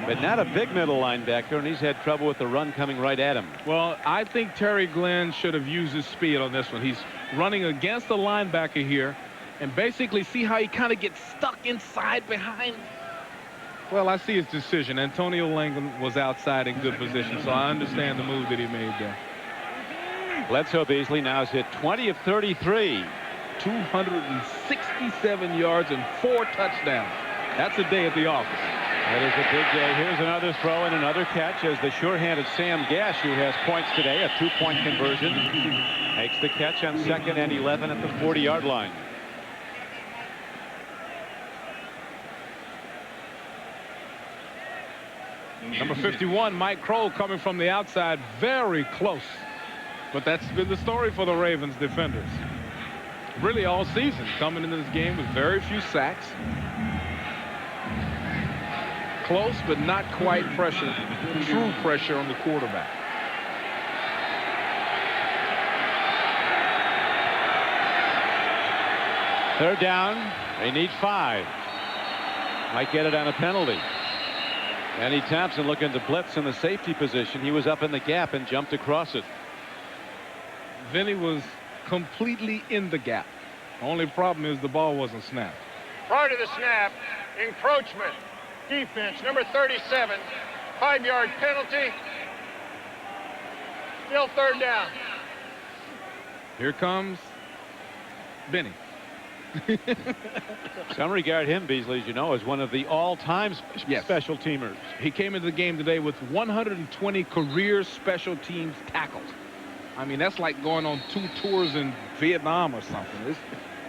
But not a big middle linebacker, and he's had trouble with the run coming right at him. Well, I think Terry Glenn should have used his speed on this one. He's running against the linebacker here, and basically see how he kind of gets stuck inside behind. Well, I see his decision. Antonio Langham was outside in good position, so I understand the move that he made there. Bledsoe Beasley now has hit 20 of 33. 267 yards and 4 touchdowns. That's a day at the office. That is a big day. Here's another throw and another catch as the sure-handed Sam Gash, who has points today, a 2-point conversion, makes the catch on 2nd and 11 at the 40-yard line. Number 51, Mike Kroll, coming from the outside, very close. But that's been the story for the Ravens defenders. Really all season, coming into this game with very few sacks. Close, but not quite pressure, true pressure on the quarterback. Third down. They need 5. Might get it on a penalty. Danny Thompson looking to blitz in the safety position. He was up in the gap and jumped across it. Vinny was completely in the gap. Only problem is the ball wasn't snapped. Prior to the snap, encroachment, defense, number 37, 5-yard penalty. Still third down. Here comes Benny. Some regard him, Beasley, as you know, as one of the all-time special teamers. He came into the game today with 120 career special teams tackles. I mean, that's like going on 2 tours in Vietnam or something.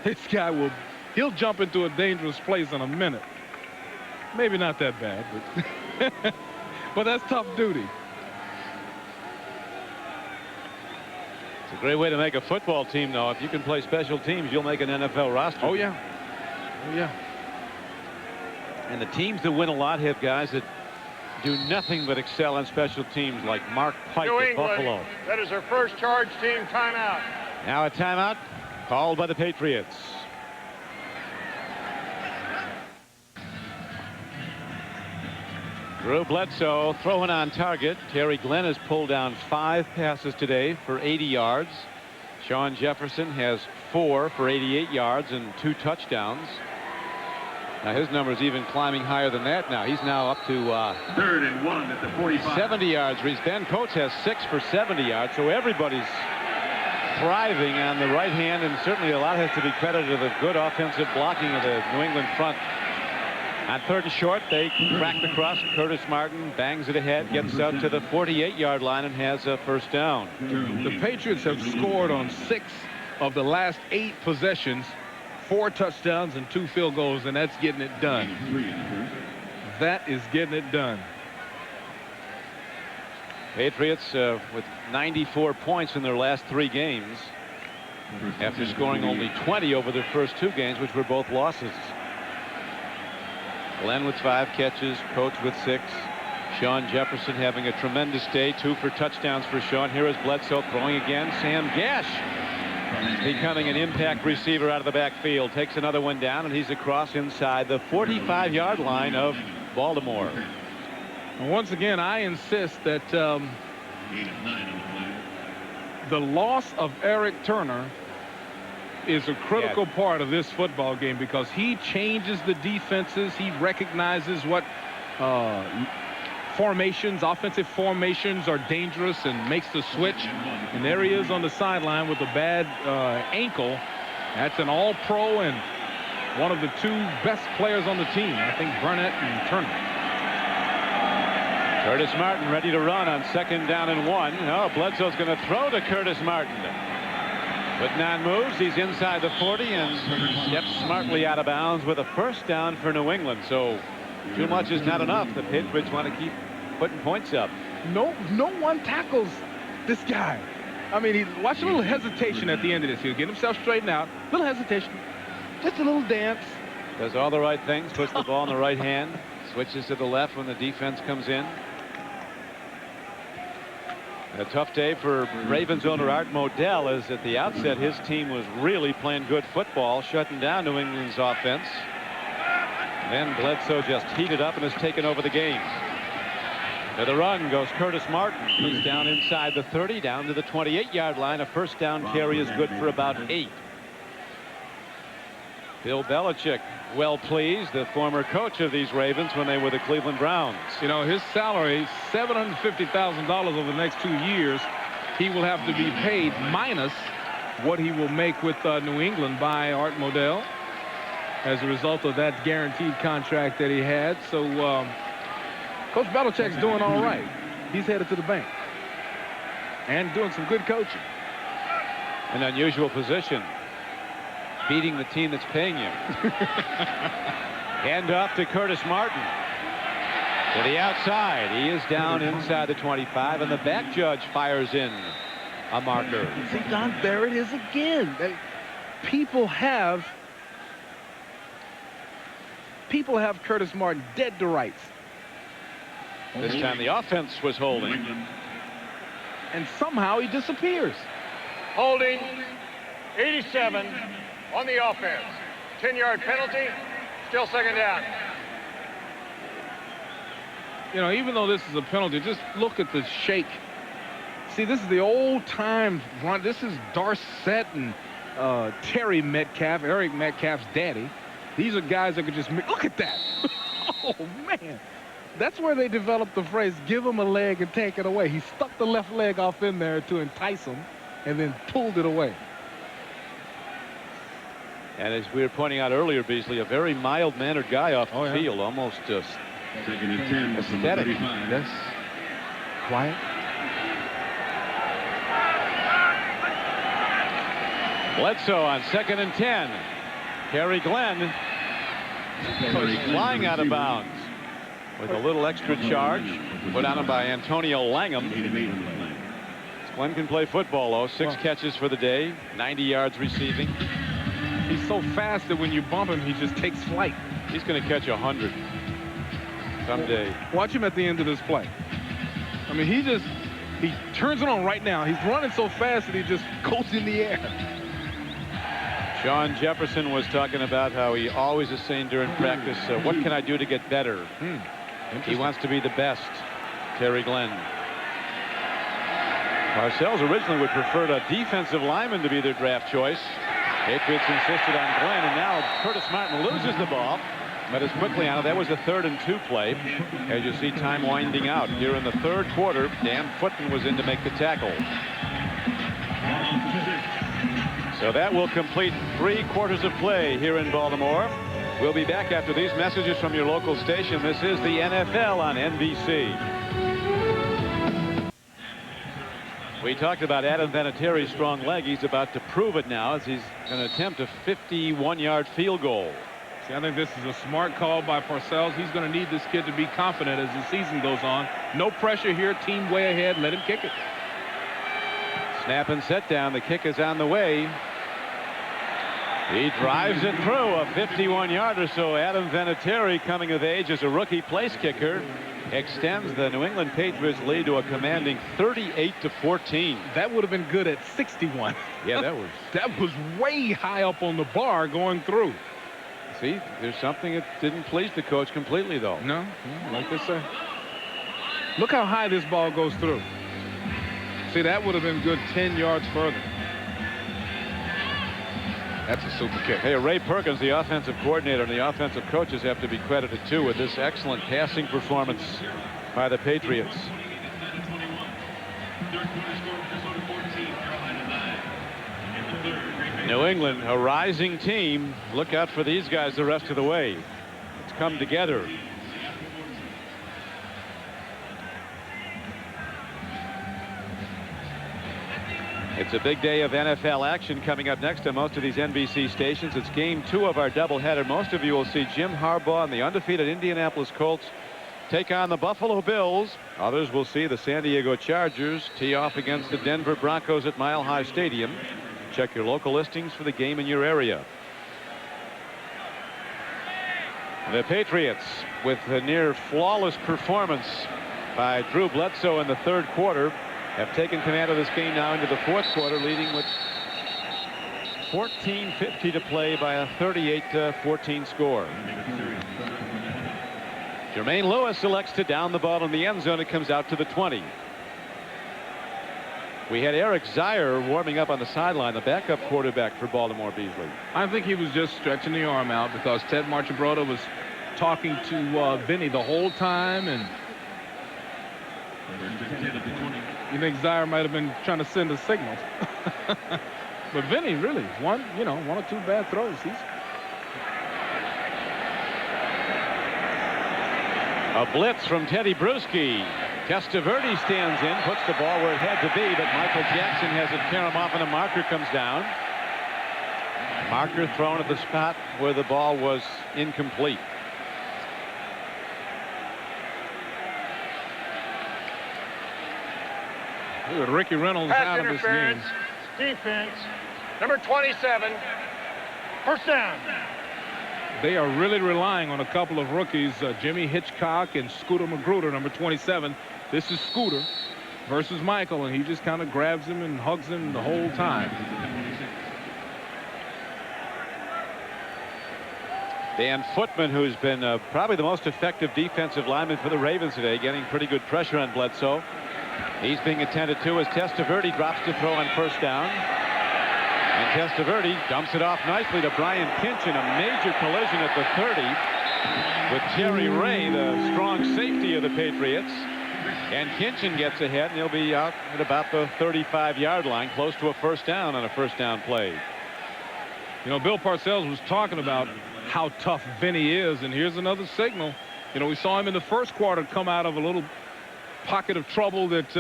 This guy he'll jump into a dangerous place in a minute. Maybe not that bad, but but that's tough duty. It's a great way to make a football team, though. If you can play special teams, you'll make an NFL roster. Oh, yeah. Oh, yeah. And the teams that win a lot have guys that do nothing but excel on special teams, like Mark Pike at Buffalo. That is their first charge team timeout. Now a timeout called by the Patriots. Drew Bledsoe throwing on target. Terry Glenn has pulled down 5 passes today for 80 yards. Sean Jefferson has 4 for 88 yards and 2 touchdowns. Now his number is even climbing higher than that now. He's now up to 3rd and 1 at the 45. 70 yards. Ben Coates has 6 for 70 yards. So everybody's thriving on the right hand, and certainly a lot has to be credited to the good offensive blocking of the New England front. On 3rd and short, they crack the cross. Curtis Martin bangs it ahead, gets out to the 48-yard line, and has a first down. The Patriots have scored on 6 of the last 8 possessions, 4 touchdowns and 2 field goals, and that's getting it done. That is getting it done. Patriots with 94 points in their last 3 games after scoring only 20 over their first 2 games, which were both losses. Glenn with 5 catches, Coates with 6. Sean Jefferson having a tremendous day, 2 for touchdowns for Sean. Here is Bledsoe throwing again. Sam Gash becoming an impact receiver out of the backfield. Takes another one down, and he's across inside the 45-yard line of Baltimore. And once again, I insist that the loss of Eric Turner is a critical part of this football game, because he changes the defenses. He recognizes what offensive formations are dangerous, and makes the switch. And there he is on the sideline with a bad ankle. That's an all-pro and one of the 2 best players on the team. I think Burnett and Turner. Curtis Martin ready to run on 2nd down and 1. Oh, Bledsoe's going to throw to Curtis Martin. But non moves. He's inside the 40 and steps smartly out of bounds with a first down for New England. So too much is not enough. The Patriots want to keep putting points up. No one tackles this guy. I mean, watch a little hesitation at the end of this. He'll get himself straightened out. Little hesitation. Just a little dance. Does all the right things. Puts the ball in the right hand. Switches to the left when the defense comes in. A tough day for Ravens owner Art Modell, as at the outset his team was really playing good football, shutting down New England's offense. Then Bledsoe just heated up and has taken over the game. To the run goes Curtis Martin. He's down inside the 30, down to the 28-yard line. A first down carry is good for about 8. Bill Belichick well pleased, the former coach of these Ravens when they were the Cleveland Browns. You know, his salary, $750,000 over the next 2 years. He will have to be paid minus what he will make with New England by Art Modell as a result of that guaranteed contract that he had. So Coach Belichick's doing all right. He's headed to the bank and doing some good coaching. An unusual position, beating the team that's paying you. Hand off to Curtis Martin. To the outside. He is down inside the 25, and the back judge fires in a marker. See, Don, there it is again. People have Curtis Martin dead to rights. This time the offense was holding. And somehow he disappears. Holding 87 on the offense. 10-yard penalty. Still 2nd down. You know, even though this is a penalty, just look at the shake. See, this is the old-time run. This is Darcet and Terry Metcalf, Eric Metcalf's daddy. These are guys that could just make, look at that. Oh, man. That's where they developed the phrase, give him a leg and take it away. He stuck the left leg off in there to entice him and then pulled it away. And as we were pointing out earlier, Beasley, a very mild-mannered guy off the field, almost just 2nd and 10 aesthetic. Yes. Quiet. Bledsoe on 2nd and 10. Kerry Glenn goes flying out of bounds with a little extra charge put on him by Antonio Langham. Glenn can play football, though. 6 catches for the day, 90 yards receiving. He's so fast that when you bump him, he just takes flight. He's going to catch 100 someday. Watch him at the end of this play. I mean, he turns it on right now. He's running so fast that he just goes in the air. Sean Jefferson was talking about how he always is saying during practice, what can I do to get better? He wants to be the best. Terry Glenn. Parcells originally would prefer a defensive lineman to be their draft choice. Patriots insisted on Glenn, and now Curtis Martin loses the ball, but is quickly on it. That was a 3rd and 2 play. As you see time winding out here in the 3rd quarter, Dan Footman was in to make the tackle. So that will complete 3 quarters of play here in Baltimore. We'll be back after these messages from your local station. This is the NFL on NBC. We talked about Adam Vinatieri's strong leg. He's about to prove it now as he's going to attempt a 51-yard field goal. See, I think this is a smart call by Parcells. He's going to need this kid to be confident as the season goes on. No pressure here. Team way ahead. Let him kick it. Snap and set down. The kick is on the way. He drives it through a 51-yarder. So Adam Vinatieri, coming of age as a rookie place kicker, extends the New England Patriots lead to a commanding 38-14. That would have been good at 61. Yeah, that was way high up on the bar going through. See, there's something that didn't please the coach completely, though. No, like I said. Look how high this ball goes through. See, that would have been good 10 yards further. That's a super kick. Hey, Ray Perkins, the offensive coordinator, and the offensive coaches have to be credited, too, with this excellent passing performance by the Patriots. New England, a rising team. Look out for these guys the rest of the way. It's come together. It's a big day of NFL action coming up next on most of these NBC stations. It's game 2 of our doubleheader. Most of you will see Jim Harbaugh and the undefeated Indianapolis Colts take on the Buffalo Bills. Others will see the San Diego Chargers tee off against the Denver Broncos at Mile High Stadium. Check your local listings for the game in your area. The Patriots, with a near flawless performance by Drew Bledsoe in the 3rd quarter, have taken command of this game now into the 4th quarter, leading with 14:50 to play by a 38-14 score. Jermaine Lewis elects to down the ball in the end zone. It comes out to the 20. We had Eric Zier warming up on the sideline, the backup quarterback for Baltimore Beasley. I think he was just stretching the arm out because Ted Marchibroda was talking to Vinny the whole time, and you think Zier might have been trying to send a signal. But Vinny really, one or two bad throws. A blitz from Teddy Brewski. Testaverde stands in, puts the ball where it had to be, but Michael Jackson has it tear him off, and a marker comes down. Marker thrown at the spot where the ball was incomplete. Ricky Reynolds Pass out of this game. Defense. Number 27. First down. They are really relying on a couple of rookies, Jimmy Hitchcock and Scooter Magruder, number 27. This is Scooter versus Michael, and he just kind of grabs him and hugs him the whole time. Dan Footman, who's been probably the most effective defensive lineman for the Ravens today, getting pretty good pressure on Bledsoe. He's being attended to as Testaverde drops to throw on first down. And Testaverde dumps it off nicely to Brian Kinchin. A major collision at the 30 with Jerry Ray, the strong safety of the Patriots. And Kinchin gets ahead, and he'll be out at about the 35-yard line, close to a first down on a first down play. You know, Bill Parcells was talking about how tough Vinny is, and here's another signal. You know, we saw him in the 1st quarter come out of a little pocket of trouble that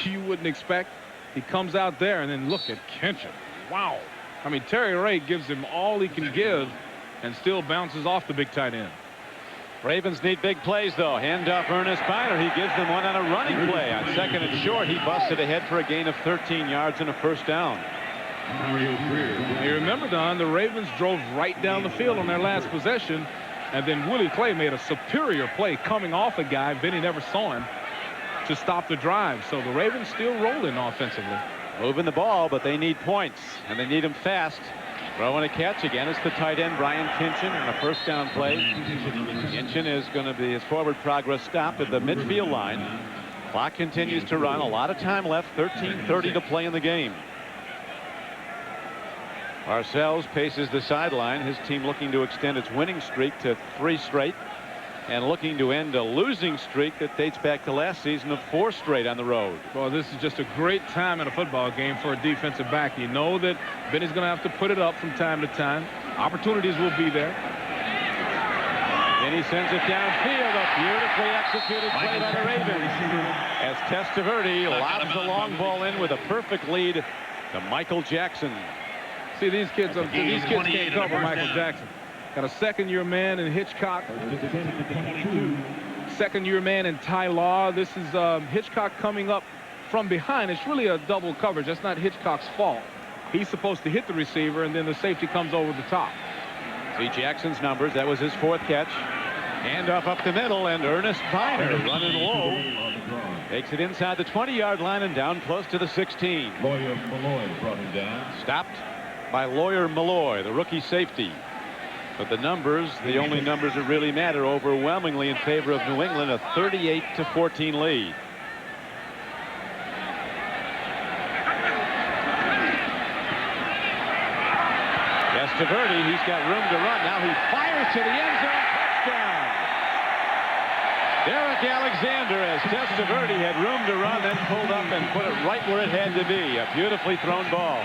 you wouldn't expect. He comes out there, and then look at Kinchin. Wow. I mean, Terry Ray gives him all he can give and still bounces off the big tight end. Ravens need big plays, though. Handoff Ernest Byner. He gives them one on a running play. On 2nd and short, he busted ahead for a gain of 13 yards and a first down. You remember, Don, the Ravens drove right down the field on their last possession, and then Willie Clay made a superior play coming off a guy Vinny never saw him to stop the drive. So the Ravens still rolling offensively. Moving the ball, but they need points, and they need them fast. Throwing a catch again. It's the tight end, Brian Kinchin, on a first down play. Kinchin is going to be his forward progress stopped at the midfield line. Clock continues to run. A lot of time left. 13:30 to play in the game. Parcells paces the sideline. His team looking to extend its winning streak to 3 straight and looking to end a losing streak that dates back to last season of 4 straight on the road. Well, this is just a great time in a football game for a defensive back. You know that Benny's going to have to put it up from time to time. Opportunities will be there. Then he sends it downfield. A beautifully executed play by the Ravens as Testaverde lobs the long ball in with a perfect lead to Michael Jackson. See, these kids can't cover Michael Jackson. Got a second-year man in Hitchcock. Second-year man in Ty Law. This is Hitchcock coming up from behind. It's really a double coverage. That's not Hitchcock's fault. He's supposed to hit the receiver, and then the safety comes over the top. See Jackson's numbers. That was his 4th catch. Handoff up the middle, and Ernest Viner running low. Takes it inside the 20-yard line and down close to the 16. Lawyer Malloy brought him down. Stopped by Lawyer Malloy, the rookie safety. But the numbers, the only numbers that really matter, overwhelmingly in favor of New England, a 38-14 lead. Testaverde, he's got room to run. Now he fires to the end zone. Touchdown. Derek Alexander, as Testaverde had room to run, then pulled up and put it right where it had to be. A beautifully thrown ball.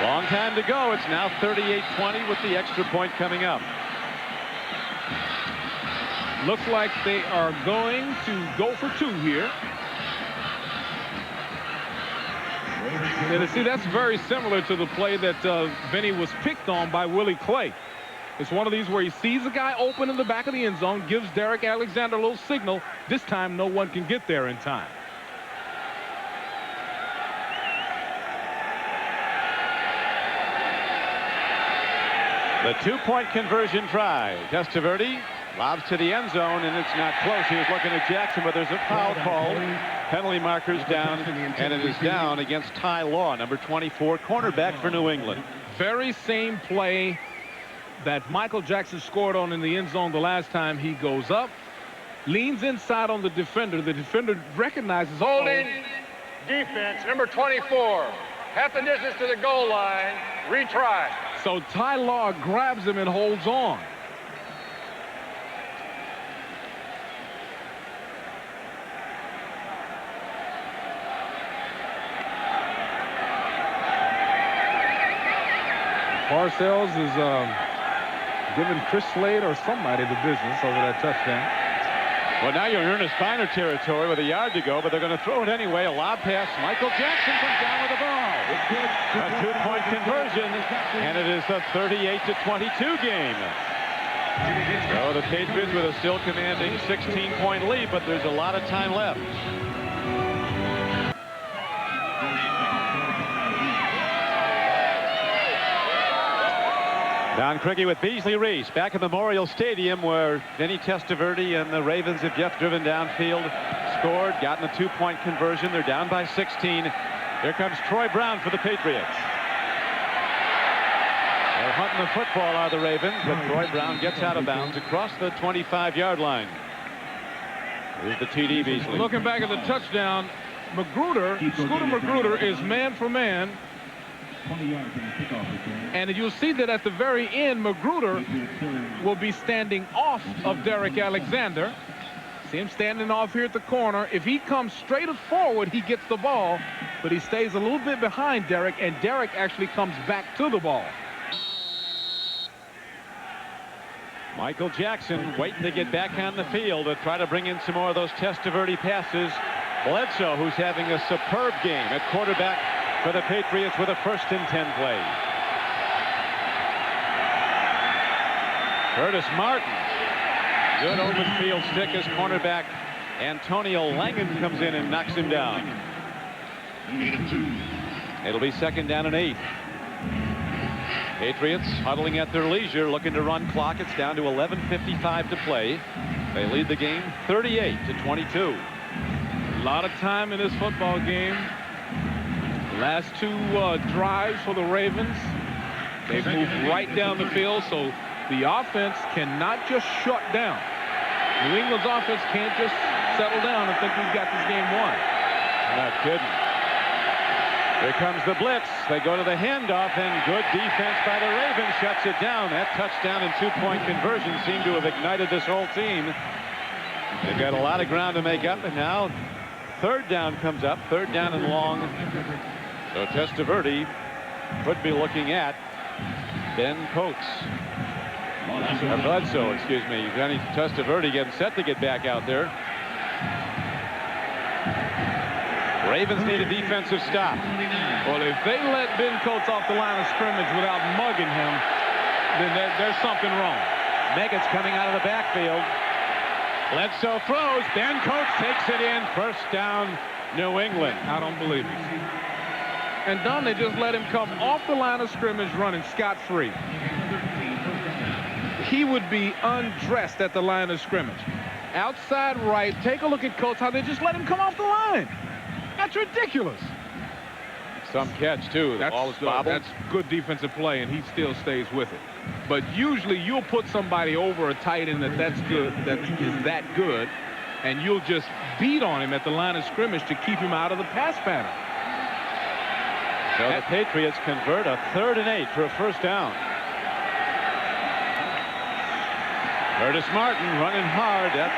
Long time to go. It's now 38-20 with the extra point coming up. Looks like they are going to go for 2 here. And see, that's very similar to the play that Vinny was picked on by Willie Clay. It's one of these where he sees a guy open in the back of the end zone, gives Derek Alexander a little signal. This time, no one can get there in time. The 2-point conversion try. Testaverde lobs to the end zone, and it's not close. He was looking at Jackson, but there's a foul called. Penalty markers down, and it is down against Ty Law, number 24, cornerback for New England. Very same play that Michael Jackson scored on in the end zone the last time. He goes up, leans inside on the defender. The defender recognizes holding defense, number 24. Half the distance to the goal line. Retry. So Ty Law grabs him and holds on. Parcells is giving Chris Slade or somebody the business over that touchdown. Well, now you're in Ernest Viner territory with a yard to go, but they're going to throw it anyway. A lob pass. Michael Jackson comes down with the ball. A 2-point conversion, and it is the 38-22 game. So the Patriots with a still commanding 16-point lead, but there's a lot of time left. Don Criqui with Beasley Reese back at Memorial Stadium, where Vinny Testaverde and the Ravens have just driven downfield, scored, gotten a 2-point conversion. They're down by 16. Here comes Troy Brown for the Patriots. They're hunting the football, are the Ravens, but Troy Brown gets out of bounds across the 25-yard line. Here's the TD, Beasley. Looking back at the touchdown, Scooter Magruder is man for man. And you'll see that at the very end, Magruder will be standing off of Derek Alexander. See him standing off here at the corner. If he comes straight forward, he gets the ball, but he stays a little bit behind Derek, and Derek actually comes back to the ball. Michael Jackson waiting to get back on the field to try to bring in some more of those Testaverde passes. Bledsoe, who's having a superb game at quarterback for the Patriots with a 1st and 10 play. Curtis Martin. Good open field stick as cornerback. Antonio Langan comes in and knocks him down. It'll be 2nd down and 8. Patriots huddling at their leisure, looking to run clock. It's down to 11:55 to play. They lead the game 38-22. A lot of time in this football game. Last 2 drives for the Ravens. They've moved right down the field, so the offense cannot just shut down. New England's offense can't just settle down and think we've got this game won. Not kidding. Here comes the blitz. They go to the handoff, and good defense by the Ravens shuts it down. That touchdown and two-point conversion seem to have ignited this whole team. They've got a lot of ground to make up, and now third down comes up. Third down and long. So Testaverde could be looking at Ben Coates. Or Bledsoe, excuse me. Johnny Testaverde getting set to get back out there. Ravens need a defensive stop. Well, if they let Ben Coates off the line of scrimmage without mugging him, then there's something wrong. Meggett's coming out of the backfield. Bledsoe throws. Ben Coates takes it in. First down, New England. I don't believe it. And Don, they just let him come off the line of scrimmage running scot-free. He would be undressed at the line of scrimmage. Outside right, take a look at Coates, how they just let him come off the line. That's ridiculous. Some catch, too. That's good defensive play, and he still stays with it. But usually you'll put somebody over a tight end that's good, that is that good, and you'll just beat on him at the line of scrimmage to keep him out of the pass pattern. So the Patriots convert a 3rd and 8 for a first down. Curtis Martin running hard. That's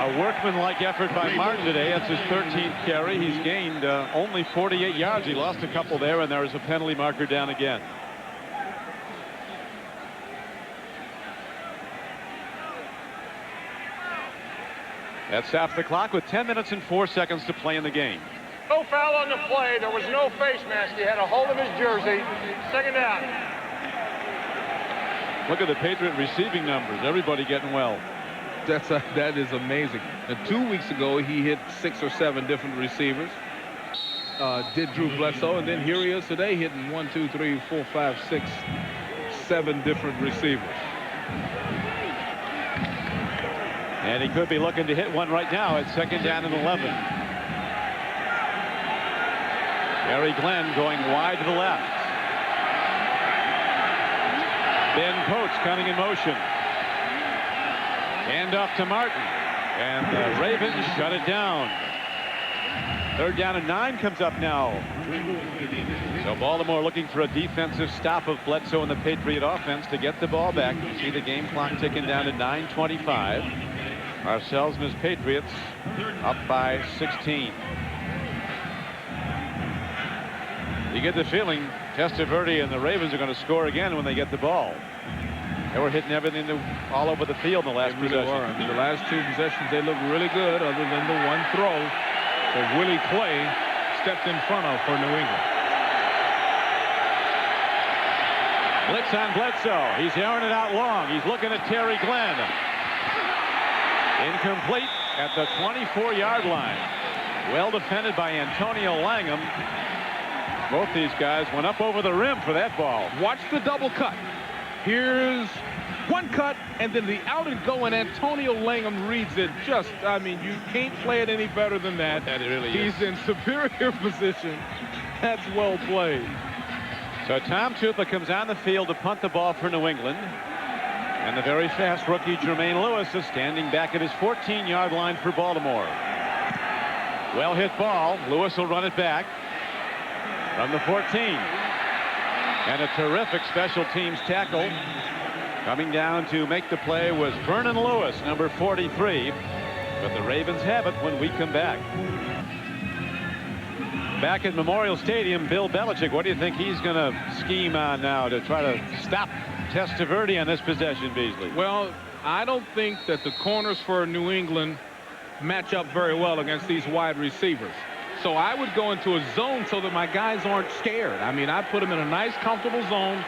a workmanlike effort by Martin today. That's his 13th carry. He's gained only 48 yards. He lost a couple there, and there is a penalty marker down again. That stops the clock with 10 minutes and 4 seconds to play in the game. No foul on the play. There was no face mask. He had a hold of his jersey. Second down. Look at the Patriot receiving numbers. Everybody getting well. That is amazing. Now, 2 weeks ago, he hit 6 or 7 different receivers. Did Drew Bledsoe, and then here he is today hitting 1, 2, 3, 4, 5, 6, 7 different receivers. And he could be looking to hit one right now at 2nd down and 11. Gary Glenn going wide to the left. Ben Coates coming in motion. Hand off to Martin. And the Ravens shut it down. 3rd down and 9 comes up now. So Baltimore looking for a defensive stop of Bledsoe and the Patriot offense to get the ball back. You see the game clock ticking down to 9:25. Parcells and his Patriots up by 16. You get the feeling Testaverde and the Ravens are going to score again when they get the ball. They were hitting everything all over the field in the last possession. The last 2 possessions, they looked really good, other than the one throw that Willie Clay stepped in front of for New England. Blitz on Bledsoe. He's airing it out long. He's looking at Terry Glenn. Incomplete at the 24-yard line. Well defended by Antonio Langham. Both these guys went up over the rim for that ball. Watch the double cut. Here's one cut, and then the out and go, and Antonio Langham reads it just, I mean, you can't play it any better than that. That it really is. He's in superior position. That's well played. So Tom Tupa comes on the field to punt the ball for New England. And the very fast rookie Jermaine Lewis is standing back at his 14-yard line for Baltimore. Well hit ball. Lewis will run it back from the 14. And a terrific special teams tackle. Coming down to make the play was Vernon Lewis, number 43. But the Ravens have it when we come back. Back at Memorial Stadium, Bill Belichick, what do you think he's going to scheme on now to try to stop Testaverde on this possession, Beasley? Well, I don't think that the corners for New England match up very well against these wide receivers. So I would go into a zone so that my guys aren't scared. I mean, I put them in a nice, comfortable zone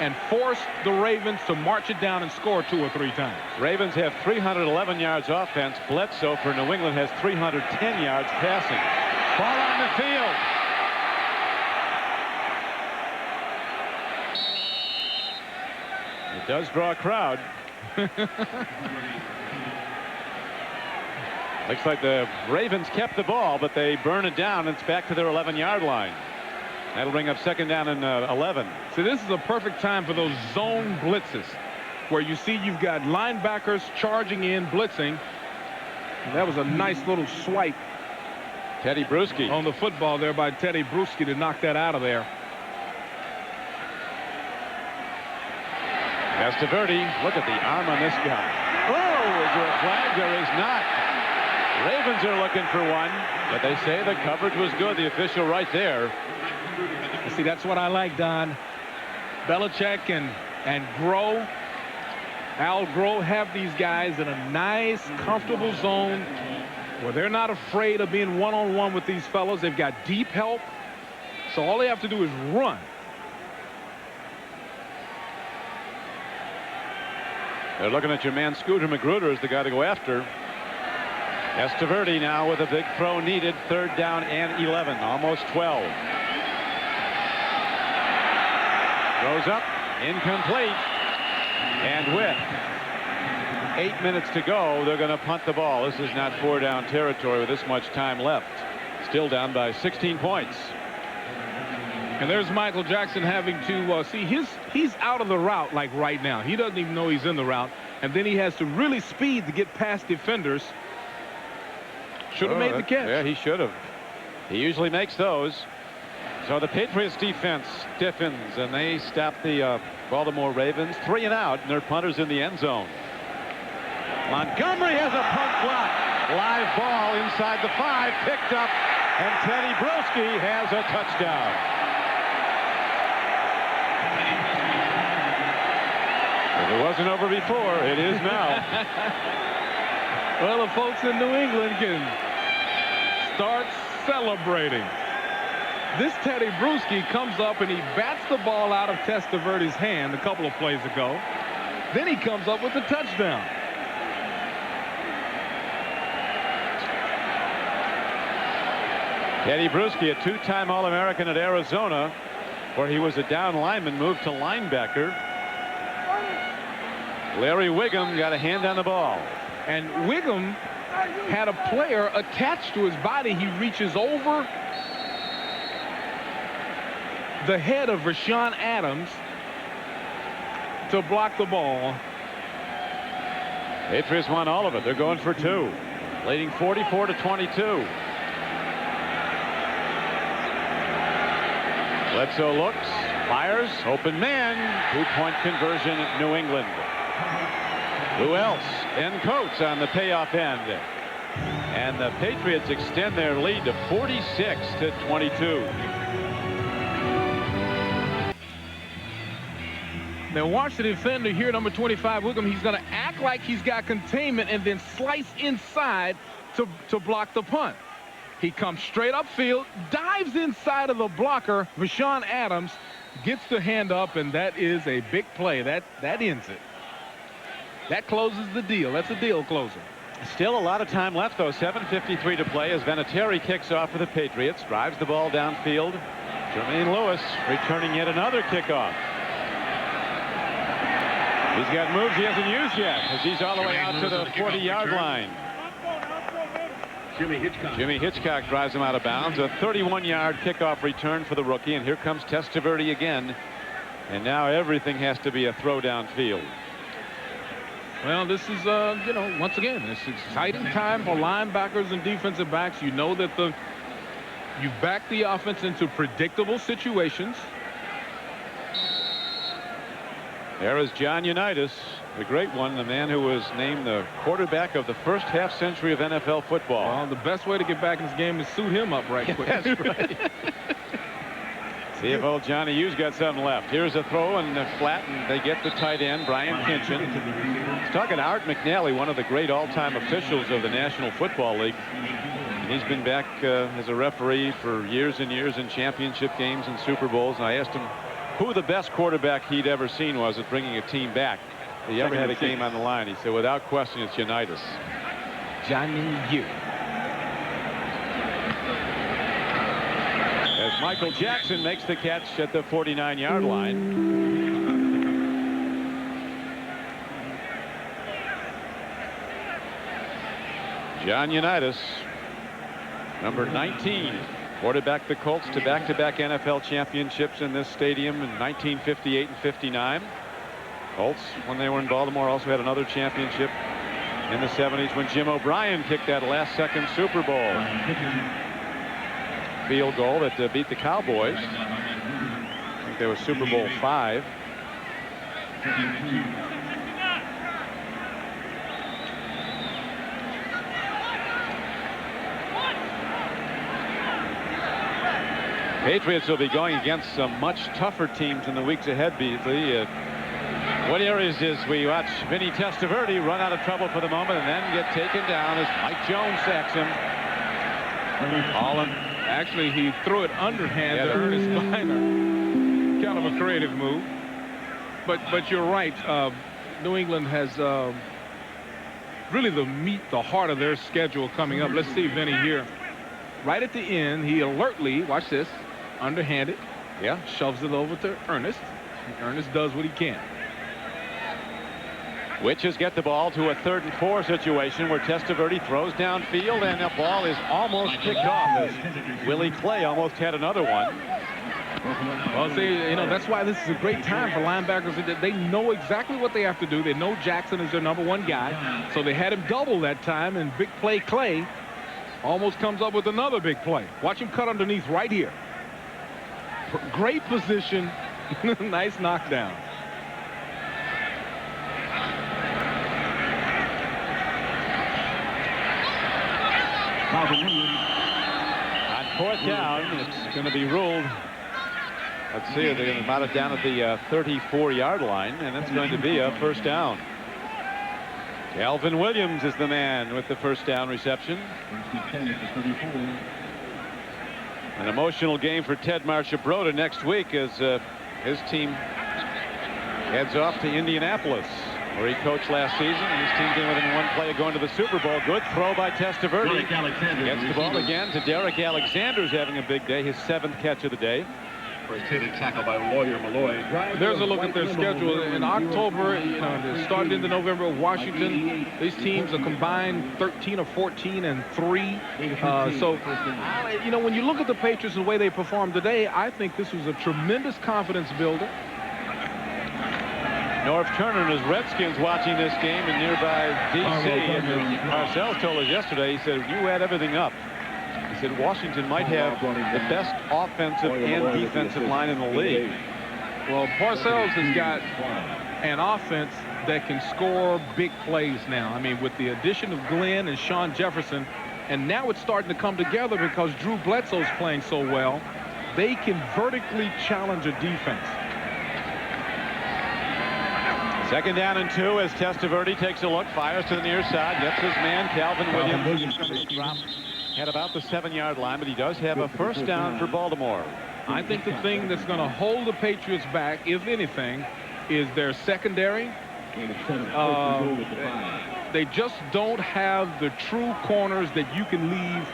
and force the Ravens to march it down and score 2 or 3 times. Ravens have 311 yards offense. Bledsoe for New England has 310 yards passing. Ball on the field. It does draw a crowd. Looks like the Ravens kept the ball, but they burn it down, and it's back to their 11-yard line. That'll bring up 2nd down and 11. So this is a perfect time for those zone blitzes. where you see you've got linebackers charging in, blitzing. And that was a nice little swipe. Teddy Brewski on the football there by Teddy Brewski to knock that out of there. Testaverde, look at the arm on this guy. Oh, is there a flag? There is not. Ravens are looking for one, but they say the coverage was good. The official right there. See, that's what I like, Don. Belichick and Groh, Al Groh, have these guys in a nice, comfortable zone where they're not afraid of being one-on-one with these fellows. They've got deep help, so all they have to do is run. They're looking at your man Scooter Magruder as the guy to go after. Testaverde now with a big throw needed. 3rd down and 11, almost 12. Throws up, incomplete, and with 8 minutes to go, they're going to punt the ball. This is not 4-down territory with this much time left. Still down by 16 points. And there's Michael Jackson having to see he's out of the route like right now. He doesn't even know he's in the route, and then he has to really speed to get past defenders. Should have made the catch. Yeah, he should have. He usually makes those. So the Patriots defense stiffens, and they stop the Baltimore Ravens. 3 and out, and their punter's in the end zone. Montgomery has a punt block. Live ball inside the 5, picked up, and Teddy Brewski has a touchdown. If it wasn't over before, it is now. Well, the folks in New England can start celebrating. This Teddy Brewski comes up and he bats the ball out of Testaverde's hand a couple of plays ago. Then he comes up with the touchdown. Teddy Brewski, a 2-time All-American at Arizona, where he was a down lineman, moved to linebacker. Larry Wiggum got a hand on the ball. And Wiggum had a player attached to his body. He reaches over the head of Rashawn Adams to block the ball. Patriots won all of it. They're going for 2, leading 44-22. Bledsoe looks, fires, open man, 2-point conversion, New England. Who else? Ben Coates on the payoff end. And the Patriots extend their lead to 46-22. Now watch the defender here, number 25, Wiggum. He's going to act like he's got containment and then slice inside to block the punt. He comes straight upfield, dives inside of the blocker. Rashawn Adams gets the hand up, and that is a big play. That ends it. That closes the deal. That's a deal closer. Still a lot of time left, though. 7:53 to play as Vinatieri kicks off for the Patriots. Drives the ball downfield. Jermaine Lewis returning yet another kickoff. He's got moves he hasn't used yet as he's all the way out to the 40-yard line. Jimmy Hitchcock drives him out of bounds. A 31-yard kickoff return for the rookie. And here comes Testaverde again. And now everything has to be a throw downfield. Well, this is, you know, once again, it's an exciting time for linebackers and defensive backs. You know that you back the offense into predictable situations. There is John Unitas, the great one, the man who was named the quarterback of the first half century of NFL football. Well, the best way to get back in this game is suit him up right quick. That's right. See if old Johnny U's got something left. Here's a throw and a flat, and they get the tight end, Brian Kinchin. He's talking to Art McNally, one of the great all-time officials of the National Football League. And he's been back as a referee for years and years in championship games and Super Bowls. And I asked him who the best quarterback he'd ever seen was at bringing a team back. He ever had a game on the line. He said, without question, it's Unitas. Johnny U. As Michael Jackson makes the catch at the 49-yard line. John Unitas, number 19, quarterbacked the Colts to back-to-back NFL championships in this stadium in 1958 and 59. Colts, when they were in Baltimore, also had another championship in the 70s when Jim O'Brien kicked that last-second Super Bowl field goal that beat the Cowboys. I think they were Super Bowl V. Patriots will be going against some much tougher teams in the weeks ahead, Beasley. What areas is we watch Vinny Testaverde run out of trouble for the moment and then get taken down as Mike Jones sacks him. Actually, he threw it underhand to Ernest Biner. Kind of a creative move. But you're right. New England has really the heart of their schedule coming up. Let's see Vinny here. Right at the end, he alertly, watch this, underhanded. Yeah, shoves it over to Ernest. Ernest does what he can. Witches get the ball to a 3rd and 4 situation where Testaverde throws downfield, and the ball is almost picked off as Willie Clay almost had another one. Well, see, that's why this is a great time for linebackers. They know exactly what they have to do. They know Jackson is their #1 guy, so they had him double that time, and big play Clay almost comes up with another big play. Watch him cut underneath right here. Great position. Nice knockdown. On 4th down, it's going to be ruled. Let's see, they're going to mount it down at the 34-yard line, and it's going to be a 1st down. Calvin Williams is the man with the 1st down reception. An emotional game for Ted Marchibroda next week as his team heads off to Indianapolis, where he coached last season, and his team came within 1 play of going to the Super Bowl. Good throw by Testaverde. Gets the ball again to Derek Alexander's having a big day, his 7th catch of the day. First hitting tackle by Lawyer Malloy. There's a look at their schedule. In October, it started into November. Washington, these teams are combined 13 or 14 and 3. So, when you look at the Patriots and the way they performed today, I think this was a tremendous confidence builder. Norv Turner and his Redskins watching this game in nearby D.C. And Parcells told us yesterday, he said, if you add everything up, he said Washington might have the best offensive and defensive line in the league. Well, Parcells has got an offense that can score big plays now. I mean, with the addition of Glenn and Sean Jefferson, and now it's starting to come together because Drew Bledsoe's playing so well. They can vertically challenge a defense. 2nd down and 2 as Testaverde takes a look, fires to the near side, gets his man Calvin Williams. At about the 7-yard line, but he does have a 1st down for Baltimore. I think the thing that's going to hold the Patriots back, if anything, is their secondary. They just don't have the true corners that you can leave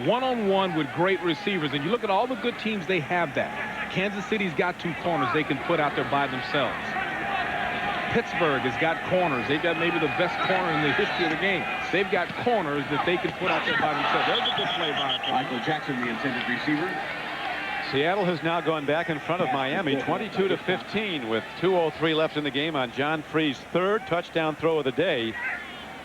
one-on-one with great receivers. And you look at all the good teams, they have that. Kansas City's got 2 corners they can put out there by themselves. Pittsburgh has got corners. They've got maybe the best corner in the history of the game. They've got corners that they can put out there by themselves. There's a good play by Michael Jackson, the intended receiver. Seattle has now gone back in front of Miami 22-15 with 2:03 left in the game on John Free's 3rd touchdown throw of the day.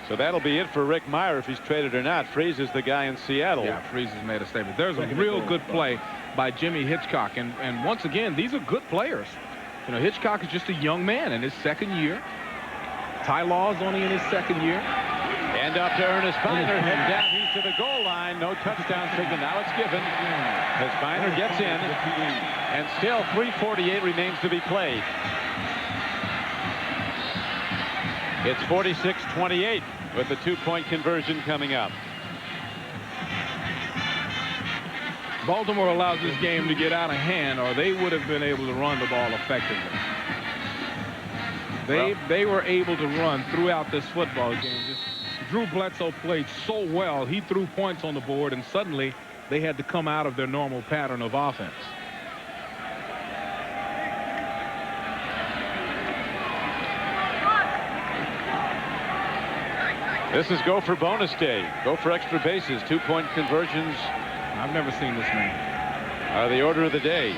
So that'll be it for Rick Meyer if he's traded or not. Freeze is the guy in Seattle. Yeah, Freeze has made a statement. There's a real good play by Jimmy Hitchcock. And once again, these are good players. Hitchcock is just a young man in his 2nd year. Ty Law's only in his 2nd year. And up to Ernest Biner, head down, he's to the goal line. No touchdown signal. Now it's given as Biner gets in, and still 3:48 remains to be played. It's 46-28 with the 2-point conversion coming up. Baltimore allows this game to get out of hand, or they would have been able to run the ball effectively. They were able to run throughout this football game. Drew Bledsoe played so well. He threw points on the board, and suddenly they had to come out of their normal pattern of offense. This is go for bonus day. Go for extra bases. 2-point conversions. I've never seen this man. Are the order of the day.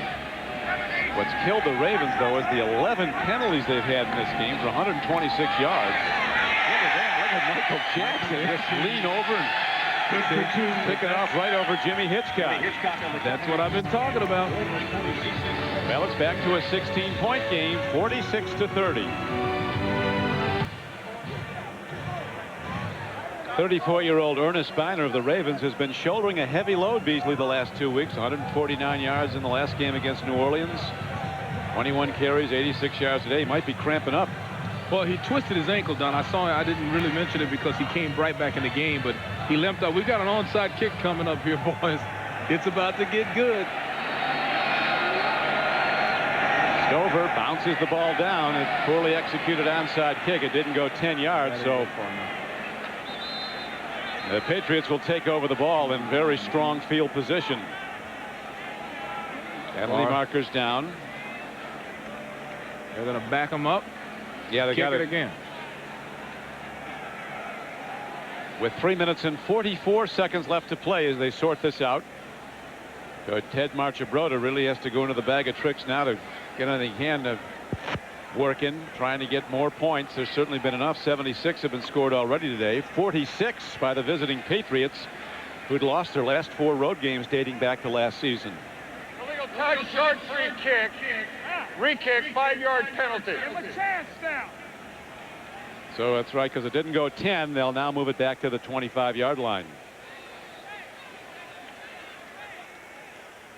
What's killed the Ravens, though, is the 11 penalties they've had in this game for 126 yards. Look at that. Look at Michael Jackson just lean over and pick it off right over Jimmy Hitchcock. That's what I've been talking about. Well, it's back to a 16-point game, 46-30. 34-year-old Ernest Biner of the Ravens has been shouldering a heavy load, Beasley, the last 2 weeks. 149 yards in the last game against New Orleans. 21 carries, 86 yards a day. He might be cramping up. Well, he twisted his ankle, Don. I saw it. I didn't really mention it because he came right back in the game, but he limped up. We've got an onside kick coming up here, boys. It's about to get good. Stover bounces the ball down. A poorly executed onside kick. It didn't go 10 yards, so the Patriots will take over the ball in very strong field position. Penalty markers down. They're going to back him up. Yeah, they got it again. With 3 minutes and 44 seconds left to play as they sort this out. So Ted Marchibroda really has to go into the bag of tricks now to get anything he can to work in, trying to get more points. There's certainly been enough. 76 have been scored already today. 46 by the visiting Patriots, who'd lost their last 4 road games dating back to last season. Illegal tag, short free kick. Re-kick, 5-yard penalty. Give a chance now. So that's right, because it didn't go 10. They'll now move it back to the 25-yard line.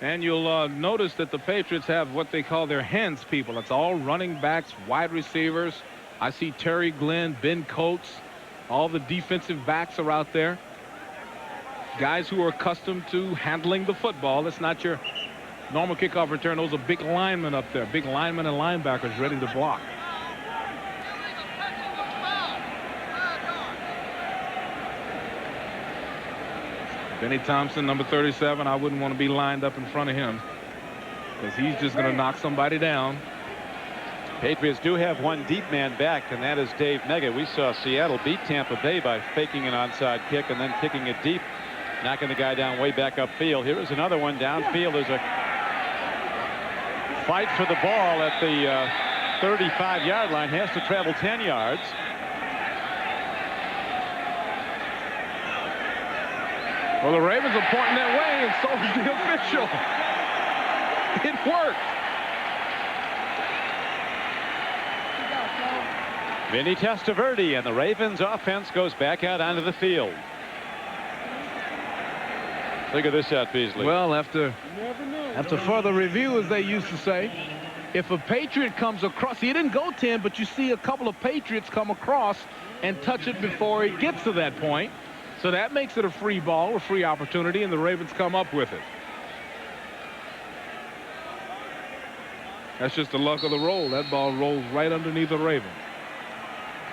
And you'll notice that the Patriots have what they call their hands people. It's all running backs, wide receivers. I see Terry Glenn, Ben Coates, all the defensive backs are out there. Guys who are accustomed to handling the football. It's not your normal kickoff return. Those are big linemen up there, big linemen and linebackers ready to block. Benny Thompson, number 37. I wouldn't want to be lined up in front of him because he's just going to knock somebody down. Patriots do have one deep man back, and that is Dave Mega. We saw Seattle beat Tampa Bay by faking an onside kick and then kicking it deep, knocking the guy down way back upfield. Here is another one downfield. There's a fight for the ball at the 35-yard line. Has to travel 10 yards. Well, the Ravens are pointing that way, and so is the official. It worked. Vinny Testaverde, and the Ravens offense goes back out onto the field. Figure this out, Beasley. Well, after further review, as they used to say, if a Patriot comes across, he didn't go 10, but you see a couple of Patriots come across and touch it before it gets to that point. So that makes it a free ball, a free opportunity, and the Ravens come up with it. That's just the luck of the roll. That ball rolls right underneath the Ravens.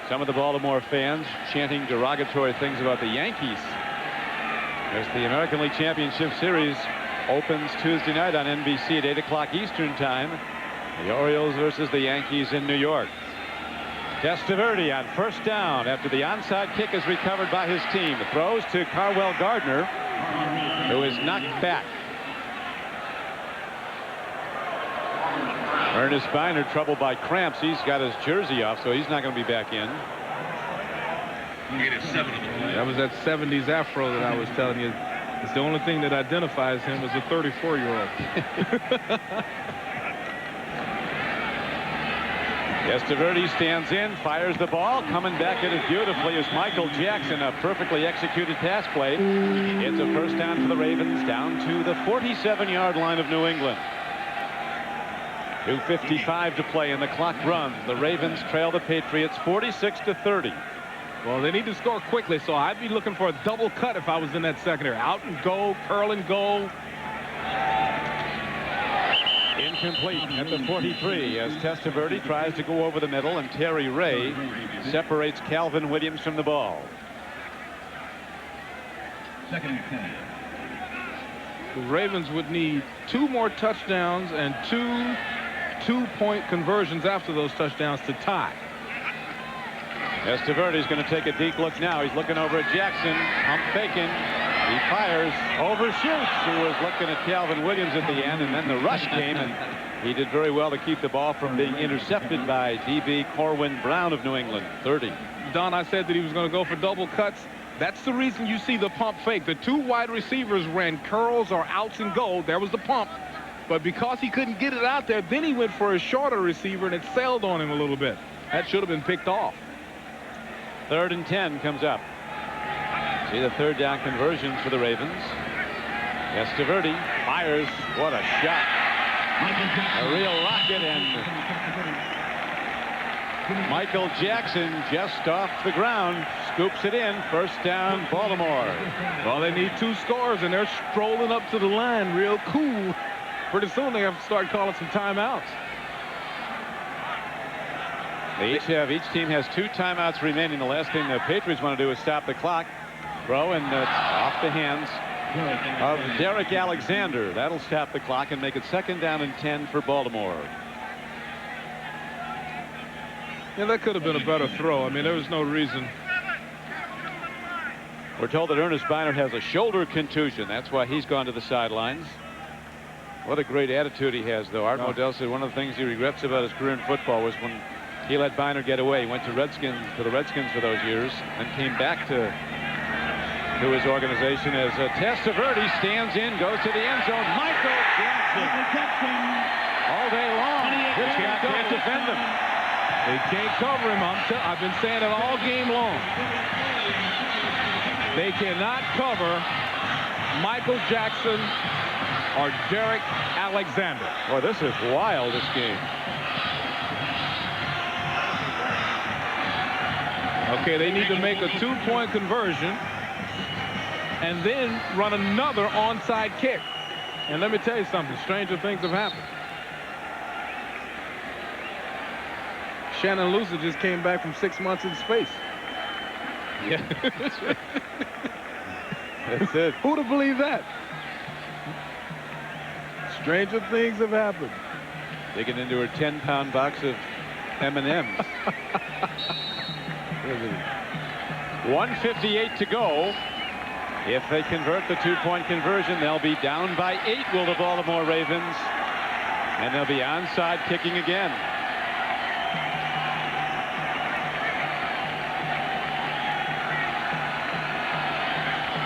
Some of the Baltimore fans chanting derogatory things about the Yankees as the American League Championship Series opens Tuesday night on NBC at 8 o'clock Eastern Time. The Orioles versus the Yankees in New York. Testaverde on first down after the onside kick is recovered by his team. Throws to Carwell Gardner, who is knocked back. Ernest Biner troubled by cramps. He's got his jersey off, so he's not going to be back in. That was that 70s afro that I was telling you. It's the only thing that identifies him as a 34-year-old. Testaverde stands in, fires the ball. Coming back at it beautifully is Michael Jackson. A perfectly executed pass play. It's a first down for the Ravens down to the 47-yard line of New England. 2:55 to play and the clock runs. The Ravens trail the Patriots 46-30. Well, they need to score quickly, so I'd be looking for a double cut if I was in that secondary. Out and go, curl and go. Incomplete at the 43 as Testaverde tries to go over the middle, and Terry Ray separates Calvin Williams from the ball. Second and 10. The Ravens would need 2 more touchdowns and 2 two-point conversions after those touchdowns to tie. Testaverde's going to take a deep look now. He's looking over at Jackson. Pump faking. He fires, overshoots. He was looking at Calvin Williams at the end, and then the rush came, and He did very well to keep the ball from being intercepted by DB Corwin Brown of New England. 30. Don, I said that he was going to go for double cuts. That's the reason you see the pump fake. The two wide receivers ran curls or outs and go. There was the pump. But because he couldn't get it out there, then he went for a shorter receiver, and it sailed on him a little bit. That should have been picked off. 3rd and 10 comes up. See the 3rd down conversion for the Ravens. Testaverde fires. What a shot. A real rocket, and Michael Jackson just off the ground scoops it in. 1st down, Baltimore. Well, they need 2 scores, and they're strolling up to the line real cool. Pretty soon they have to start calling some timeouts. Each team has 2 timeouts remaining. The last thing the Patriots want to do is stop the clock. Throw, and it's off the hands of Derek Alexander. That'll stop the clock and make it 2nd down and 10 for Baltimore. Yeah, that could have been a better throw. I mean, there was no reason. We're told that Ernest Bynert has a shoulder contusion. That's why he's gone to the sidelines. What a great attitude he has, though. Art Modell said one of the things he regrets about his career in football was when he let Bynert get away. He went to the Redskins for those years, and came back to his organization as Testaverde stands in, goes to the end zone. Michael Jackson all day long. This guy can't defend him. They can't cover him. I've been saying it all game long. They cannot cover Michael Jackson or Derek Alexander. Boy, this is wild, this game. Okay, they need to make a 2-point conversion and then run another onside kick. And let me tell you something, stranger things have happened. Shannon Lucid just came back from 6 months in space. Yeah. That's it. Who'd have believed that? Stranger things have happened. Digging into her 10-pound box of M&Ms. 1:58 to go. If they convert the 2-point conversion, they'll be down by 8, will the Baltimore Ravens. And they'll be onside kicking again.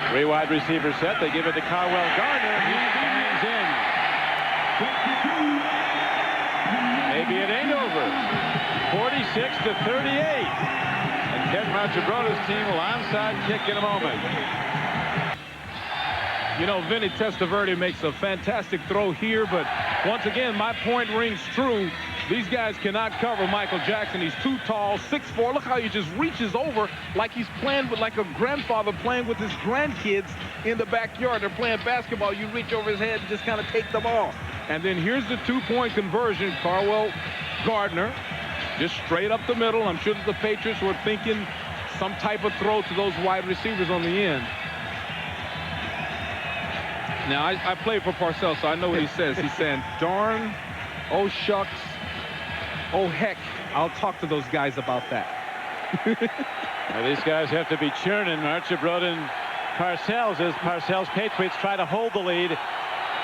Three wide receiver set. They give it to Carwell Gardner. He bangs in. Maybe it ain't over. 46-38. And Ken Marchibroda's team will onside kick in a moment. You know, Vinny Testaverde makes a fantastic throw here, but once again, my point rings true. These guys cannot cover Michael Jackson. He's too tall, 6'4". Look how he just reaches over like he's playing with, like a grandfather playing with his grandkids in the backyard. They're playing basketball. You reach over his head and just kind of take the ball. And then here's the 2-point conversion. Carwell Gardner just straight up the middle. I'm sure that the Patriots were thinking some type of throw to those wide receivers on the end. Now, I play for Parcells, so I know what he says. He's saying, darn, oh, shucks, oh, heck, I'll talk to those guys about that. Well, these guys have to be churning. Marchibroda and Parcells, as Parcells' Patriots try to hold the lead.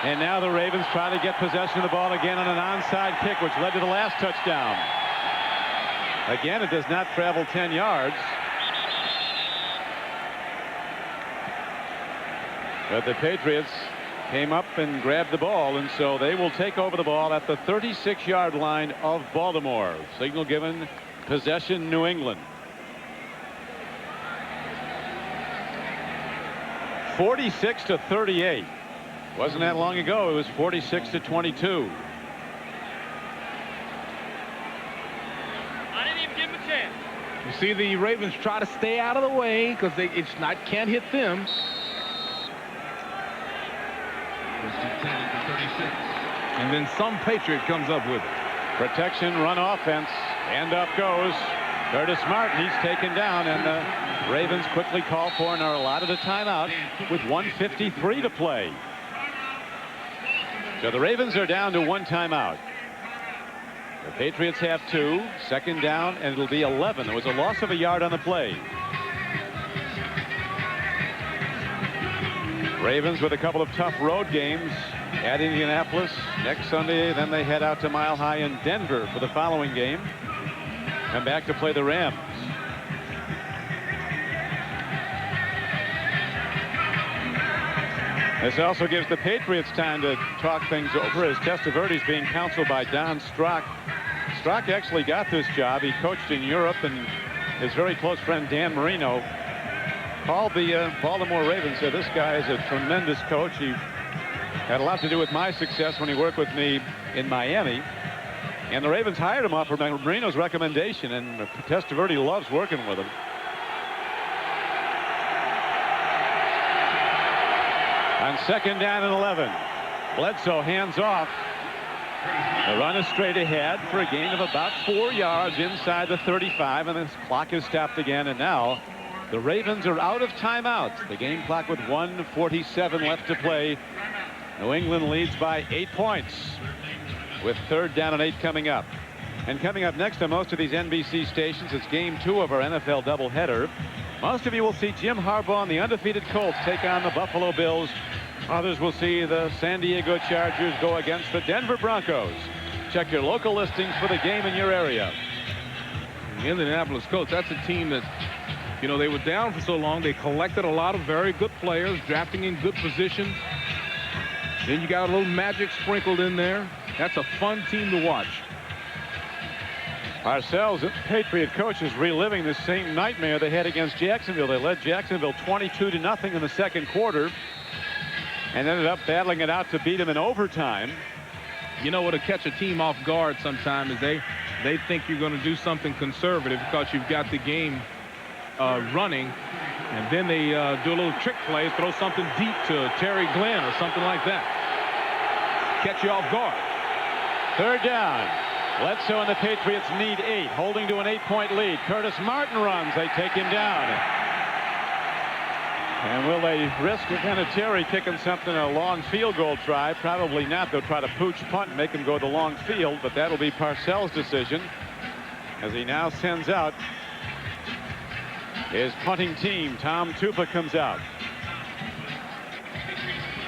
And now the Ravens try to get possession of the ball again on an onside kick, which led to the last touchdown. Again, it does not travel 10 yards. But the Patriots came up and grabbed the ball, and so they will take over the ball at the 36-yard line of Baltimore. Signal given, possession, New England. 46-38. Wasn't that long ago. It was 46-22. I didn't even give him a chance. You see the Ravens try to stay out of the way because can't hit them. And then some Patriot comes up with it. Protection, run offense, and up goes Curtis Martin. He's taken down, and the Ravens quickly call for and are allotted a timeout with 1:53 to play. So the Ravens are down to 1 timeout. The Patriots have 2. 2nd down, and it'll be 11. There was a loss of a yard on the play. Ravens with a couple of tough road games at Indianapolis next Sunday. Then they head out to Mile High in Denver for the following game. Come back to play the Rams. This also gives the Patriots time to talk things over as Testaverde's being counseled by Don Strock. Strock actually got this job. He coached in Europe, and his very close friend Dan Marino called the Baltimore Ravens, said this guy is a tremendous coach. He had a lot to do with my success when he worked with me in Miami. And the Ravens hired him off of Marino's recommendation, and Testaverde loves working with him. On 2nd down and 11, Bledsoe hands off. The run is straight ahead for a gain of about 4 yards inside the 35, and the clock is stopped again. And now the Ravens are out of timeouts. The game clock with 1:47 left to play. New England leads by 8 points with 3rd down and 8 coming up. And coming up next on most of these NBC stations, it's game 2 of our NFL doubleheader. Most of you will see Jim Harbaugh and the undefeated Colts take on the Buffalo Bills. Others will see the San Diego Chargers go against the Denver Broncos. Check your local listings for the game in your area. The Indianapolis Colts, that's a team that, you know, they were down for so long. They collected a lot of very good players, drafting in good position. Then you got a little magic sprinkled in there. That's a fun team to watch. Parcells, the Patriot coach, is reliving the same nightmare they had against Jacksonville. They led Jacksonville 22-0 in the second quarter and ended up battling it out to beat them in overtime. You know what'll catch a team off guard sometimes is they think you're going to do something conservative because you've got the game running, and then they do a little trick play, throw something deep to Terry Glenn or something like that. Catch you off guard. 3rd down. Bledsoe and the Patriots need 8, holding to an 8-point lead. Curtis Martin runs. They take him down. And will they risk Terry kicking something, a long field goal try? Probably not. They'll try to pooch punt and make him go the long field, but that'll be Parcells' decision as he now sends out his punting team. Tom Tupa comes out.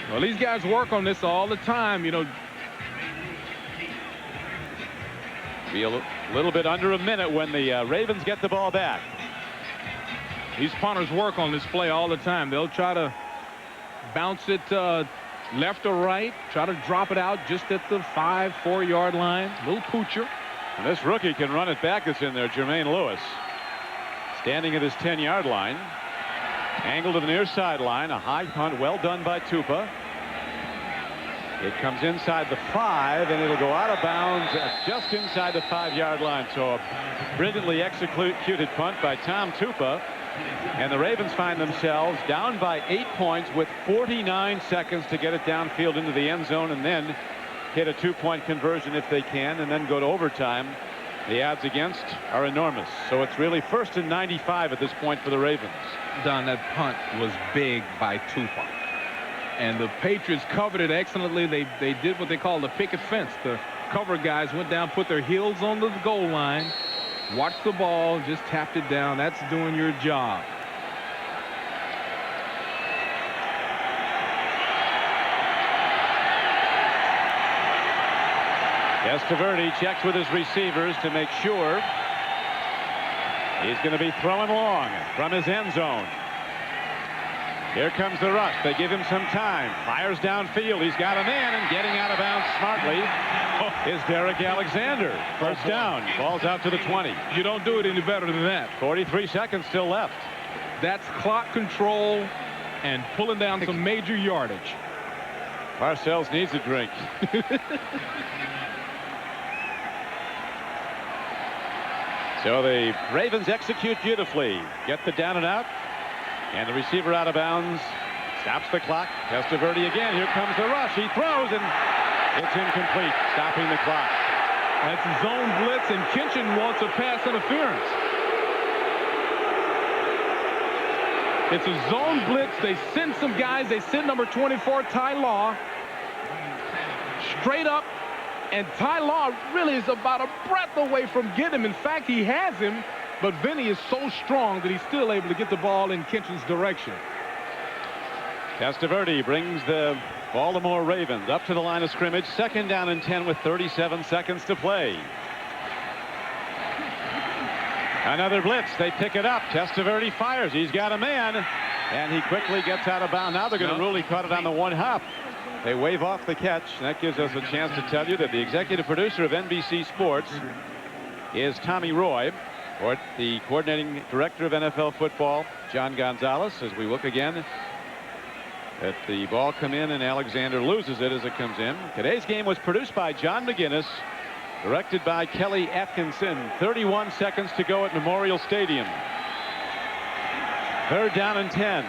Well, these guys work on this all the time, you know. Be a little bit under a minute when the Ravens get the ball back. These punters work on this play all the time. They'll try to bounce it left or right, try to drop it out just at the 5-4 yard line. Little poocher. And this rookie can run it back that's in there, Jermaine Lewis. Standing at his 10-yard line. Angled to the near sideline. A high punt, well done by Tupa. It comes inside the 5, and it'll go out of bounds just inside the 5-yard line. So a brilliantly executed punt by Tom Tupa. And the Ravens find themselves down by 8 points with 49 seconds to get it downfield into the end zone and then hit a 2-point conversion if they can and then go to overtime. The odds against are enormous. So it's really 1st and 95 at this point for the Ravens. Don, that punt was big by Tupa. And the Patriots covered it excellently. They did what they call the picket fence. The cover guys went down, put their heels on the goal line, watched the ball, just tapped it down. That's doing your job. Testaverde checks with his receivers to make sure. He's going to be throwing long from his end zone. Here comes the rush. They give him some time. Fires downfield. He's got a man, and getting out of bounds smartly is Derek Alexander. 1st down. Ball's out to the 20. You don't do it any better than that. 43 seconds still left. That's clock control and pulling down some major yardage. Parcells needs a drink. So the Ravens execute beautifully. Get the down and out. And the receiver out of bounds. Stops the clock. Testaverde again. Here comes the rush. He throws, and it's incomplete. Stopping the clock. That's a zone blitz, and Kitchen wants a pass interference. It's a zone blitz. They send some guys. They send number 24, Ty Law, straight up. And Ty Law really is about a breath away from getting him. In fact, he has him. But Vinny is so strong that he's still able to get the ball in Kitchen's direction. Testaverde brings the Baltimore Ravens up to the line of scrimmage. 2nd down and 10 with 37 seconds to play. Another blitz. They pick it up. Testaverde fires. He's got a man. And he quickly gets out of bounds. Now they're going to rule he caught it on the one hop. They wave off the catch. And that gives us a chance to tell you that the executive producer of NBC Sports is Tommy Roy. Or the coordinating director of NFL football, John Gonzalez, as we look again at the ball come in and Alexander loses it as it comes in. Today's game was produced by John McGinnis, directed by Kelly Atkinson. 31 seconds to go at Memorial Stadium. 3rd down and 10.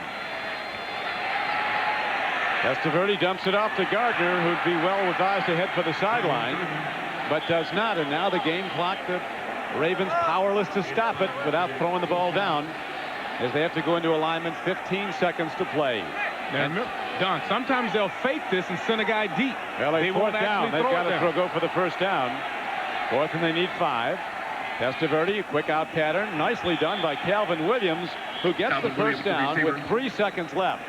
Testaverde dumps it off to Gardner, who'd be well advised to head for the sideline, but does not. And now the game clock, the Ravens powerless to stop it without throwing the ball down as they have to go into alignment. 15 seconds to play. And Don, sometimes they'll fake this and send a guy deep. Well, they 4th down. They've got to go for the 1st down. 4th and they need 5. Testaverde, quick out pattern. Nicely done by Calvin Williams, who gets the 1st down with 3 seconds left.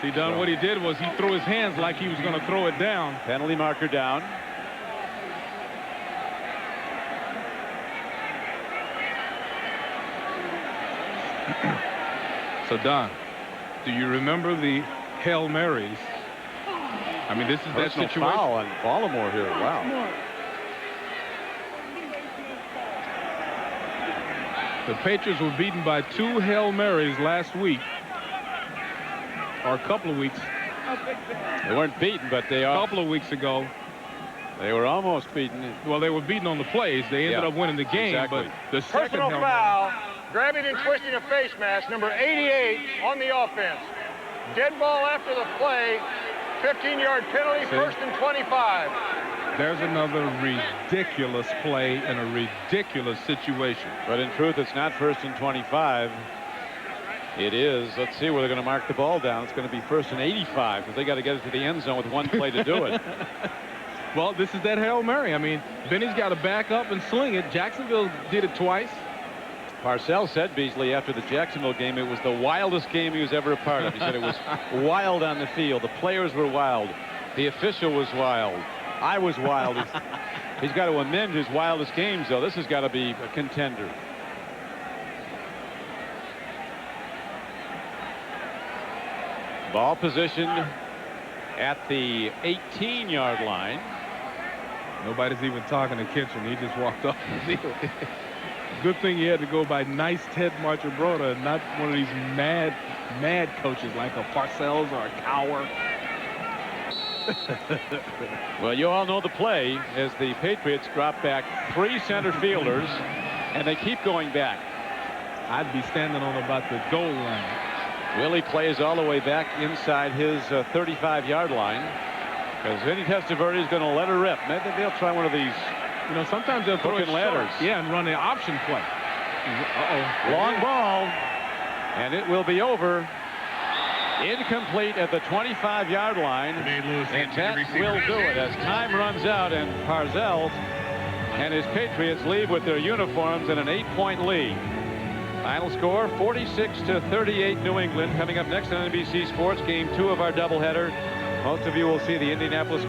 See, Don, what he did was he threw his hands like he was going to throw it down. Penalty marker down. So, Don, do you remember the Hail Marys? I mean, this is that situation. Foul on Baltimore here. Wow. The Patriots were beaten by 2 Hail Marys last week, or a couple of weeks. They weren't beaten, but they are. A couple of weeks ago. They were almost beaten. Well, they were beaten on the plays. They ended up winning the game. Exactly. But the second personal foul, grabbing and twisting a face mask, number 88 on the offense. Dead ball after the play, 15-yard penalty, 1st and 25. There's another ridiculous play in a ridiculous situation. But in truth, it's not 1st and 25. It is. Let's see where they're going to mark the ball down. It's going to be 1st and 85 because they got to get it to the end zone with 1 play to do it. Well, this is that Hail Mary. I mean, Benny's got to back up and sling it. Jacksonville did it twice. Parcells said, Beasley, after the Jacksonville game, it was the wildest game he was ever a part of. He said it was wild on the field. The players were wild. The official was wild. I was wild. He's got to amend his wildest games, though. This has got to be a contender. Ball positioned at the 18-yard line. Nobody's even talking to Kitchen. He just walked off the field. Good thing he had to go by nice Ted Marchibroda and not one of these mad coaches like a Parcells or a Cower. Well, you all know the play as the Patriots drop back 3 center fielders, and they keep going back. I'd be standing on about the goal line. Willie plays all the way back inside his 35-yard line because Vinny Testaverde is going to let her rip. Maybe they'll try one of these. You know, sometimes they'll throw it ladders. Yeah, and run the option play. Long ball, and it will be over. Incomplete at the 25-yard line, and that will do it as time runs out and Parcells and his Patriots leave with their uniforms in an 8-point lead. Final score 46-38 New England. Coming up next on NBC Sports, game 2 of our doubleheader. Most of you will see the Indianapolis